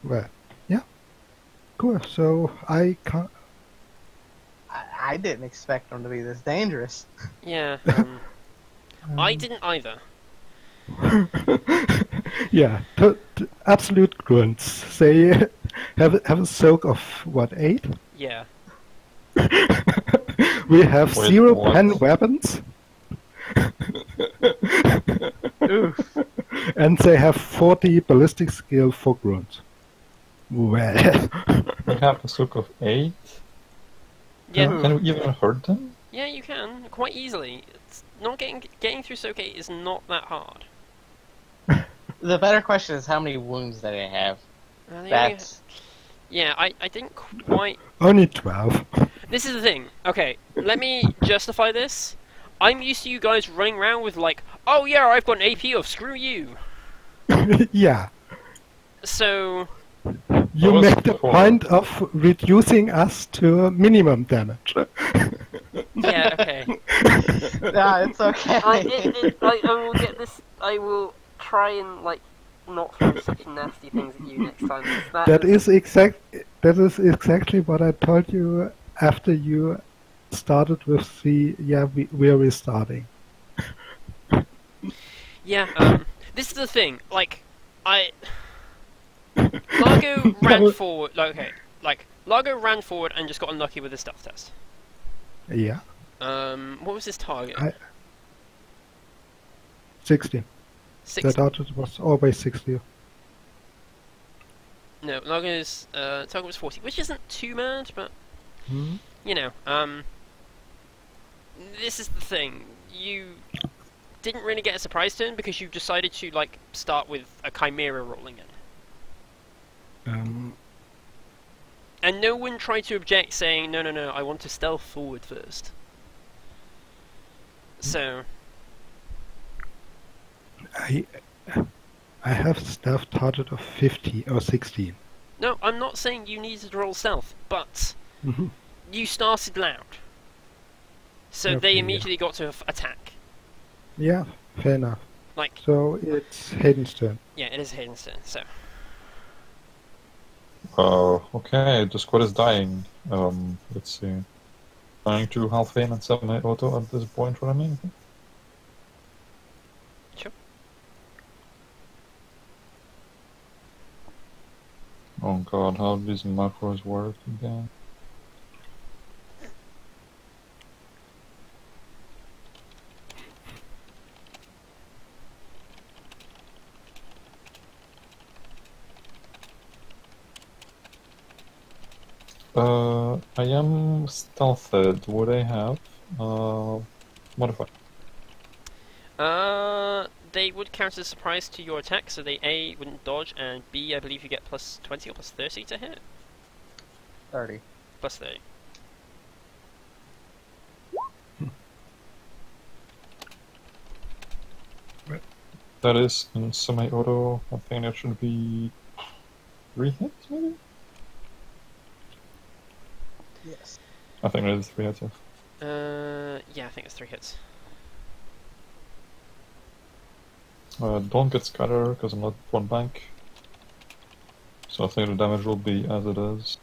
Well, yeah. Cool. So I can't. I didn't expect them to be this dangerous. Yeah, I didn't either. Yeah, absolute grunts. They have a soak of what, 8? Yeah. We have Wait, 0 what? pen weapons. Oof. And they have 40 ballistic skill for grunts. Well. We have a sook of 8. Yeah, Can we even hurt them? yeah, you can quite easily. It's not getting through Soak 8 is not that hard. The better question is how many wounds do they have? They only That's Yeah, I didn't quite. Only 12. This is the thing. Okay, let me justify this. I'm used to you guys running around with like, oh yeah, I've got an AP of screw you. Yeah. So You was make the before. point of reducing us to minimum damage. yeah, okay. nah, it's okay. I will get this. I will try and like not throw such nasty things at you next time. 'Cause That is exactly what I told you after you started with the we're restarting. Yeah. This is the thing. Like, Largo ran forward. Largo ran forward and just got unlucky with the stealth test. Yeah. What was his target? 60. 60. The target was always 60. No, Largo's target was 40, which isn't too bad, but Hmm? you know, this is the thing. You didn't really get a surprise turn because you decided to like start with a chimera rolling in, and no one tried to object, saying no, I want to stealth forward first. So I have stealth target of 50 or 16. no, I'm not saying you needed to roll stealth, but Mhm. you started loud, so Okay, they yeah. immediately got to attack. Yeah, fair enough. Like, So it's Hayden's turn. yeah, it is Hayden's turn. So Okay, the squad is dying. Let's see. Trying to half aim and 7 auto at this point for me. Sure. Oh god, how do these macros work again? I am stealthed. Would I have modify? They would count as a surprise to your attack, so they A, wouldn't dodge, and B, I believe you get plus 20 or plus 30 to hit? 30. Plus 30. That is in semi-auto. I think it should be 3 hits, maybe? Yes. I think it is 3 hits, yes. Yeah, I think it's 3 hits. Don't get scatter, because I'm not 1 bank. So I think the damage will be as it is.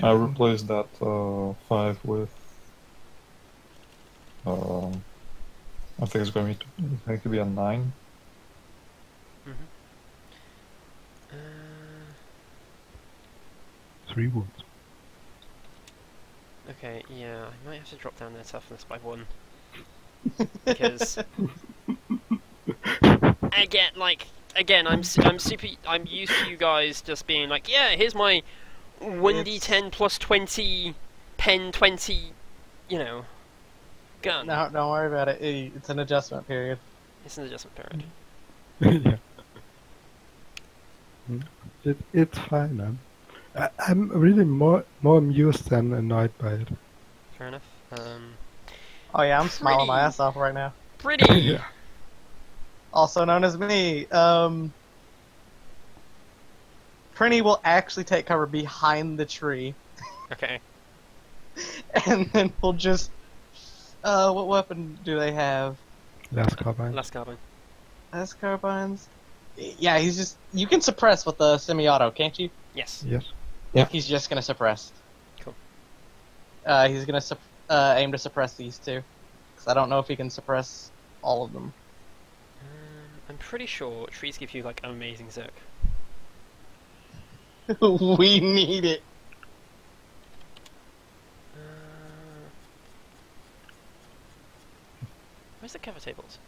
I replaced that 5 with... I think it's going to be a 9. Mm-hmm. 3 wounds. Okay, yeah, I might have to drop down their toughness by 1. Because I'm used to you guys just being like, yeah, here's my 1d10 plus 20 pen 20, you know, gun. No, don't worry about it. It's an adjustment period. It's an adjustment period. Yeah. It's fine, man. I'm really more amused than annoyed by it. Fair enough. Oh yeah, I'm smiling my Pretty. ass off right now. Pretty. Yeah. Also known as me. Prinny will actually take cover behind the tree, Okay. and then we'll just. What weapon do they have? Last carbine. Last carbine. Last carbines. Yeah, he's just. You can suppress with the semi-auto, can't you? Yes. Yes. He's just gonna suppress. Cool. He's gonna aim to suppress these two, because I don't know if he can suppress all of them. I'm pretty sure trees give you like an amazing zerk. We need it. Where's the cover tables?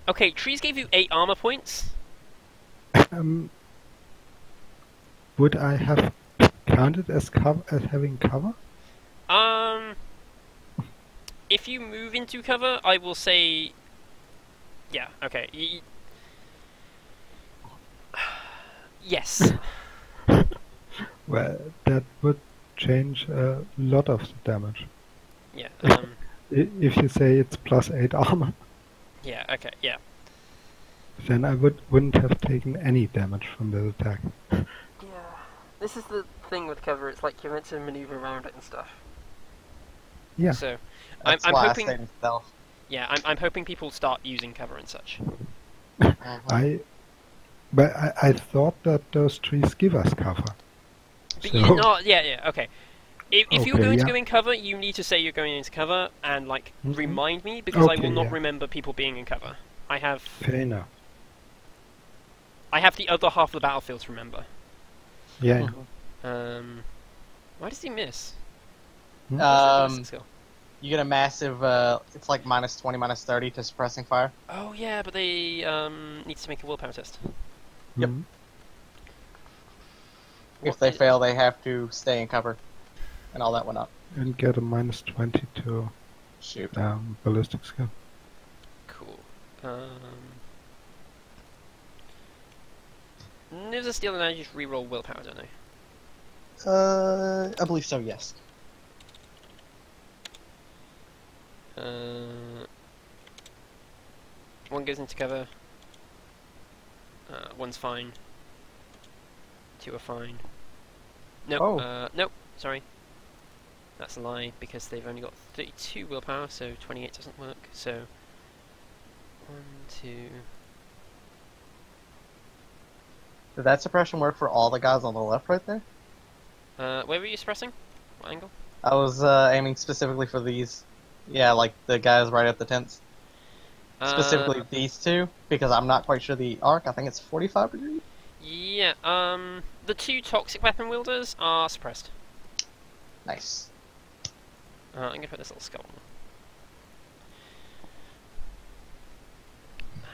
Okay, trees gave you 8 armor points. Would I have counted as having cover? If you move into cover, I will say, yeah, okay. Yes. Well, that would change a lot of the damage. Yeah. If you say it's +8 armor, Yeah. Okay. Yeah. then I wouldn't have taken any damage from the attack. Yeah. This is the thing with cover. It's like you're meant to maneuver around it and stuff. Yeah. So, That's I'm why hoping. I stayed in stealth. Yeah, I'm hoping people start using cover and such. I thought that those trees give us cover. But So- you not. Yeah. Yeah. Okay. If you're Okay, going to yeah. go in cover, you need to say you're going into cover and like remind me because I Okay, will not yeah. remember people being in cover. I have Fair enough. the other half of the battlefield to remember. Yeah. Why does he miss? Hmm? Where's that ballistic skill? You get a massive, it's like -20, -30 to suppressing fire. Oh yeah, but they need to make a willpower test. Yep. Mhm. If they fail, they have to stay in cover. And all that went up. And get a -20 to Shoot. ballistic skill. Cool. There's a steal and I just reroll willpower, don't I? I believe so, yes. One goes into cover. One's fine. 2 are fine. Nope. Oh. Nope. Sorry. That's a lie because they've only got 32 willpower, so 28 doesn't work. So 1, 2. Did that suppression work for all the guys on the left right there? Where were you suppressing? What angle? I was aiming specifically for these. Yeah, like the guys right at the tents. Specifically these two, because I'm not quite sure the arc. I think it's 45 degrees. Yeah. The 2 toxic weapon wielders are suppressed. Nice. I'm gonna put this little skull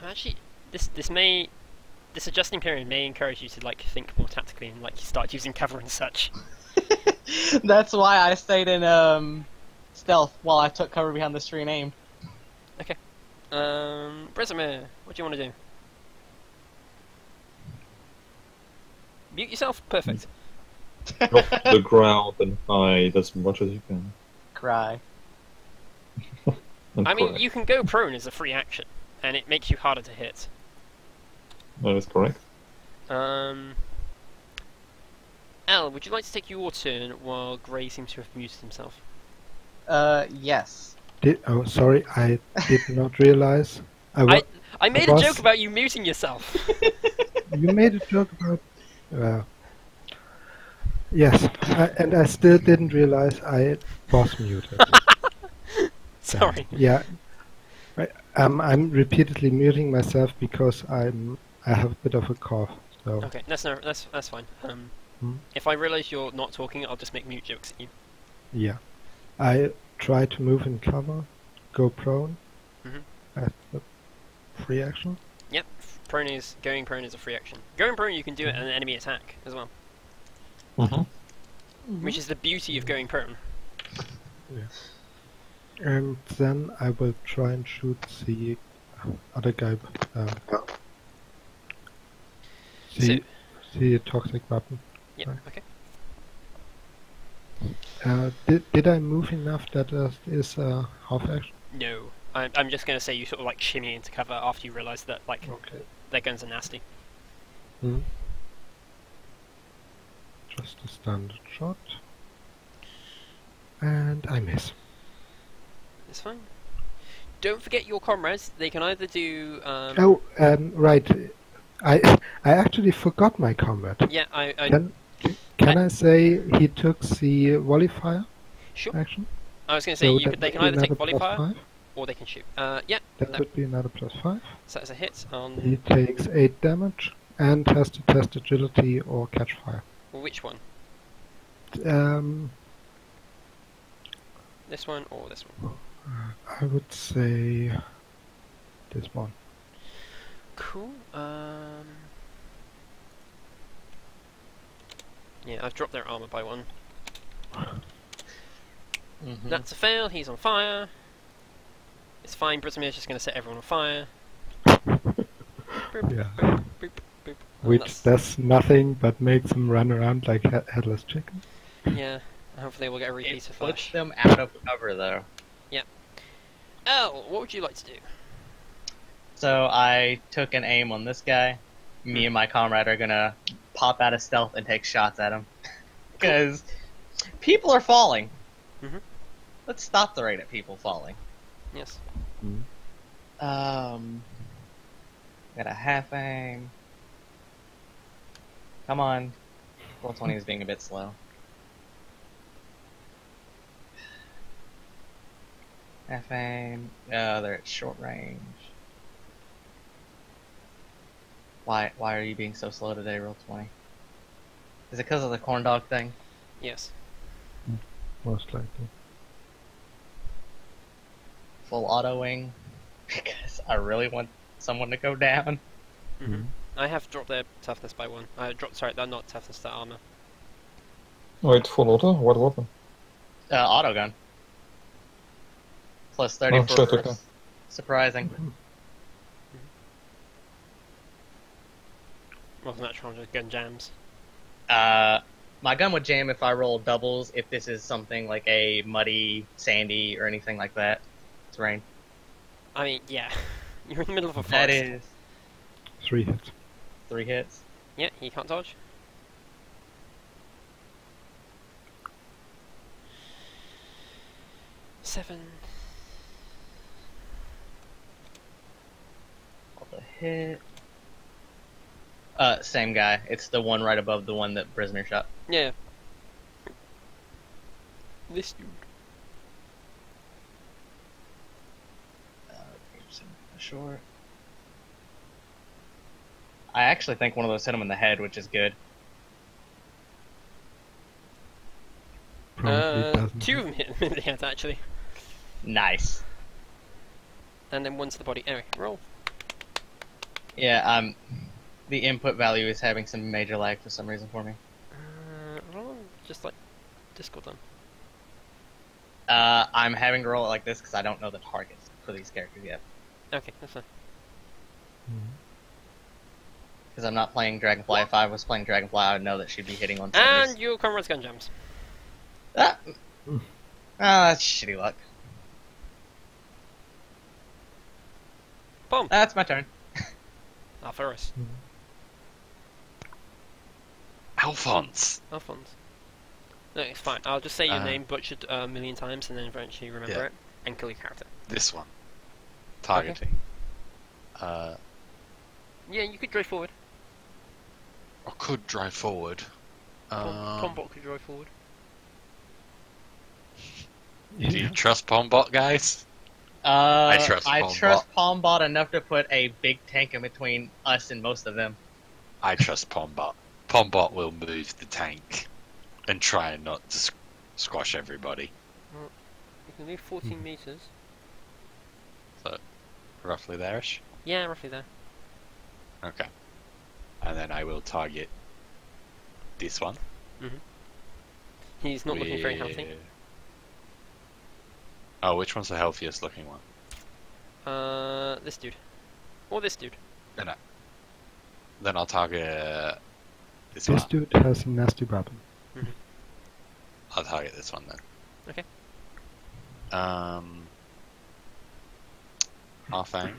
on. Actually, this adjusting period may encourage you to like think more tactically and like start using cover and such. That's why I stayed in stealth while I took cover behind this tree and aimed. Okay. Bresimir, what do you want to do? Mute yourself. Perfect. Drop to the ground and hide as much as you can. Cry. And I mean, correct. you can go prone as a free action, and it makes you harder to hit. That is correct. Al, would you like to take your turn while Gray seems to have muted himself? Yes. Oh, sorry, I did not realize. I made a joke about you muting yourself. You made a joke about. Yes, and I still didn't realize I was muted. Sorry. Yeah, I'm repeatedly muting myself because I have a bit of a cough. So Okay, that's fine. Hmm? If I realise you're not talking, I'll just make mute jokes at you. yeah, I try to move in cover, go prone Mhm. as a free action. Yep, going prone is a free action. Going prone, you can do it at an enemy attack as well, which is the beauty of going prone. And then I will try and shoot the other guy. The toxic weapon. Yep. Right. Okay. Did I move enough that is a half action? No, I'm just gonna say you sort of like shimmy into cover after you realise that like Okay. their guns are nasty. Hmm. Just a standard shot. And I miss. It's fine. Don't forget your comrades. They can either do. Right. I actually forgot my combat. Yeah, I Can I say he took the volley fire sure. action? I was gonna say So they can would either be take volley another fire +5. or they can shoot. Yeah. That No. would be another +5. So that's a hit on He takes 8 damage and has to test agility or catch fire. which one? This one or this one? I would say this one. Cool. Yeah, I've dropped their armor by 1. Mm-hmm. That's a fail. He's on fire. It's fine. Britamir's just going to set everyone on fire. Boop, Yeah. boop, boop, boop. And Which does nothing but makes him run around like headless chicken. Yeah. Hopefully we'll get a It repeat of puts Flash. them out of cover, though. Oh, what would you like to do? So I took an aim on this guy. Me and my comrade are gonna pop out of stealth and take shots at him. Because people are falling. Mhm. Let's stop the rate of people falling. Yes. Got a half aim. Come on. Roll 20 is being a bit slow. Half aim. They're at short range. Why are you being so slow today, roll 20? Is it because of the corn dog thing? Yes. Most likely. Full autoing? Because I really want someone to go down. Mm-hmm. I have dropped their toughness by 1. Sorry, they're not toughness, their armor. Wait, full auto? What weapon? Auto gun. Plus 30 Oh, for shit, okay. surprising. Wasn't that trying to gun jams? My gun would jam if I roll doubles, if this is something like a muddy, sandy, or anything like that. Terrain. I mean, yeah. You're in the middle of a forest. That is 3 hits. 3 hits. Yeah, he can't dodge. Seven. All the hit. Same guy. It's the one right above the one that Prisoner shot. Yeah. This dude. Short. I actually think one of those hit him in the head, which is good. Probably doesn't. 2 of them hit him in the head, actually. Nice. And then 1 to the body. Anyway, roll. Yeah, the input value is having some major lag for some reason for me. Roll just like Discord then. I'm having to roll it like this because I don't know the targets for these characters yet. Okay, that's fine. Because I'm not playing Dragonfly. If I was playing Dragonfly, I would know that she'd be hitting on somebody's. And your comrade's gun jams. Ah! Oh, that's shitty luck. Boom. That's my turn. Alpharis. Alphonse. Alphonse. No, it's fine. I'll just say your Uh, name butchered a million times and then eventually remember Yeah. it and kill your character. This one. Targeting. Yeah, you could drive forward. I could drive forward. Pombot could drive forward. Do you trust Pombot, guys? I trust Palmbot. trust Palmbot enough to put a big tank in between us and most of them. I trust Pombot. Pombot will move the tank and try and not to squash everybody. You can move 14 meters. So, roughly there-ish? Yeah, roughly there. Okay. And then I will target this one. He's not looking very healthy. with- Oh, which one's the healthiest looking one? This dude. Or this dude. Then I'll target this This one. dude has a nasty weapon. I'll target this one then. Okay. Halfang.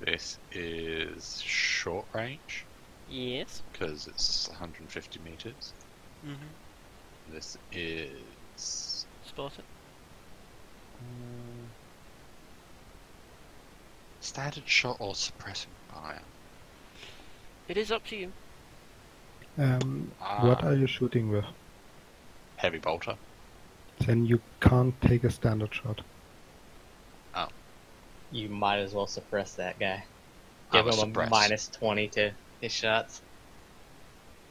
This is short range Yes. because it's 150 meters. This is Spot it. standard shot or suppressing fire. It is up to you. What are you shooting with? Heavy bolter. Then you can't take a standard shot. You might as well suppress that guy. I Give will him suppress. a minus 20 to his shots.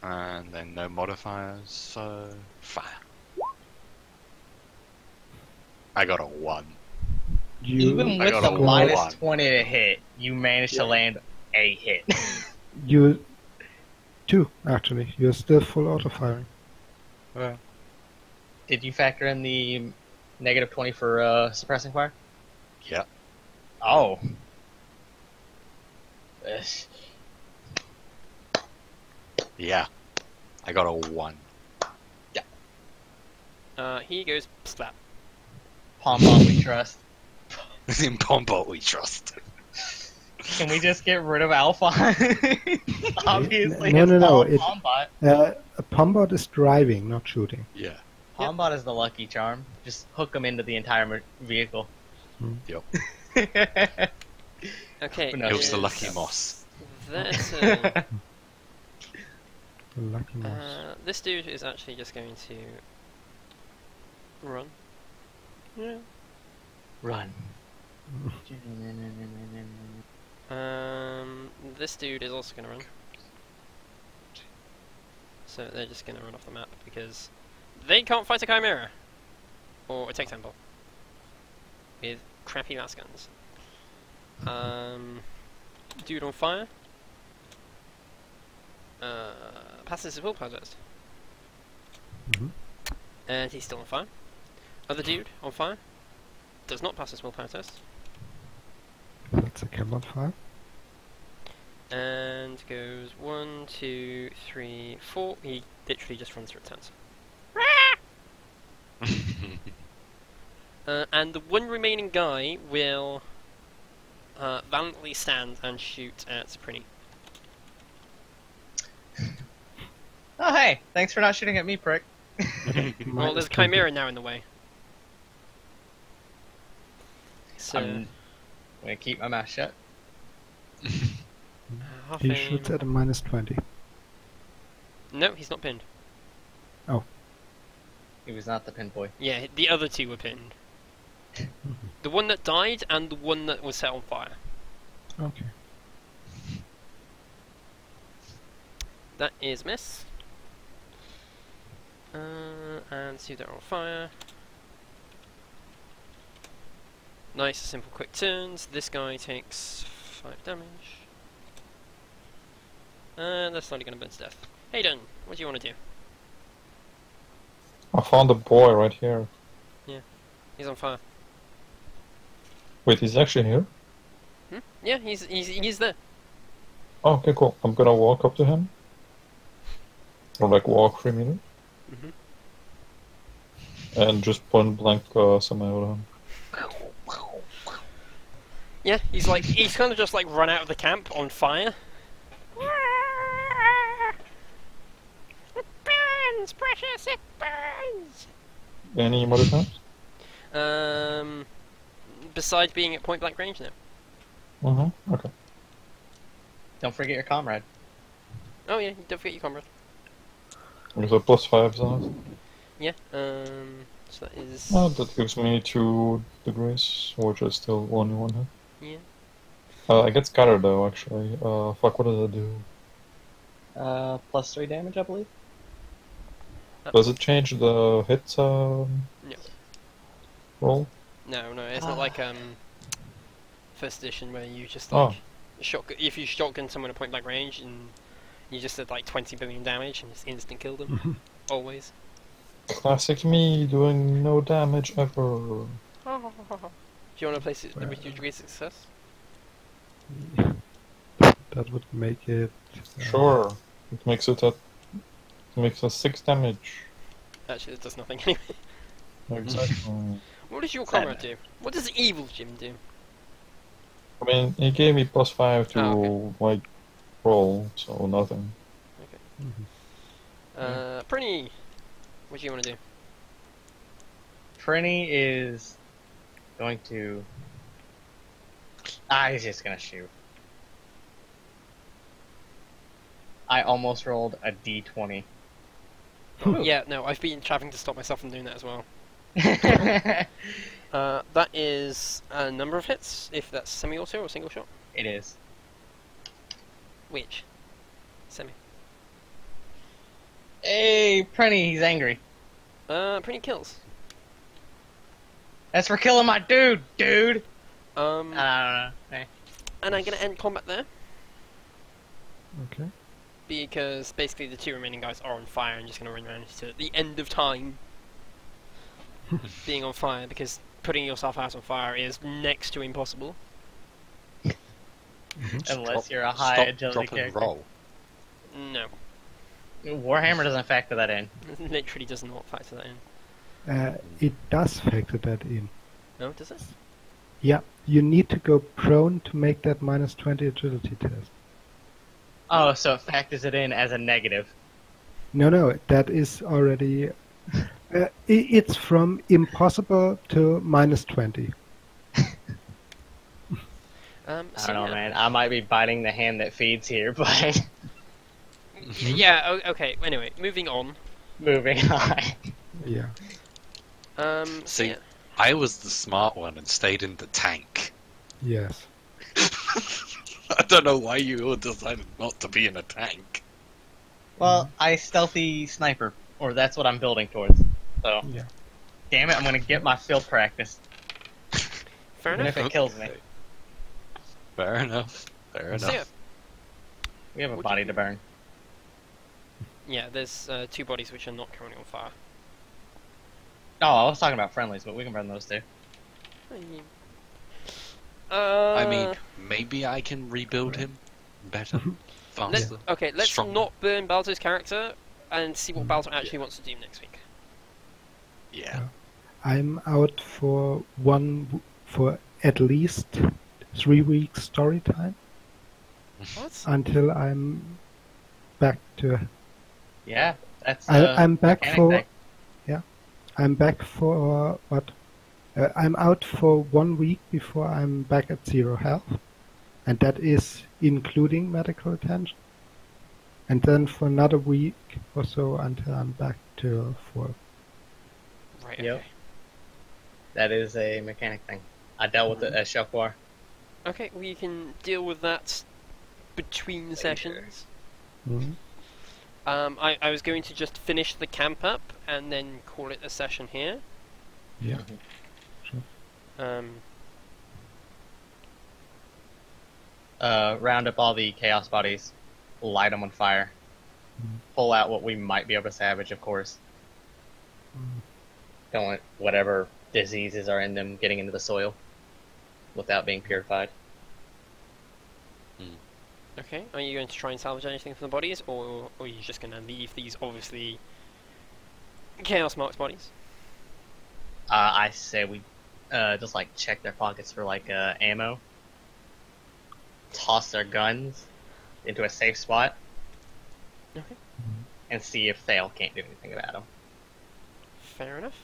And then no modifiers, so fire. I got a 1. Even I with got the a minus 1. 20 to hit, you managed to land a hit. You two, actually. You're still full auto firing. Did you factor in the negative 20 for suppressing fire? Yep. Oh. Yeah. I got a 1. He goes slap. Pombot we trust. In Pombot we trust. Can we just get rid of Alpha? Obviously, No, it's no, no, all it- Pombot. A Pombot is driving, not shooting. Yeah. Pombot is the lucky charm. Just hook him into the entire vehicle. Yep. Okay. No, It was the it's- lucky moss. Their turn. Lucky mouse. This dude is actually just going to run. Yeah. Run. This dude is also going to run. So they're just going to run off the map because they can't fight a Chimera or a Tech Temple with crappy mass guns. Dude on fire. Passes his willpower test. And he's still on fire. Other dude on fire. Does not pass his willpower test. That's a cam on fire. And goes 1, 2, 3, 4. He literally just runs through turns. And the one remaining guy will valiantly stand and shoot at Saprini. Oh, hey! Thanks for not shooting at me, prick. Well, there's a Chimera now in the way. So, I'm gonna keep my mouth shut. He shoots at a minus 20. No, he's not pinned. He was not the pin boy. Yeah, the other two were pinned. The one that died and the one that was set on fire. Okay. That is miss. And see they're on fire. Nice, simple, quick turns. This guy takes 5 damage. And they're slowly going to burn to death. Hayden, what do you want to do? I found a boy right here. He's on fire. Wait, he's actually here? Yeah, he's there. Oh, okay, cool. I'm gonna walk up to him. Or like walk 3 meters. Mhm. And just point blank something at him. Yeah, he's kind of just like run out of the camp on fire. It burns, precious, it burns. Any more times? Besides being at point blank range now. Okay. Don't forget your comrade. Oh yeah, don't forget your comrade. There's a +5 on it. Yeah. So that is. Oh, that gives me 2 degrees, which is still only 1 hit. Yeah. I get scattered though, actually. Fuck, what does it do? +3 damage, I believe. Does it change the hit No. roll? No, it's not like first edition where you just Oh. like if you shotgun someone at point blank range and you just did like 20 billion damage and just instant kill them. Always. Classic me doing no damage ever. Do you want to place it with your degree of success? That would make it. Sure. It makes it at. It makes us 6 damage. Actually, it does nothing anyway. Exactly. What does your comrade do? What does Evil Jim do? I mean, he gave me +5 to Oh, like roll, so nothing. Prinny, what do you want to do? Prinny is going to. He's just gonna shoot. I almost rolled a d20. Yeah, no, I've been having to stop myself from doing that as well. That is a number of hits, if that's semi-auto or single shot. It is. Which? Semi. Hey, Prenny, he's angry. Prinny kills. That's for killing my dude. I Um, don't know. Hey. and I'm gonna end combat there, Okay. because basically the 2 remaining guys are on fire and just gonna run around to the end of time being on fire, because putting yourself out on fire is next to impossible. Unless you're a high Stop, agility drop, and character. roll. No, Warhammer doesn't factor that in. literally does not factor that in. It does factor that in. No, does it? Yeah, you need to go prone to make that -20 agility test. Oh, so it factors it in as a negative. No, that is already. It's from impossible to -20. I don't know, man. I might be biting the hand that feeds here, but Yeah. Okay. Anyway, moving on. moving on. Yeah. See, yeah. I was the smart one and stayed in the tank. Yes. I don't know why you all decided not to be in a tank. Well, I stealthy sniper, or that's what I'm building towards. So, Yeah. damn it, I'm gonna get my field practice, Fair even enough. if it kills me. Fair enough. Fair So, yeah. enough. We have a Would body you- to burn. Yeah, there's 2 bodies which are not currently on fire. Oh, I was talking about friendlies, but we can burn those too. I mean, maybe I can rebuild him better, faster. let's stronger. not burn Balto's character and see what Balto actually wants to do next week. Yeah. I'm out for at least 3 weeks story time What? until I'm back to. Yeah, that's. I'm back mechanic for. thing. I'm back for what? I'm out for 1 week before I'm back at 0 health, and that is including medical attention. And then for another week or so until I'm back to 4. Right. Yep. Okay. That is a mechanic thing. I dealt with it at Chef War. Okay, we can deal with that between sessions. Mhm. I was going to just finish the camp up and then call it a session here. Yeah. Round up all the chaos bodies, light them on fire, pull out what we might be able to salvage, of course. Don't want whatever diseases are in them getting into the soil without being purified. Okay, are you going to try and salvage anything from the bodies, or are you just going to leave these obviously Chaos Mark's bodies? I say we just like check their pockets for like ammo, toss their guns into a safe spot, Okay. and see if Thale can't do anything about them. Fair enough.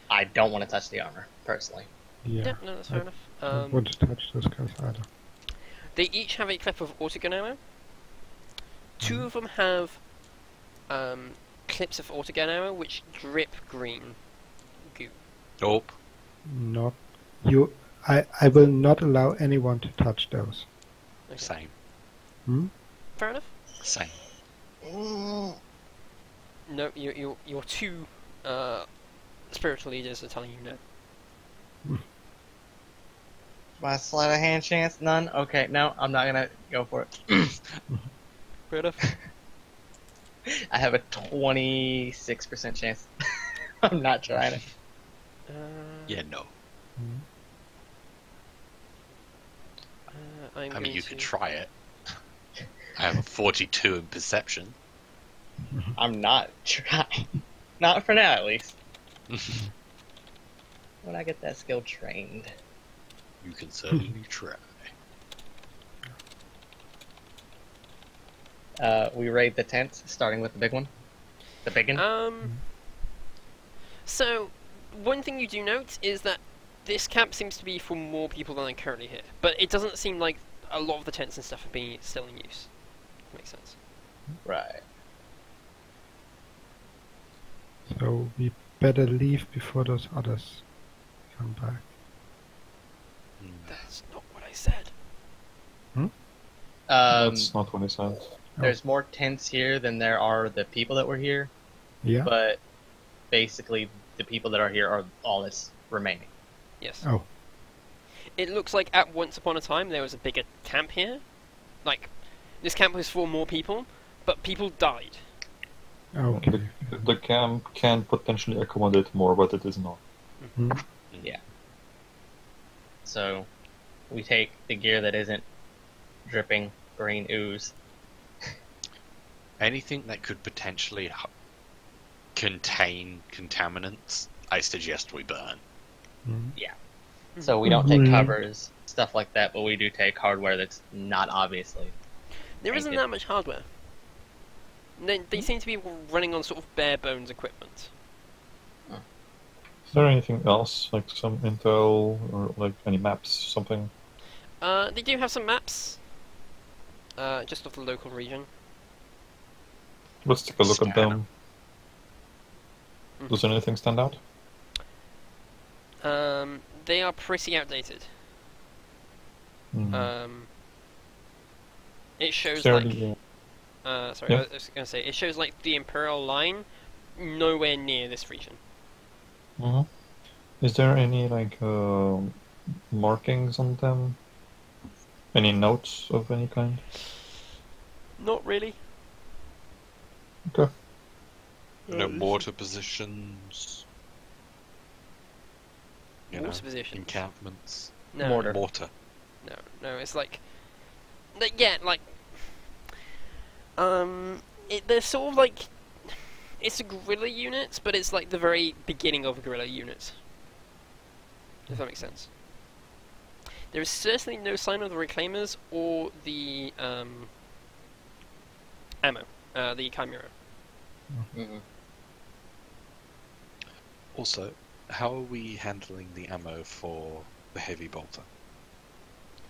I don't want to touch the armor personally. Yeah, Yeah. no, that's fair enough. I don't want to touch those guys either. They each have a clip of autogun ammo. Two of them have clips of autogun ammo which drip green goo. Nope. Not you. I will not allow anyone to touch those. Okay. Same. Hmm? Fair enough. Same. No, your two spiritual leaders are telling you no. My sleight of hand chance? None? Okay, no, I'm not gonna go for it. Fair enough. I have a 26% chance. I'm not trying it. Yeah, no. I'm I mean, going you to... could try it. I have a 42 in perception. I'm not trying. Not for now, at least. When I get that skill trained. You can certainly try. We raid the tents, starting with the big one. The big one. So, one thing you do note is that this camp seems to be for more people than are currently here, but it doesn't seem like a lot of the tents and stuff are being still in use. Makes sense. Right. So we better leave before those others come back. That's not what I said. That's not what he said. There's more tents here than there are the people that were here, Yeah. but basically the people that are here are all that's remaining. Yes. Oh. It looks like at once upon a time there was a bigger camp here. Like, this camp was for more people, but people died. Okay. The camp can potentially accommodate more, but it is not. Hmm? So we take the gear that isn't dripping green ooze. Anything that could potentially contain contaminants, I suggest we burn. Hmm? So we don't take Mhm. covers, stuff like that, but we do take hardware that's not obviously. There isn't Thank you. that much hardware. They seem to be running on sort of bare bones equipment. Is there anything else, like some intel or like any maps, something? They do have some maps, just of the local region. Let's take a look at Scan them. Does anything stand out? They are pretty outdated. Hmm. It shows Fairly, like, sorry, yeah. I was going to say, it shows like the Imperial line nowhere near this region. Mhm. Is there any like markings on them? Any notes of any kind? Not really. Okay. No mortar positions. You know, Water positions. encampments. No, Mortar. Mortar. no, it's like, yeah, like, they're sort of like, it's a guerrilla unit, but it's like the very beginning of a guerrilla unit. If that makes sense. There is certainly no sign of the Reclaimers or the ammo, the Chimera. Also, how are we handling the ammo for the heavy bolter?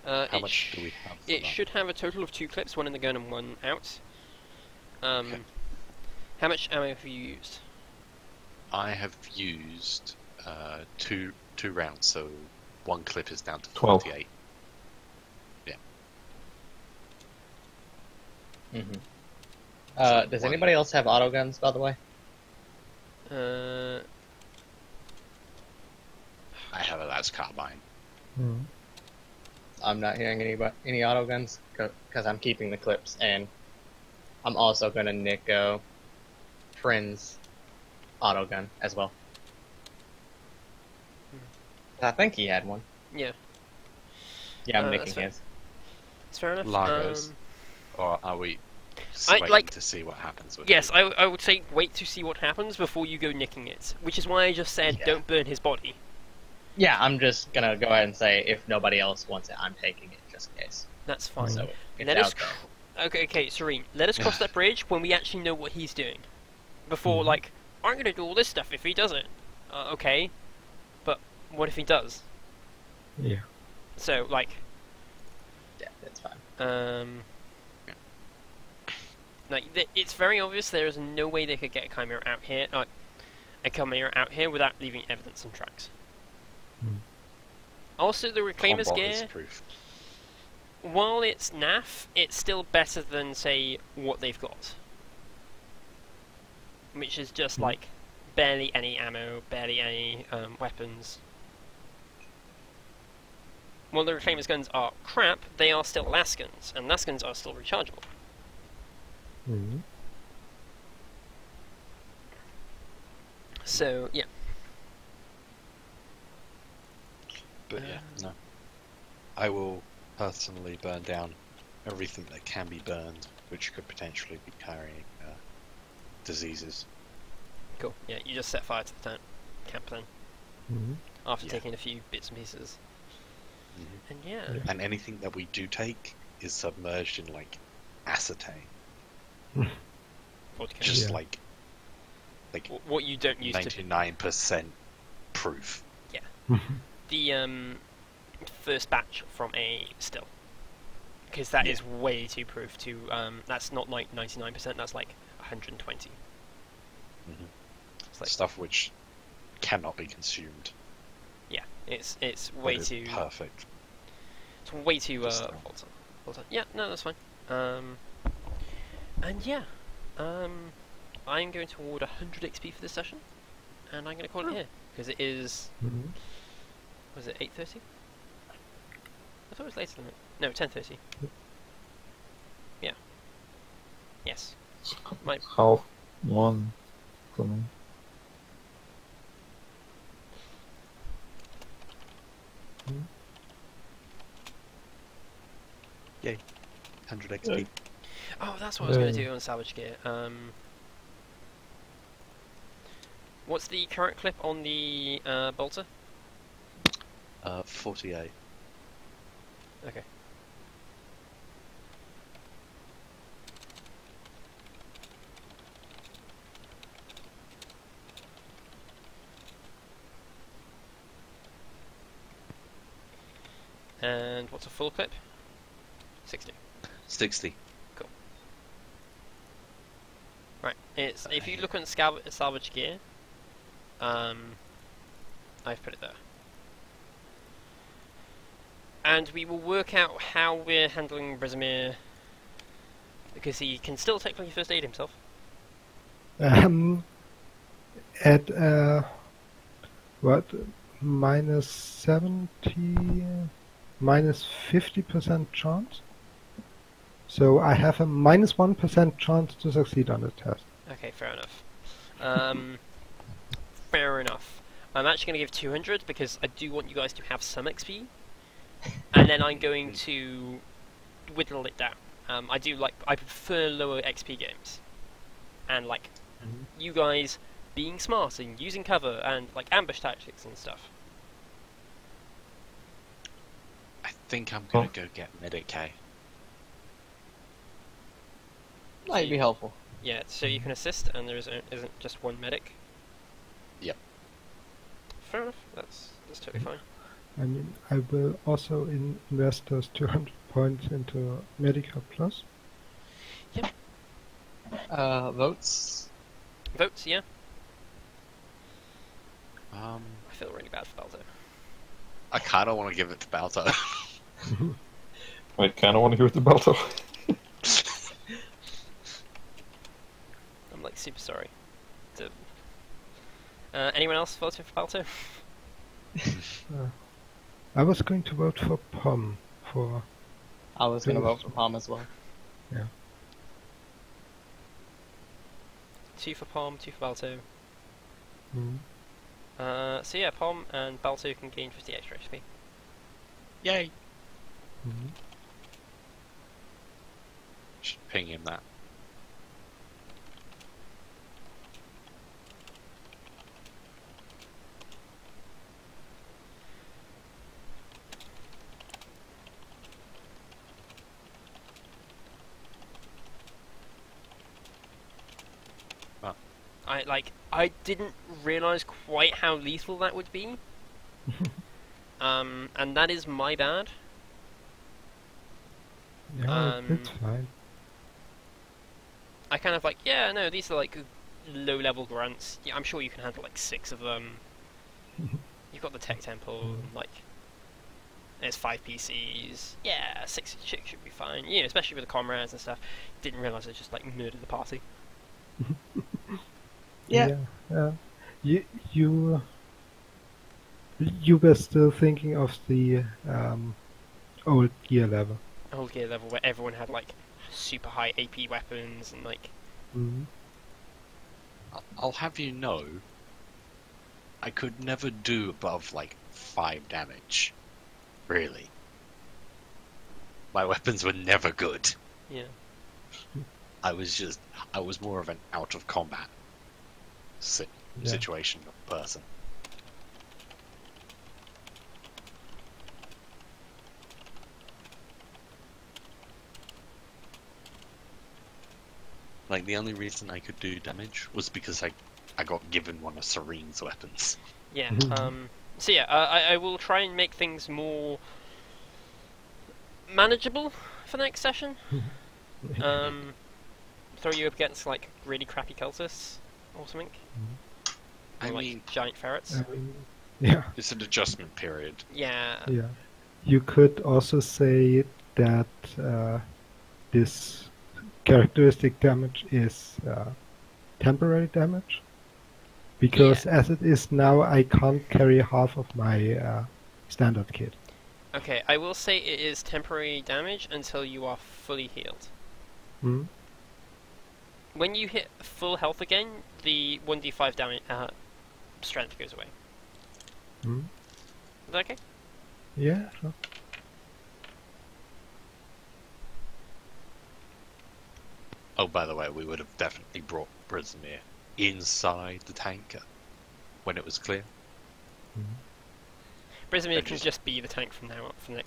How much do we have for It that? should have a total of 2 clips, one in the gun and one out. Okay. How much ammo have you used? I have used two rounds, so one clip is down to 12. 48. Does anybody else have auto guns, by the way? I have a las carbine. Hmm. I'm not hearing any auto guns because I'm keeping the clips, and I'm also gonna nick friend's auto gun as well. I think he had one. Yeah. Yeah, I'm That's nicking fair. his. It's fair enough. Lagos. Or are we I- waiting like- to see what happens with Yes, it? I would say wait to see what happens before you go nicking it. Which is why I just said Yeah. don't burn his body. Yeah, I'm just gonna go ahead and say if nobody else wants it, I'm taking it just in case. That's fine. So it's Let us out there. Okay, Serene. Let us cross that bridge when we actually know what he's doing. Before, like, I'm gonna do all this stuff if he doesn't. Okay, but what if he does? Yeah. So, like, Yeah, that's fine. like it's very obvious there is no way they could get a chimera out here, without leaving evidence and tracks. Also, the Reclaimer's Combat gear, is proof. while it's naff, it's still better than, say, what they've got. Which is just, like, barely any ammo, barely any weapons. While the Reclaimer's guns are crap, they are still Lascans, and Lascans are still rechargeable. Mhm. So, yeah. But yeah, no. I will personally burn down everything that can be burned, which could potentially be carrying diseases. Cool. Yeah, you just set fire to the camp then, Mhm. after Yeah. taking a few bits and pieces. Mhm. And yeah. Yeah. And anything that we do take is submerged in like acetane, Vodka. just Yeah. like What you don't use to 99% proof. the first batch from a still, because that is way too proof to that's not like 99%, that's like 120. Mhm. It's like, Stuff which cannot be consumed. yeah, it's but way is too perfect. it's way too Just volatile. Yeah, no, that's fine. And yeah, I'm going to award 100 XP for this session, and I'm going to call it here because it is. Mhm. Was it 8:30? I thought it was later than that. No, 10:30. Yeah. Yes. My- It's half one for me. Yay. 100 XP. Oh, that's what I was going to Yeah. do on salvage gear. What's the current clip on the bolter? 48. Okay. And what's a full clip? 60. 60. Right. It's if you look on salvage gear, I've put it there. And we will work out how we're handling Brezimir, because he can still technically first aid himself. At what, minus 70, minus 50% chance? So I have a minus 1% chance to succeed on the test. Okay, fair enough. Fair enough. I'm actually going to give 200 because I do want you guys to have some XP, and then I'm going to whittle it down. I prefer lower XP games, and like you guys being smart and using cover and like ambush tactics and stuff. I think I'm gonna go get Medicae. Might be helpful. Yeah, so you can assist, and there isn't just one medic. Yep. Fair enough. That's totally fine. I mean, I will also invest those 200 points into Medica Plus. Votes. Votes, yeah. I I feel really bad for Balto. kind of want to give it to Balto. I kind of want to hear the Balto. I'm like super sorry. Anyone else voting for Balto? I was going to vote for Pom for. I was gonna vote for Palm as well. 2 for Pom, 2 for Balto. Mhm. So yeah, Pom and Balto can gain 50 extra XP. Yay! Mhm. ping him that. I didn't realize quite how lethal that would be. And that is my bad. Yeah, it's fine. I kind of like, yeah, no, these are like low-level grunts. Yeah, I'm sure you can handle like 6 of them. You've got the tech temple, and, like, there's 5 PCs. Yeah, 6 chicks should be fine. You know, especially with the comrades and stuff. Didn't realize I just like murdered the party. Yeah. You were still thinking of the old gear level. Old gear level where everyone had like super high AP weapons and like. Mm-hmm. I'll have you know, I could never do above like 5 damage. Really. My weapons were never good. Yeah. I was more of an out of combat situation person. Like, the only reason I could do damage was because I got given one of Serene's weapons. Yeah. So yeah, I will try and make things more manageable for the next session. Throw you up against like really crappy cultists or something. Or, I like, mean, giant ferrets. Yeah. it's an adjustment period. Yeah. Yeah. You could also say that this characteristic damage is temporary damage. Because as it is now, I can't carry half of my standard kit. Okay, I will say it is temporary damage until you are fully healed. Hmm? When you hit full health again, the 1d5 damage strength goes away. Hmm? Is that okay? Yeah, sure. Oh, by the way, we would have definitely brought Brismere inside the tanker when it was clear. Brismere can just be the tank from now on for the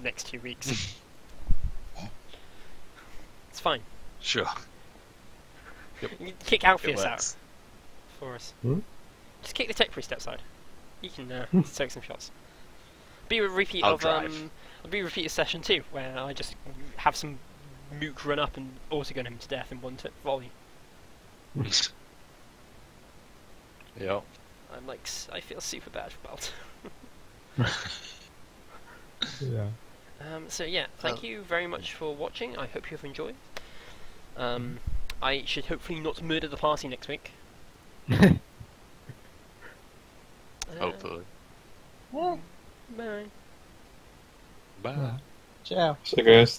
next 2 weeks. It's fine. Sure. You can kick Alpheus out works. for us. Hmm? Just kick the tech priest outside. You can take some shots. Be a repeat I'll of drive. I'll be a repeat of session 2 where I just have some mook run up and autogun him to death in one volley. Yeah. I'm like, I feel super bad for Belt. Yeah. So yeah, thank you very much for watching. I hope you've enjoyed. I should hopefully not murder the party next week. Hopefully. Yeah. Bye. Bye. Ciao. So guys,